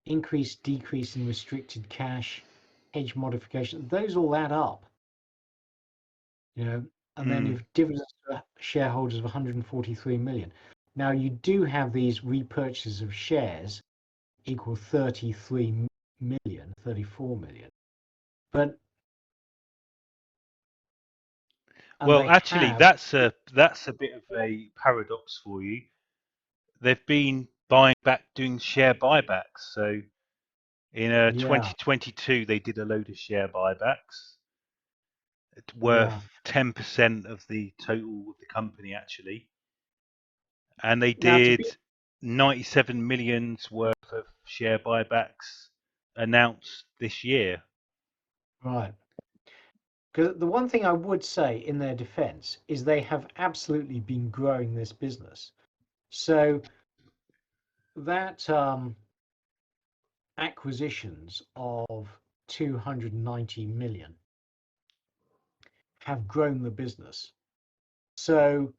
S2: increase, decrease in restricted cash, hedge modification, those all add up. You know, and then you've dividends to shareholders of 143 million. Now you do have these repurchases of shares equal 33 million, 34 million. But
S1: well, actually, that's a bit of a paradox for you. They've been buying back, doing share buybacks. So in 2022, they did a load of share buybacks worth 10% of the total of the company, actually. And they did 97 million's worth of share buybacks announced this year.
S2: Right. Because the one thing I would say in their defense is they have absolutely been growing this business. So that acquisitions of 290 million have grown the business. So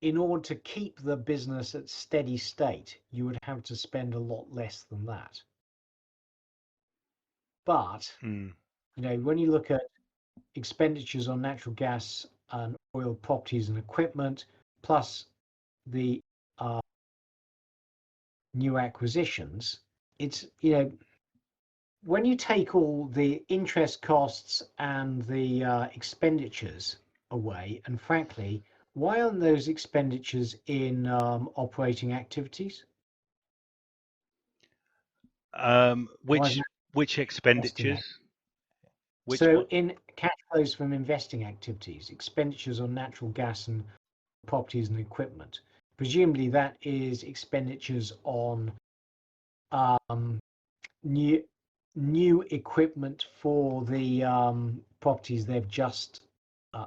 S2: in order to keep the business at steady state, you would have to spend a lot less than that. But, you know, when you look at expenditures on natural gas and oil properties and equipment, plus the new acquisitions, it's, you know, when you take all the interest costs and the expenditures away, and frankly, why aren't those expenditures in operating activities?
S1: Which expenditures?
S2: So in cash flows from investing activities, expenditures on natural gas and properties and equipment, presumably that is expenditures on new equipment for the properties they've just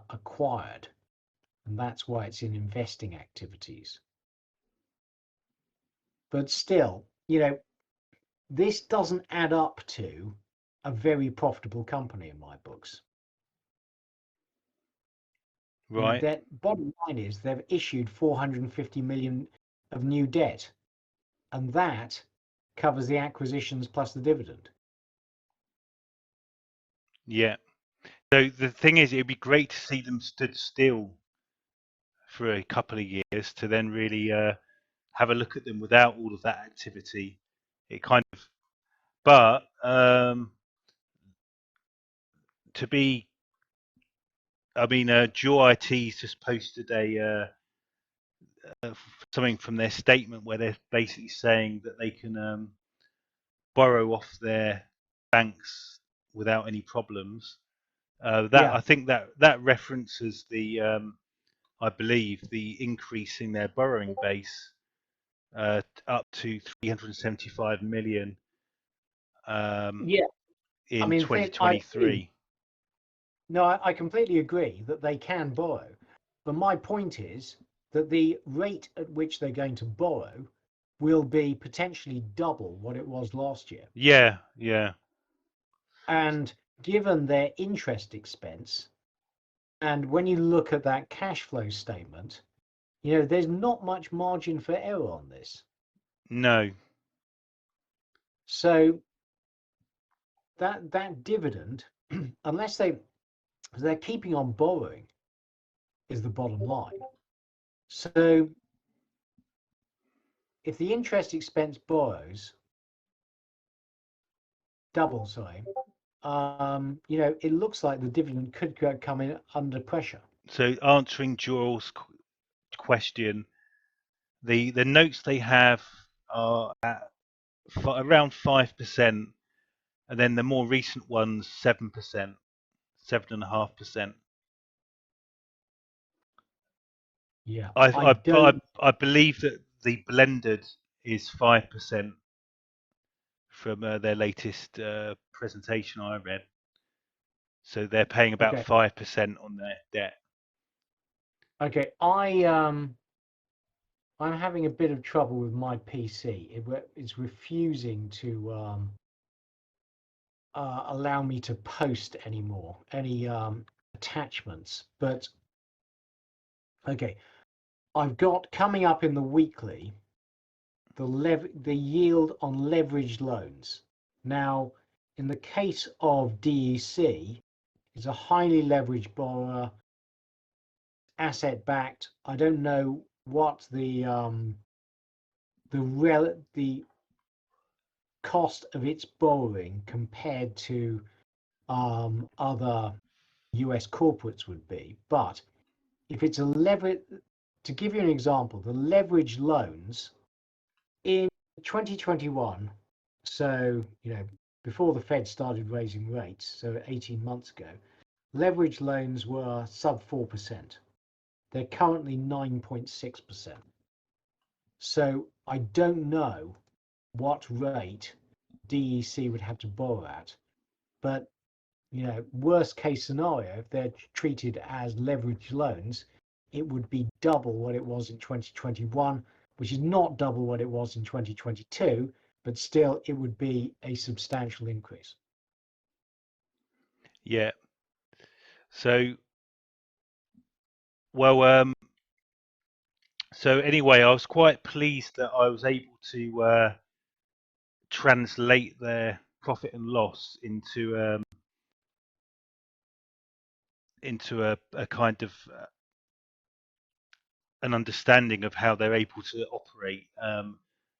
S2: acquired, and that's why it's in investing activities. But still, you know, this doesn't add up to a very profitable company in my books.
S1: Right.
S2: You know, that bottom line is they've issued 450 million of new debt, and that covers the acquisitions plus the dividend.
S1: Yeah. So the thing is, it'd be great to see them stood still for a couple of years to then really have a look at them without all of that activity. It kind of, but to be, I mean, GeoIT's just posted something from their statement where they're basically saying that they can borrow off their banks without any problems. I think that references the, I believe, the increase in their borrowing base up to 375 million in 2023.
S2: No, I completely agree that they can borrow. But my point is that the rate at which they're going to borrow will be potentially double what it was last year.
S1: Yeah, yeah.
S2: And given their interest expense, and when you look at that cash flow statement, you know, there's not much margin for error on this.
S1: No.
S2: So that dividend, unless they're keeping on borrowing, is the bottom line. So if the interest expense doubles, you know, it looks like the dividend could come in under pressure.
S1: So answering Joral's question, the notes they have are at around 5%, and then the more recent ones 7%, 7.5%.
S2: Yeah,
S1: I believe that the blended is 5% from their latest presentation I read. So they're paying about 5% on their debt.
S2: Okay, I'm having a bit of trouble with my PC. It's refusing to allow me to post anymore, any attachments. But okay, I've got coming up in the weekly the yield on leveraged loans. Now, in the case of DEC, it's a highly leveraged borrower, asset backed. I don't know what the cost of its borrowing compared to other US corporates would be. But if it's a to give you an example, the leveraged loans in 2021, so, before the Fed started raising rates, so 18 months ago, leveraged loans were sub 4%. They're currently 9.6%. So I don't know what rate DEC would have to borrow at, but worst case scenario, if they're treated as leveraged loans, it would be double what it was in 2021, which is not double what it was in 2022, but still it would be a substantial increase.
S1: Yeah. So, well, so anyway, I was quite pleased that I was able to translate their profit and loss into a kind of an understanding of how they're able to operate, and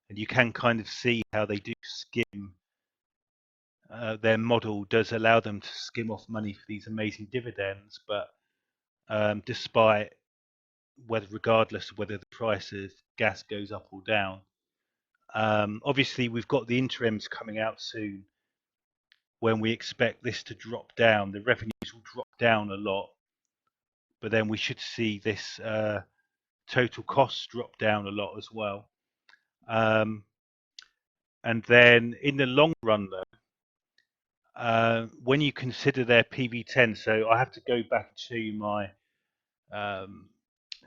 S1: you can kind of see how they do skim. Their model does allow them to skim off money for these amazing dividends, but despite regardless of whether the price of gas goes up or down. Obviously, we've got the interims coming out soon when we expect this to drop down. The revenues will drop down a lot, but then we should see this total costs drop down a lot as well. And then in the long run, though, when you consider their PV10, so I have to go back to my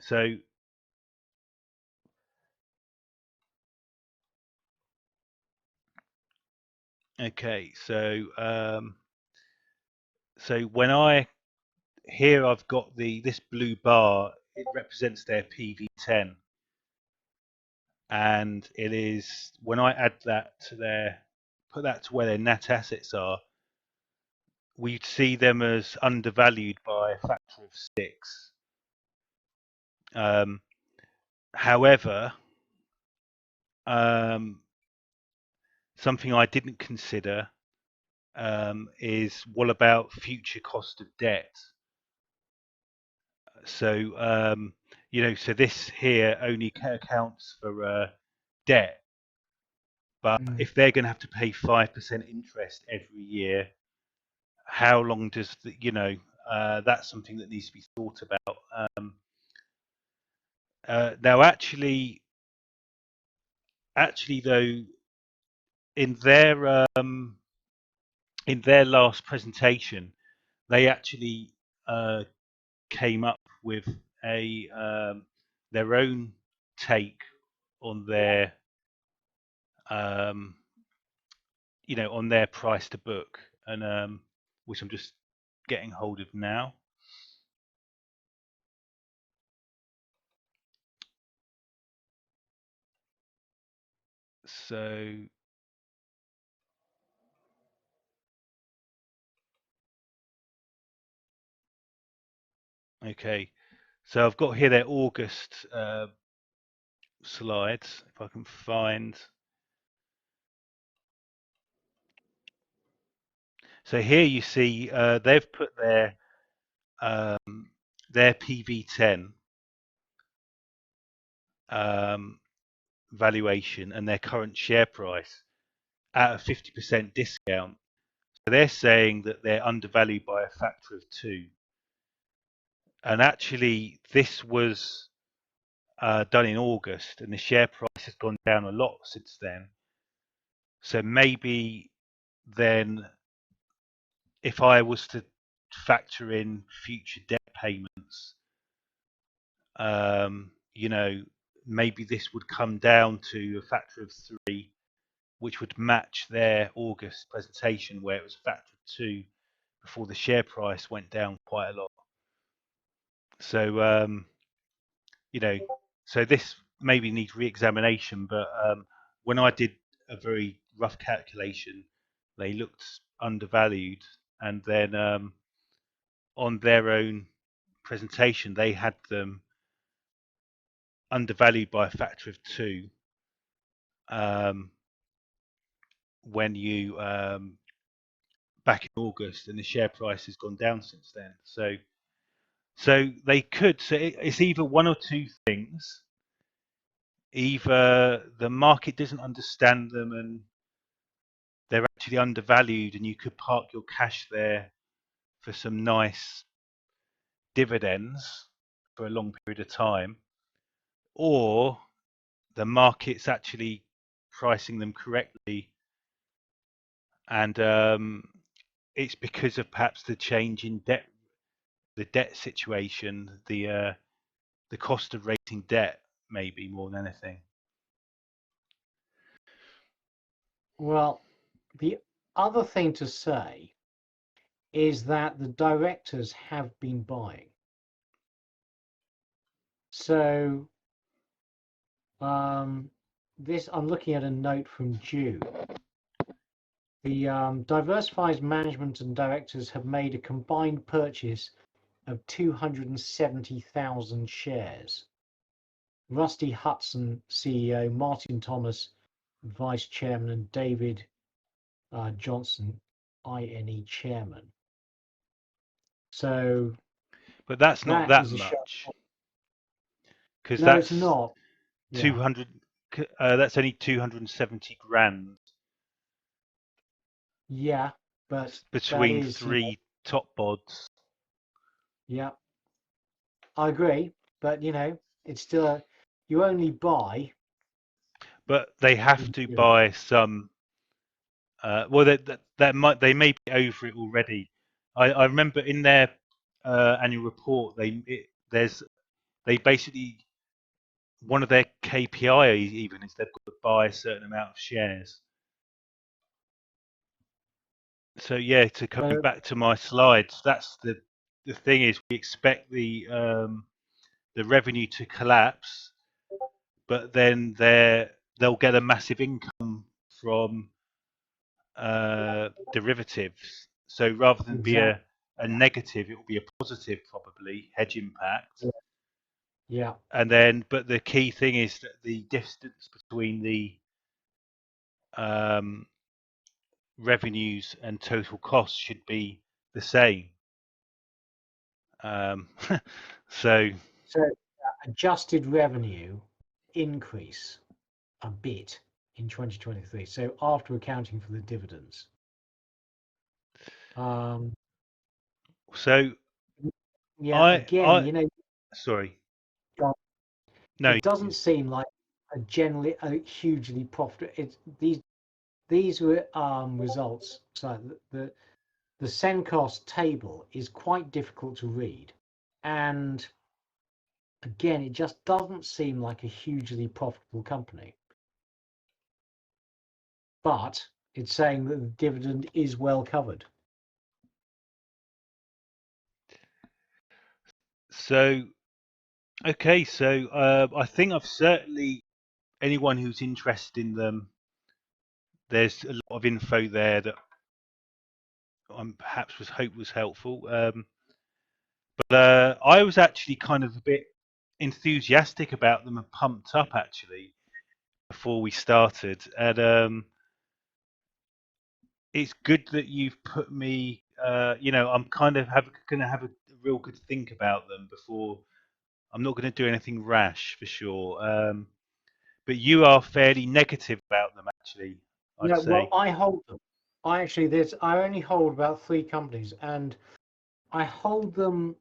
S1: so okay, so when here I've got this blue bar, it represents their PV10, and it is when I add that to put that to where their net assets are, we'd see them as undervalued by a factor of 6. However, something I didn't consider is what about future cost of debt? So so this here only accounts for debt, but if they're going to have to pay 5% interest every year, how long does that's something that needs to be thought about. Now, actually though, in their last presentation, they actually came up with their own take on their on their price to book, and which I'm just getting hold of now. So okay, so I've got here their August slides, if I can find. So here you see they've put their their PV10 valuation and their current share price at a 50% discount. So they're saying that they're undervalued by a factor of 2. And actually, this was done in August, and the share price has gone down a lot since then. So maybe then, if I was to factor in future debt payments, you know, maybe this would come down to a factor of 3, which would match their August presentation where it was a factor of 2 before the share price went down quite a lot. So, you know, so this maybe needs re-examination, but when I did a very rough calculation, they looked undervalued, and then on their own presentation, they had them undervalued by a factor of 2 when you back in August, and the share price has gone down since then. So they could. So it's either one or two things. Either the market doesn't understand them and they're actually undervalued, and you could park your cash there for some nice dividends for a long period of time, or the market's actually pricing them correctly, and it's because of perhaps the change in debt, the debt situation, the cost of raising debt, maybe more than anything.
S2: Well, the other thing to say is that the directors have been buying. So this, I'm looking at a note from June. The Diversified management and directors have made a combined purchase of 270,000 shares. Rusty Hudson, CEO, Martin Thomas, Vice Chairman, and David Johnson, INE Chairman. So,
S1: but that's not that much, because that's
S2: it's not.
S1: 200. That's only 270 grand.
S2: Yeah, but
S1: between
S2: that is,
S1: 3 top bods.
S2: Yeah, I agree, but it's still you only buy.
S1: But they have to buy some. Well, they may be over it already. I remember in their annual report, they basically, one of their KPIs even is they've got to buy a certain amount of shares. So yeah, to coming back to my slides, that's the thing is we expect the revenue to collapse, but then they'll get a massive income from derivatives. So rather than be a negative, it will be a positive, probably hedge impact.
S2: Yeah.
S1: And then, but the key thing is that the distance between the revenues and total costs should be the same. So
S2: adjusted revenue increase a bit in 2023. So after accounting for the dividends.
S1: So
S2: yeah,
S1: sorry.
S2: No, it doesn't seem like a hugely profitable. These were results. So the Sencos table is quite difficult to read, and again, it just doesn't seem like a hugely profitable company. But it's saying that the dividend is well covered.
S1: So, okay, so I think I've certainly, anyone who's interested in them, there's a lot of info there that perhaps was helpful. But I was actually kind of a bit enthusiastic about them and pumped up actually before we started, and it's good that you've put me. I'm kind of going to have a real good think about them before. I'm not going to do anything rash for sure. But you are fairly negative about them, actually, I'd
S2: No, well,
S1: say.
S2: I hold them. I only hold about 3 companies, and I hold them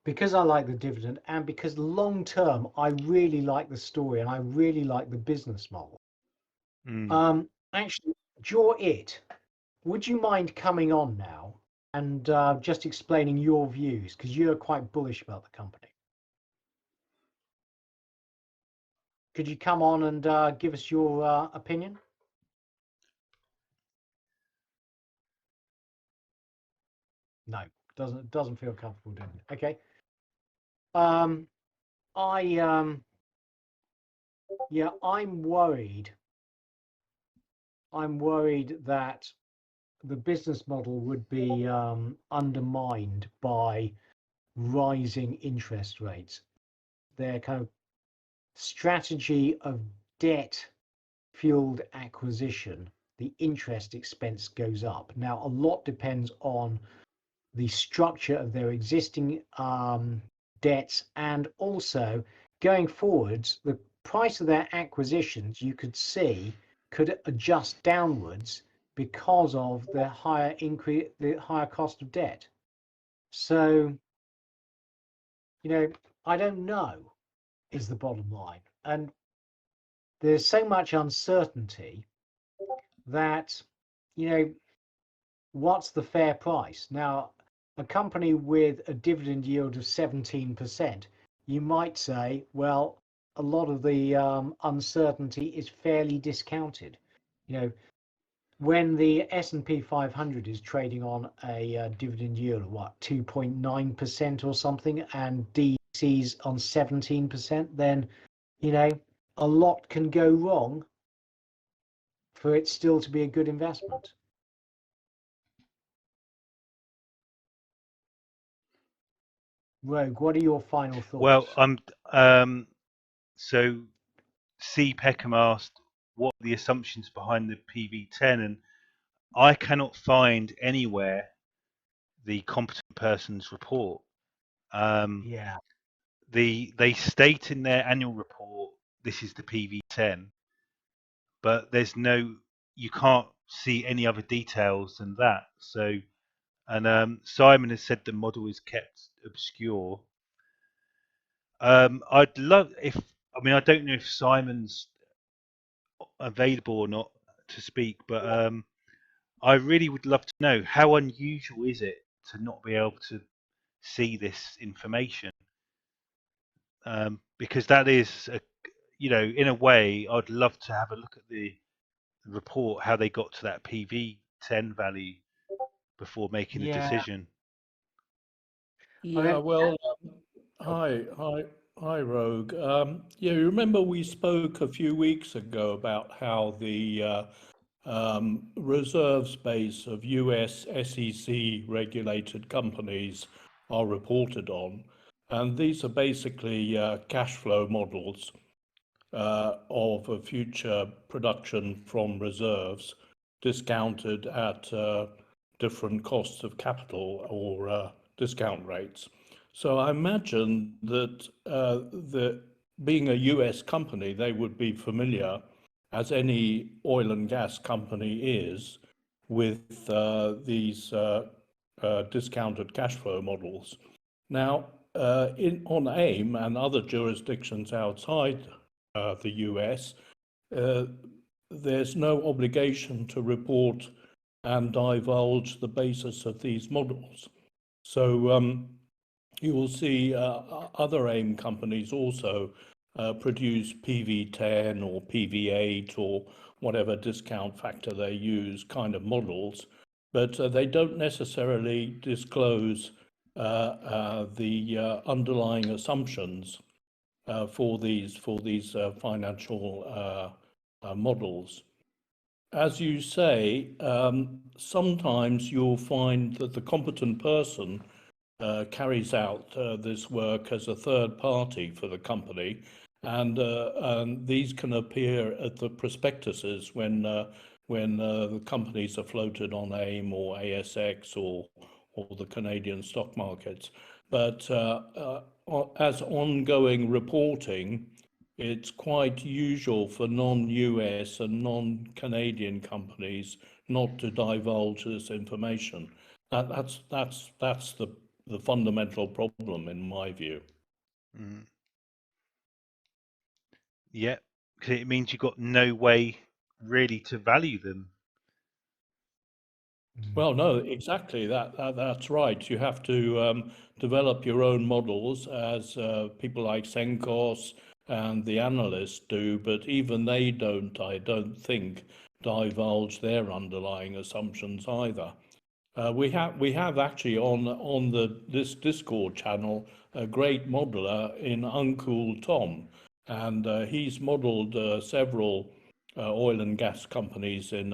S2: because I like the dividend, and because long term I really like the story and I really like the business model. Actually, would you mind coming on now and just explaining your views, because you're quite bullish about the company? Could you come on and give us your opinion? No, doesn't feel comfortable doing it. Okay. Yeah, I'm worried. I'm worried that the business model would be undermined by rising interest rates. Their kind of strategy of debt fueled acquisition, the interest expense goes up. Now, a lot depends on the structure of their existing debts, and also going forwards, the price of their acquisitions, you could see, could adjust downwards because of the higher increase, the higher cost of debt. So, I don't know is the bottom line. And there's so much uncertainty that, what's the fair price? Now, a company with a dividend yield of 17%, you might say, well, a lot of the uncertainty is fairly discounted. When the S&P 500 is trading on a dividend yield of 2.9% or something, and DC's on 17%, then, a lot can go wrong for it still to be a good investment. Rogue, what are your final thoughts?
S1: Well, so C. Peckham asked what are the assumptions behind the PV10, and I cannot find anywhere the competent person's report.
S2: Yeah.
S1: They state in their annual report this is the PV10, but you can't see any other details than that. So, and Simon has said the model is kept obscure. I'd love I don't know if Simon's available or not to speak, but I really would love to know how unusual is it to not be able to see this information, because that is in a way I'd love to have a look at the report, how they got to that PV10 value before making a
S2: Yeah.
S1: decision.
S3: Yeah, well, hi, Rogue. Yeah, you remember we spoke a few weeks ago about how the reserves base of US SEC regulated companies are reported on, and these are basically cash flow models of a future production from reserves discounted at different costs of capital or discount rates. So I imagine that being a US company, they would be familiar, as any oil and gas company is, with these discounted cash flow models. Now, on AIM and other jurisdictions outside the US, there's no obligation to report and divulge the basis of these models. So you will see other AIM companies also produce PV10 or PV8 or whatever discount factor they use kind of models, but they don't necessarily disclose the underlying assumptions for these financial models. As you say, sometimes you'll find that the competent person carries out this work as a third party for the company, and these can appear at the prospectuses when the companies are floated on AIM or ASX or the Canadian stock markets. But as ongoing reporting, it's quite usual for non-US and non-Canadian companies not to divulge this information. That's the fundamental problem in my view.
S1: Mm. Yeah, because it means you've got no way really to value them.
S3: Well, no, exactly. That's right. You have to develop your own models, as people like Senkos and the analysts do, but even they don't, I don't think, divulge their underlying assumptions either. We have actually on this Discord channel a great modeler in Uncool Tom, and he's modeled several oil and gas companies in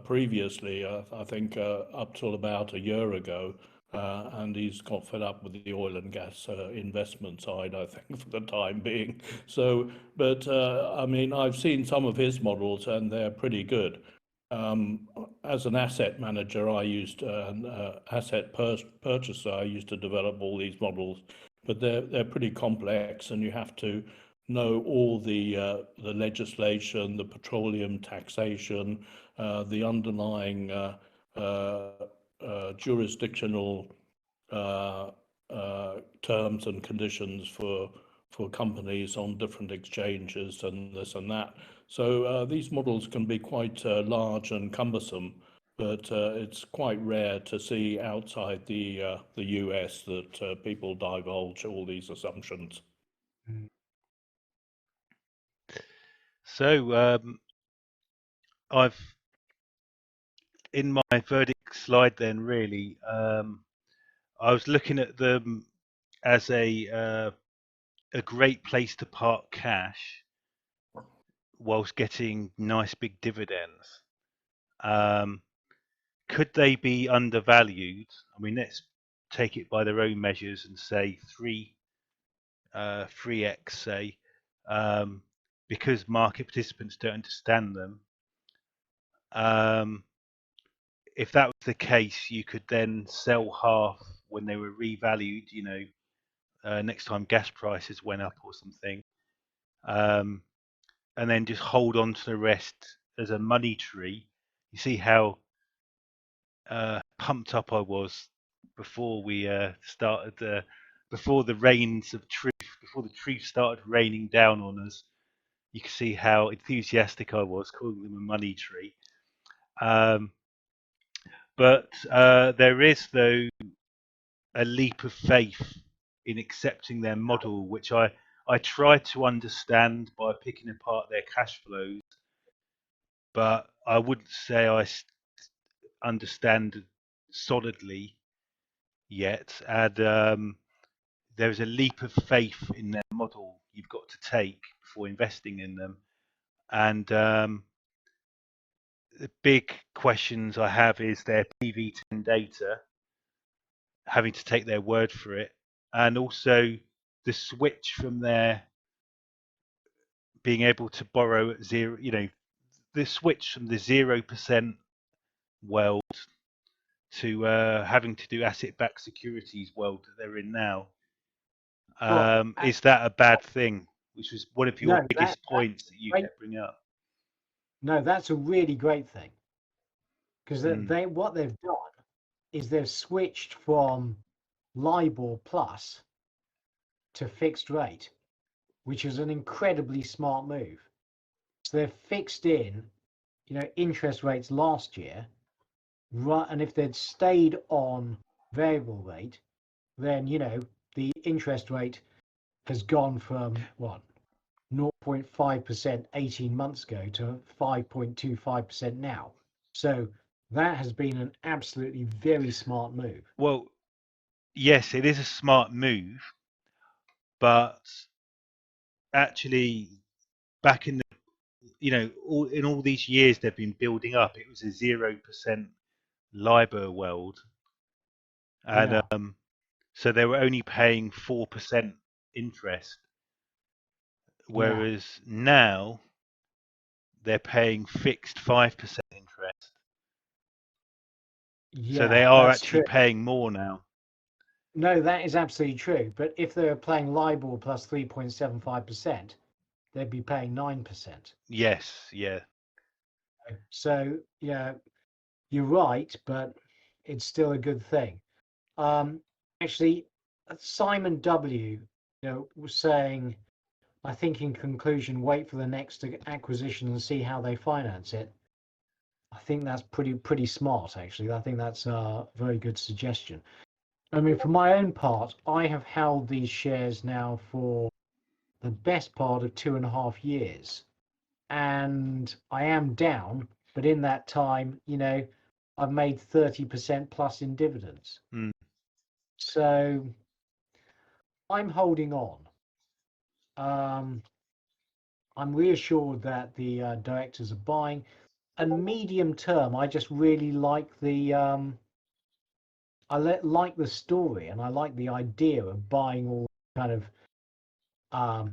S3: previously, I think up till about a year ago, and he's got fed up with the oil and gas investment side, I think, for the time being. So, but I mean, I've seen some of his models, and they're pretty good. As an asset manager, I used an asset purchaser. I used to develop all these models, but they're pretty complex, and you have to know all the legislation, the petroleum taxation, the underlying jurisdictional terms and conditions for companies on different exchanges and this and that. So these models can be quite large and cumbersome, but it's quite rare to see outside the US that people divulge all these assumptions.
S1: So I've in my verdict slide then really I was looking at them as a great place to park cash whilst getting nice big dividends. Could they be undervalued? I mean, let's take it by their own measures and say 3x, say, because market participants don't understand them. If that was the case, you could then sell half when they were revalued, you know, next time gas prices went up or something, and then just hold on to the rest as a money tree. You see how pumped up I was before we started, before the rains of truth, before the truth started raining down on us. You can see how enthusiastic I was, calling them a money tree. But there is, though, a leap of faith in accepting their model, which I try to understand by picking apart their cash flows, but I wouldn't say I understand solidly yet. And there's a leap of faith in their model you've got to take before investing in them. And the big questions I have is their PV10 data, having to take their word for it, and also the switch from their being able to borrow at zero, you know, the switch from the 0% world to having to do asset-backed securities world that they're in now. Is that a bad thing? Which was one of your biggest points that you kept bringing up.
S2: No, that's a really great thing, because what they've done is they've switched from LIBOR plus to fixed rate, which is an incredibly smart move. So they've fixed in, you know, interest rates last year, right? And if they'd stayed on variable rate, then, you know, the interest rate has gone from what, 0.5% 18 months ago to 5.25% now. So that has been an absolutely very smart move.
S1: Well, yes, it is a smart move, but actually, back in the, you know, in all these years they've been building up, it was a 0% LIBOR world, and so they were only paying 4% interest, whereas now they're paying fixed 5% interest. So they
S2: Yeah,
S1: are
S2: that's
S1: actually
S2: true.
S1: paying more now.
S2: No, that is absolutely true. But if they were paying LIBOR plus 3.75%, they'd be paying 9%.
S1: Yes, yeah.
S2: So yeah, you're right, but it's still a good thing. Actually, Simon W, was saying, I think in conclusion, wait for the next acquisition and see how they finance it. I think that's pretty smart, actually. I think that's a very good suggestion. I mean, for my own part, I have held these shares now for the best part of 2.5 years, and I am down, but in that time, I've made 30% plus in dividends.
S1: Mm.
S2: So I'm holding on. I'm reassured that the directors are buying. And medium term, I just really like the like the story, and I like the idea of buying all kind of um,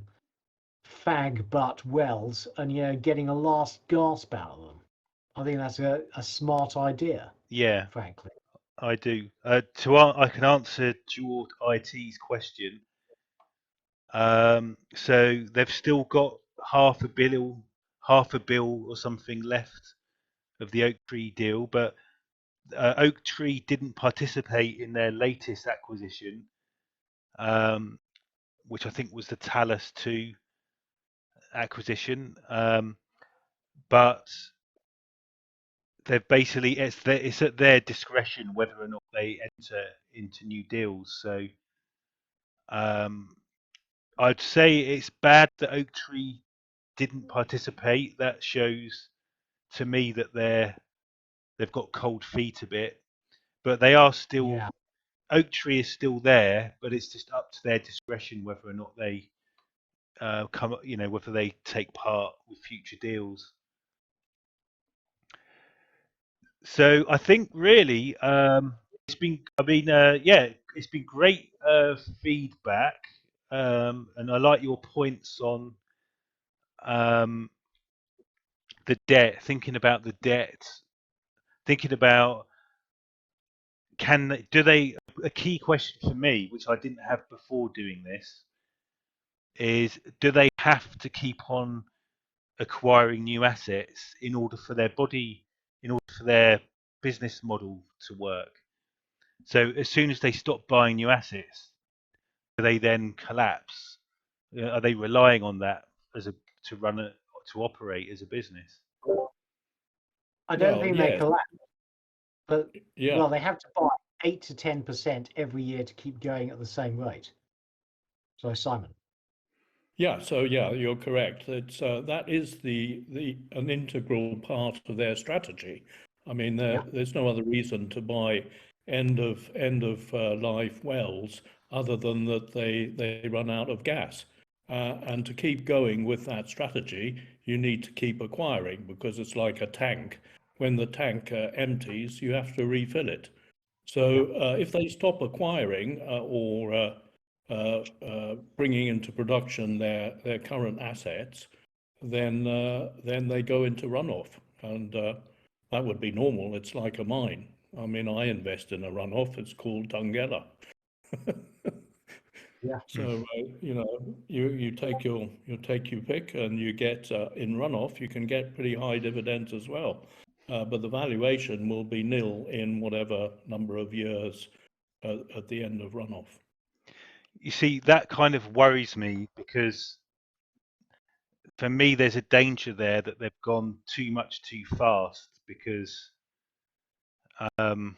S2: fag butt wells and getting a last gasp out of them. I think that's a smart idea.
S1: Yeah,
S2: frankly.
S1: I do. I can answer Jord IT's question. So they've still got half a bill or something left of the Oak Tree deal, but Oak Tree didn't participate in their latest acquisition, which I think was the Talus 2 acquisition. But they've basically it's at their discretion whether or not they enter into new deals. So I'd say it's bad that Oak Tree didn't participate. That shows to me that they've got cold feet a bit, but they are still
S2: Yeah.
S1: Oak Tree is still there, but it's just up to their discretion whether or not they whether they take part with future deals. So I think really it's been, it's been great feedback, and I like your points on um, the debt, thinking about the debt, thinking about a key question for me, which I didn't have before doing this, is do they have to keep on acquiring new assets in order for their business model to work? So as soon as they stop buying new assets, do they then collapse? Are they relying on that to operate as a business?
S2: I don't
S3: Well,
S2: think they
S3: yes,
S2: collapse, but
S3: yeah.
S2: well, they have to buy 8 to 10% every year to keep going at the same rate. So, Simon.
S3: Yeah, so yeah, you're correct. That is an integral part of their strategy. I mean,
S2: Yeah.
S3: there's no other reason to buy end of life wells other than that they run out of gas. And to keep going with that strategy, you need to keep acquiring because it's like a tank. When the tank empties, you have to refill it. So if they stop acquiring or bringing into production their current assets, then they go into runoff, and that would be normal. It's like a mine. I mean, I invest in a runoff. It's called Tungela.
S2: Yeah.
S3: So you take your pick, and you get in runoff. You can get pretty high dividends as well, but the valuation will be nil in whatever number of years at the end of runoff.
S1: You see, that kind of worries me because for me, there's a danger there that they've gone too much too fast because, um,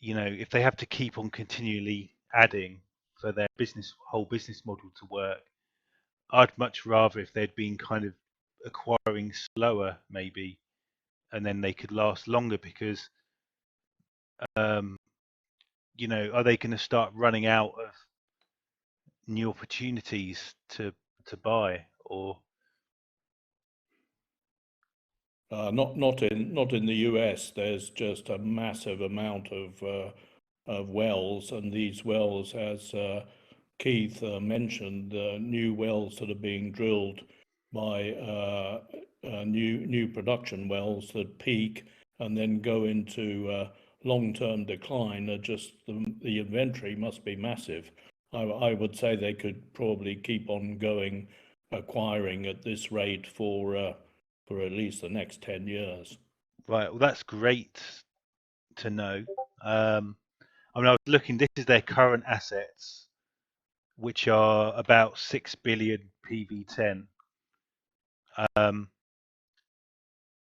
S1: if they have to keep on continually adding for their whole business model to work, I'd much rather if they'd been kind of acquiring slower, maybe, and then they could last longer because, um, are they going to start running out of new opportunities to buy or?
S3: Not in the US. There's just a massive amount of wells, and these wells, as Keith mentioned, new wells that are being drilled by new production wells that peak and then go into long-term decline, just the inventory must be massive. I would say they could probably keep on going, acquiring at this rate for at least the next 10 years.
S1: Right. Well, that's great to know. I mean, I was looking. This is their current assets, which are about 6 billion PV10.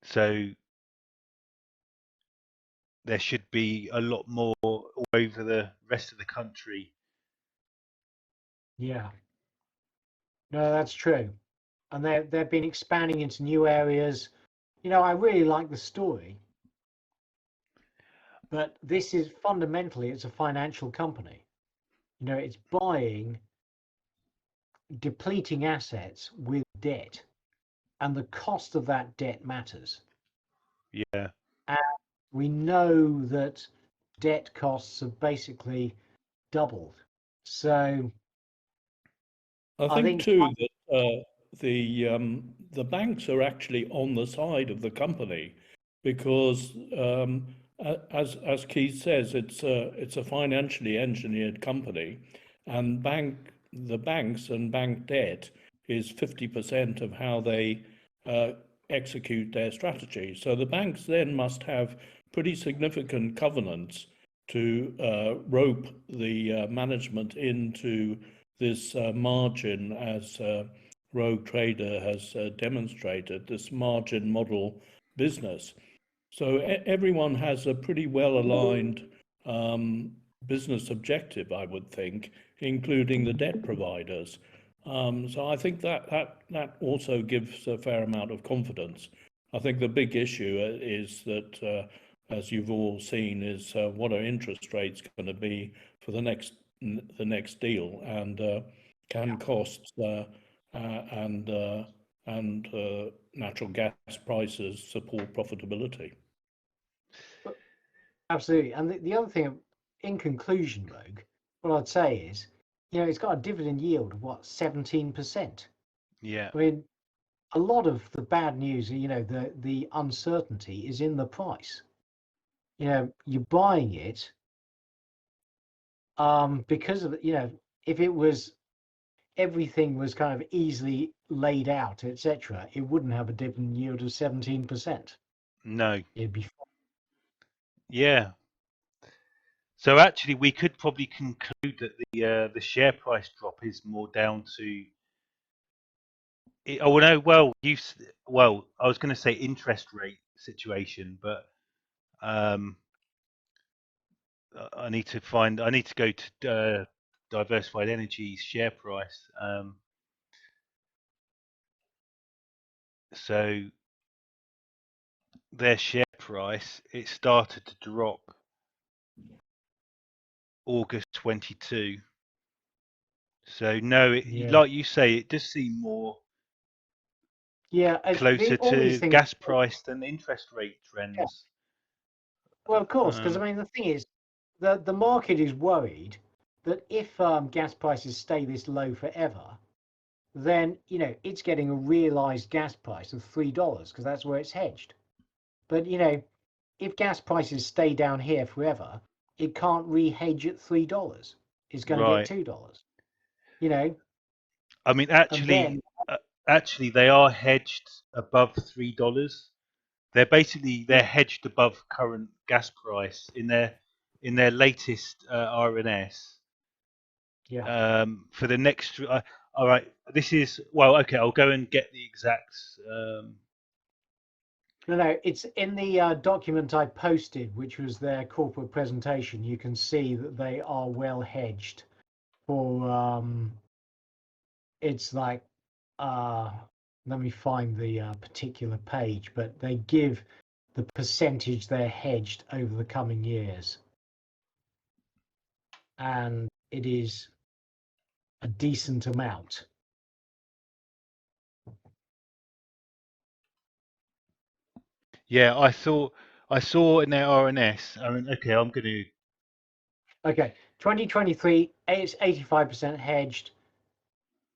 S1: So there should be a lot more all over the rest of the country.
S2: Yeah. No, that's true. And they've been expanding into new areas. You know, I really like the story, but this is fundamentally, it's a financial company. You know, it's buying depleting assets with debt, and the cost of that debt matters.
S1: Yeah.
S2: And we know that debt costs have basically doubled. So
S3: I think too that the banks are actually on the side of the company, because as Keith says, it's a financially engineered company, and the banks and bank debt is 50% of how they execute their strategy. So the banks then must have pretty significant covenants to rope the management into this margin, as Rogue Trader has demonstrated, this margin model business. So everyone has a pretty well aligned business objective, I would think, including the debt providers. So I think that also gives a fair amount of confidence. I think the big issue is that, as you've all seen, is what are interest rates going to be for the next deal, and can costs and natural gas prices support profitability?
S2: absolutely. And the other thing, in conclusion, Rogue, what I'd say is, you know, it's got a dividend yield of what, 17%.
S1: Yeah.
S2: I mean, a lot of the bad news, you know, the uncertainty is in the price. You know, you're buying it because of, you know, if it was, everything was kind of easily laid out, etc., it wouldn't have a dividend yield of 17%.
S1: No.
S2: It'd be
S1: Yeah. So actually, we could probably conclude that the share price drop is more down to. Oh no, well I was going to say interest rate situation, but I need to go to Diversified Energy's share price. So their share price, it started to drop August 22. So no, like you say, it does seem more closer to gas price than interest rate trends.
S2: Yeah. Well, of course, because I mean, the thing is, the market is worried that if gas prices stay this low forever, then, you know, it's getting a realized gas price of $3 because that's where it's hedged. But, you know, if gas prices stay down here forever, it can't re-hedge at $3. It's going to get $2. You know.
S1: I mean, actually, they are hedged above $3. They're hedged above current gas price in their latest RNS.
S2: Yeah.
S1: For the next, all right. This is okay. I'll go and get the exacts.
S2: No, it's in the document I posted, which was their corporate presentation. You can see that they are well hedged for. It's like, let me find the particular page, but they give the percentage they're hedged over the coming years, and it is a decent amount.
S1: Yeah, I saw in their RNS. I mean, okay, I'm going to.
S2: Okay, 2023, it's 85% hedged.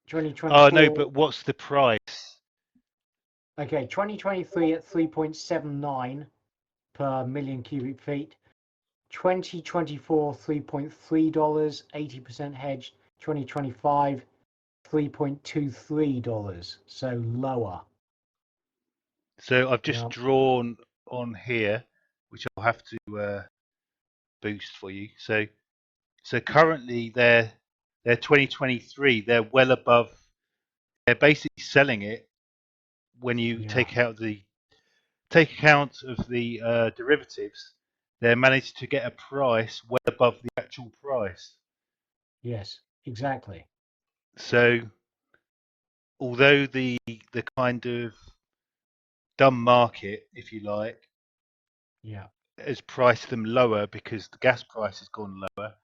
S2: 2024.
S1: Oh no, but what's the price?
S2: Okay, 2023 at 3.79 per million cubic feet. 2024, $3.3, 80% hedged. 2025, $3.23, so lower.
S1: So I've just
S2: Yeah.
S1: drawn on here, which I'll have to boost for you. So currently they're 2023. They're well above. They're basically selling it when you
S2: Yeah.
S1: take account of the derivatives. They're managed to get a price well above the actual price.
S2: Yes, exactly.
S1: So although the kind of dumb market, if you like,
S2: Yeah.
S1: has priced them lower because the gas price has gone lower,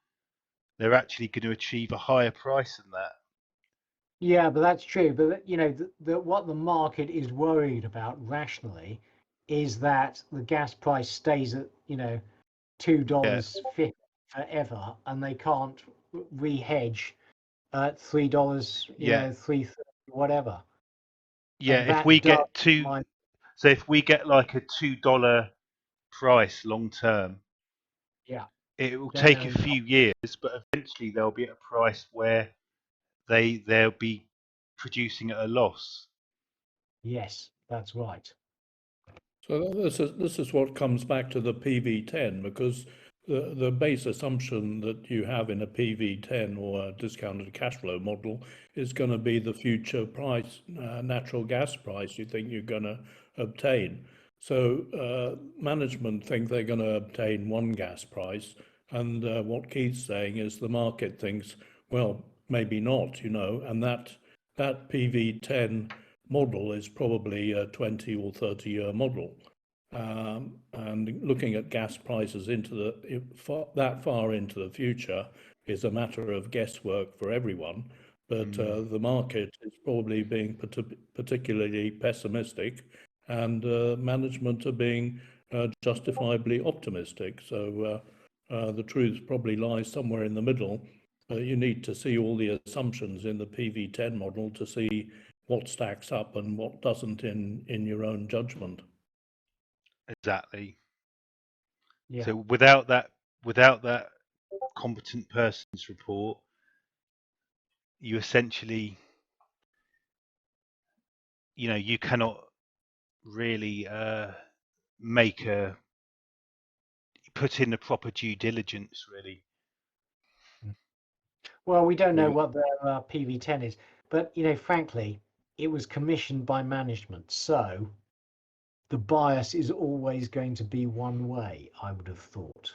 S1: they're actually going to achieve a higher price than that.
S2: Yeah, but that's true. But you know, what the market is worried about rationally is that the gas price stays at, you know, $2.50 forever, and they can't re-hedge at $3, you
S1: Yeah,
S2: know, 3.30, whatever.
S1: yeah.
S2: And
S1: If we
S2: that does
S1: get
S2: my
S1: so if we get like a $2 price long term,
S2: yeah,
S1: it will
S2: then
S1: take
S2: they're
S1: a
S2: in trouble.
S1: few years, but eventually they'll be at a price where they'll be producing at a loss.
S2: Yes, that's right.
S3: So this is what comes back to the PV10, because the base assumption that you have in a PV10 or a discounted cash flow model is going to be the future price, natural gas price you think you're going to obtain. So management think they're going to obtain one gas price, and what Keith's saying is the market thinks, well, maybe not, you know, and that PV10 model is probably a 20 or 30-year model. And looking at gas prices into that far into the future is a matter of guesswork for everyone. But the market is probably being particularly pessimistic, and management are being justifiably optimistic. So the truth probably lies somewhere in the middle. You need to see all the assumptions in the PV10 model to see what stacks up and what doesn't in your own judgment.
S1: Exactly.
S2: Yeah.
S1: So without that competent person's report, you essentially, you know, you cannot really put in the proper due diligence, really.
S2: Well, we don't know
S3: Well,
S2: what their PV10 is, but you know, frankly, it was commissioned by management, so the bias is always going to be one way, I would have thought.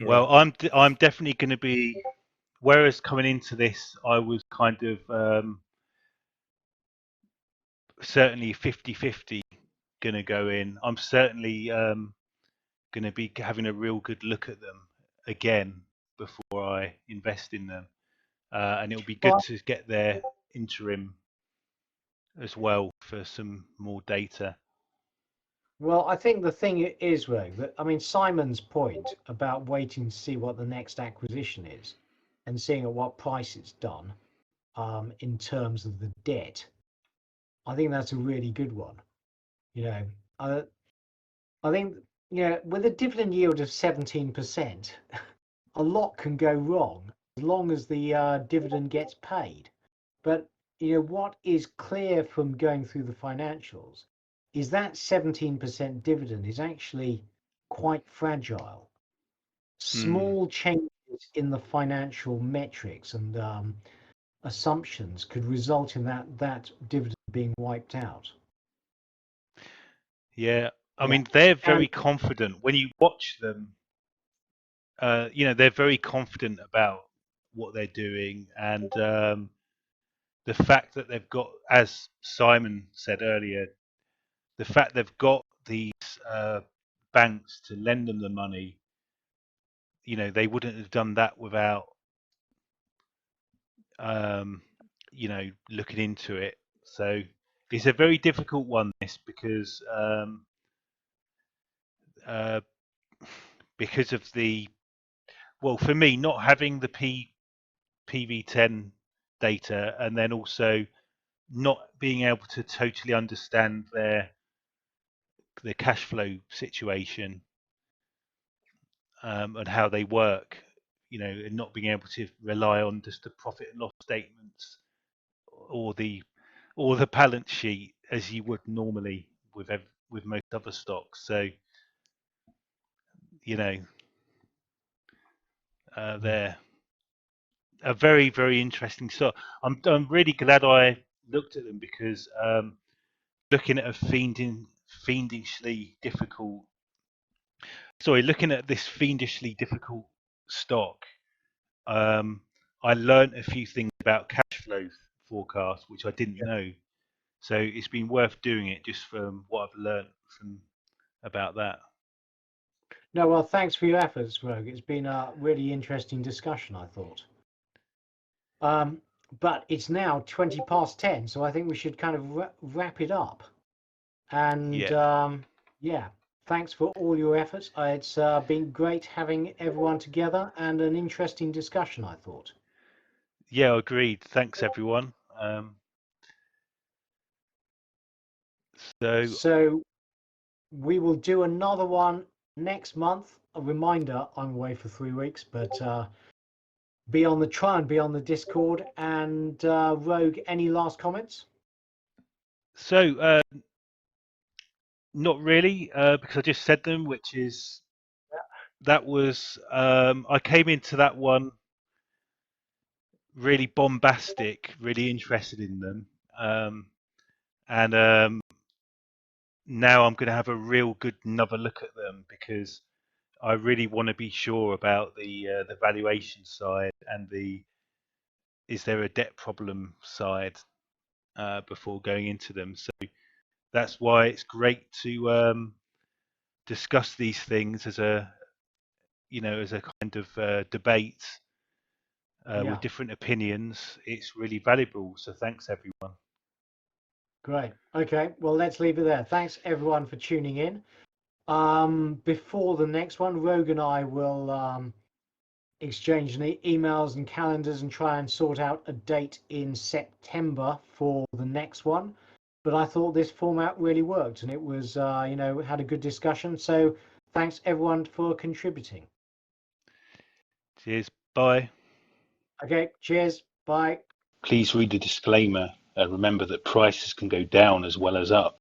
S1: Well, I'm definitely going to be. Whereas coming into this, I was kind of certainly 50-50 going to go in. I'm certainly going to be having a real good look at them again before I invest in them, and it'll be good
S2: Well,
S1: to get their interim as well for some more data.
S2: well, I think the thing is, Ray, that I mean, Simon's point about waiting to see what the next acquisition is and seeing at what price it's done in terms of the debt, I think that's a really good one. You know, I think, you know, with a dividend yield of 17%, a lot can go wrong as long as the dividend gets paid. But you know what is clear from going through the financials is that 17% dividend is actually quite fragile. Small changes in the financial metrics and assumptions could result in that dividend being wiped out.
S1: Yeah, I
S2: Yeah,
S1: mean they're
S2: and
S1: very confident when you watch them. You know, they're very confident about what they're doing, and the fact that they've got, as Simon said earlier, the fact they've got these banks to lend them the money. You know, they wouldn't have done that without you know, looking into it. So it's a very difficult one, this, uh, because of the, well, for me, not having the PV10 data, and then also not being able to totally understand their the cash flow situation, and how they work, and not being able to rely on just the profit and loss statements or the balance sheet as you would normally with most other stocks. So they're a very, very interesting stock. I'm really glad I looked at them, because looking at looking at this fiendishly difficult stock, I learned a few things about cash flow forecast which I didn't know. So it's been worth doing it just from what I've learned about that.
S2: No, well, thanks for your efforts, Rogue. It's been a really interesting discussion, I thought. But it's now 20 past 10, so I think we should kind of wrap it up. And yeah, thanks for all your efforts. It's been great having everyone together and an interesting discussion, I thought.
S1: Yeah, agreed. Thanks, everyone.
S2: So we will do another one next month. A reminder, I'm away for 3 weeks, but try and be on the Discord. And Rogue, any last comments?
S1: So not really, because I just said them, which is that was I came into that one really bombastic, really interested in them, and now I'm going to have a real good another look at them, because I really want to be sure about the valuation side and is there a debt problem side before going into them. So that's why it's great to discuss these things as a kind of debate with different opinions. It's really valuable. So thanks, everyone.
S2: Great. Okay, well, let's leave it there. Thanks, everyone, for tuning in. Before the next one, Rogue and I will exchange emails and calendars and try and sort out a date in September for the next one. But I thought this format really worked, and it was, had a good discussion. So thanks, everyone, for contributing.
S1: Cheers. Bye.
S2: Okay, cheers. Bye.
S1: Please read the disclaimer. Remember that prices can go down as well as up.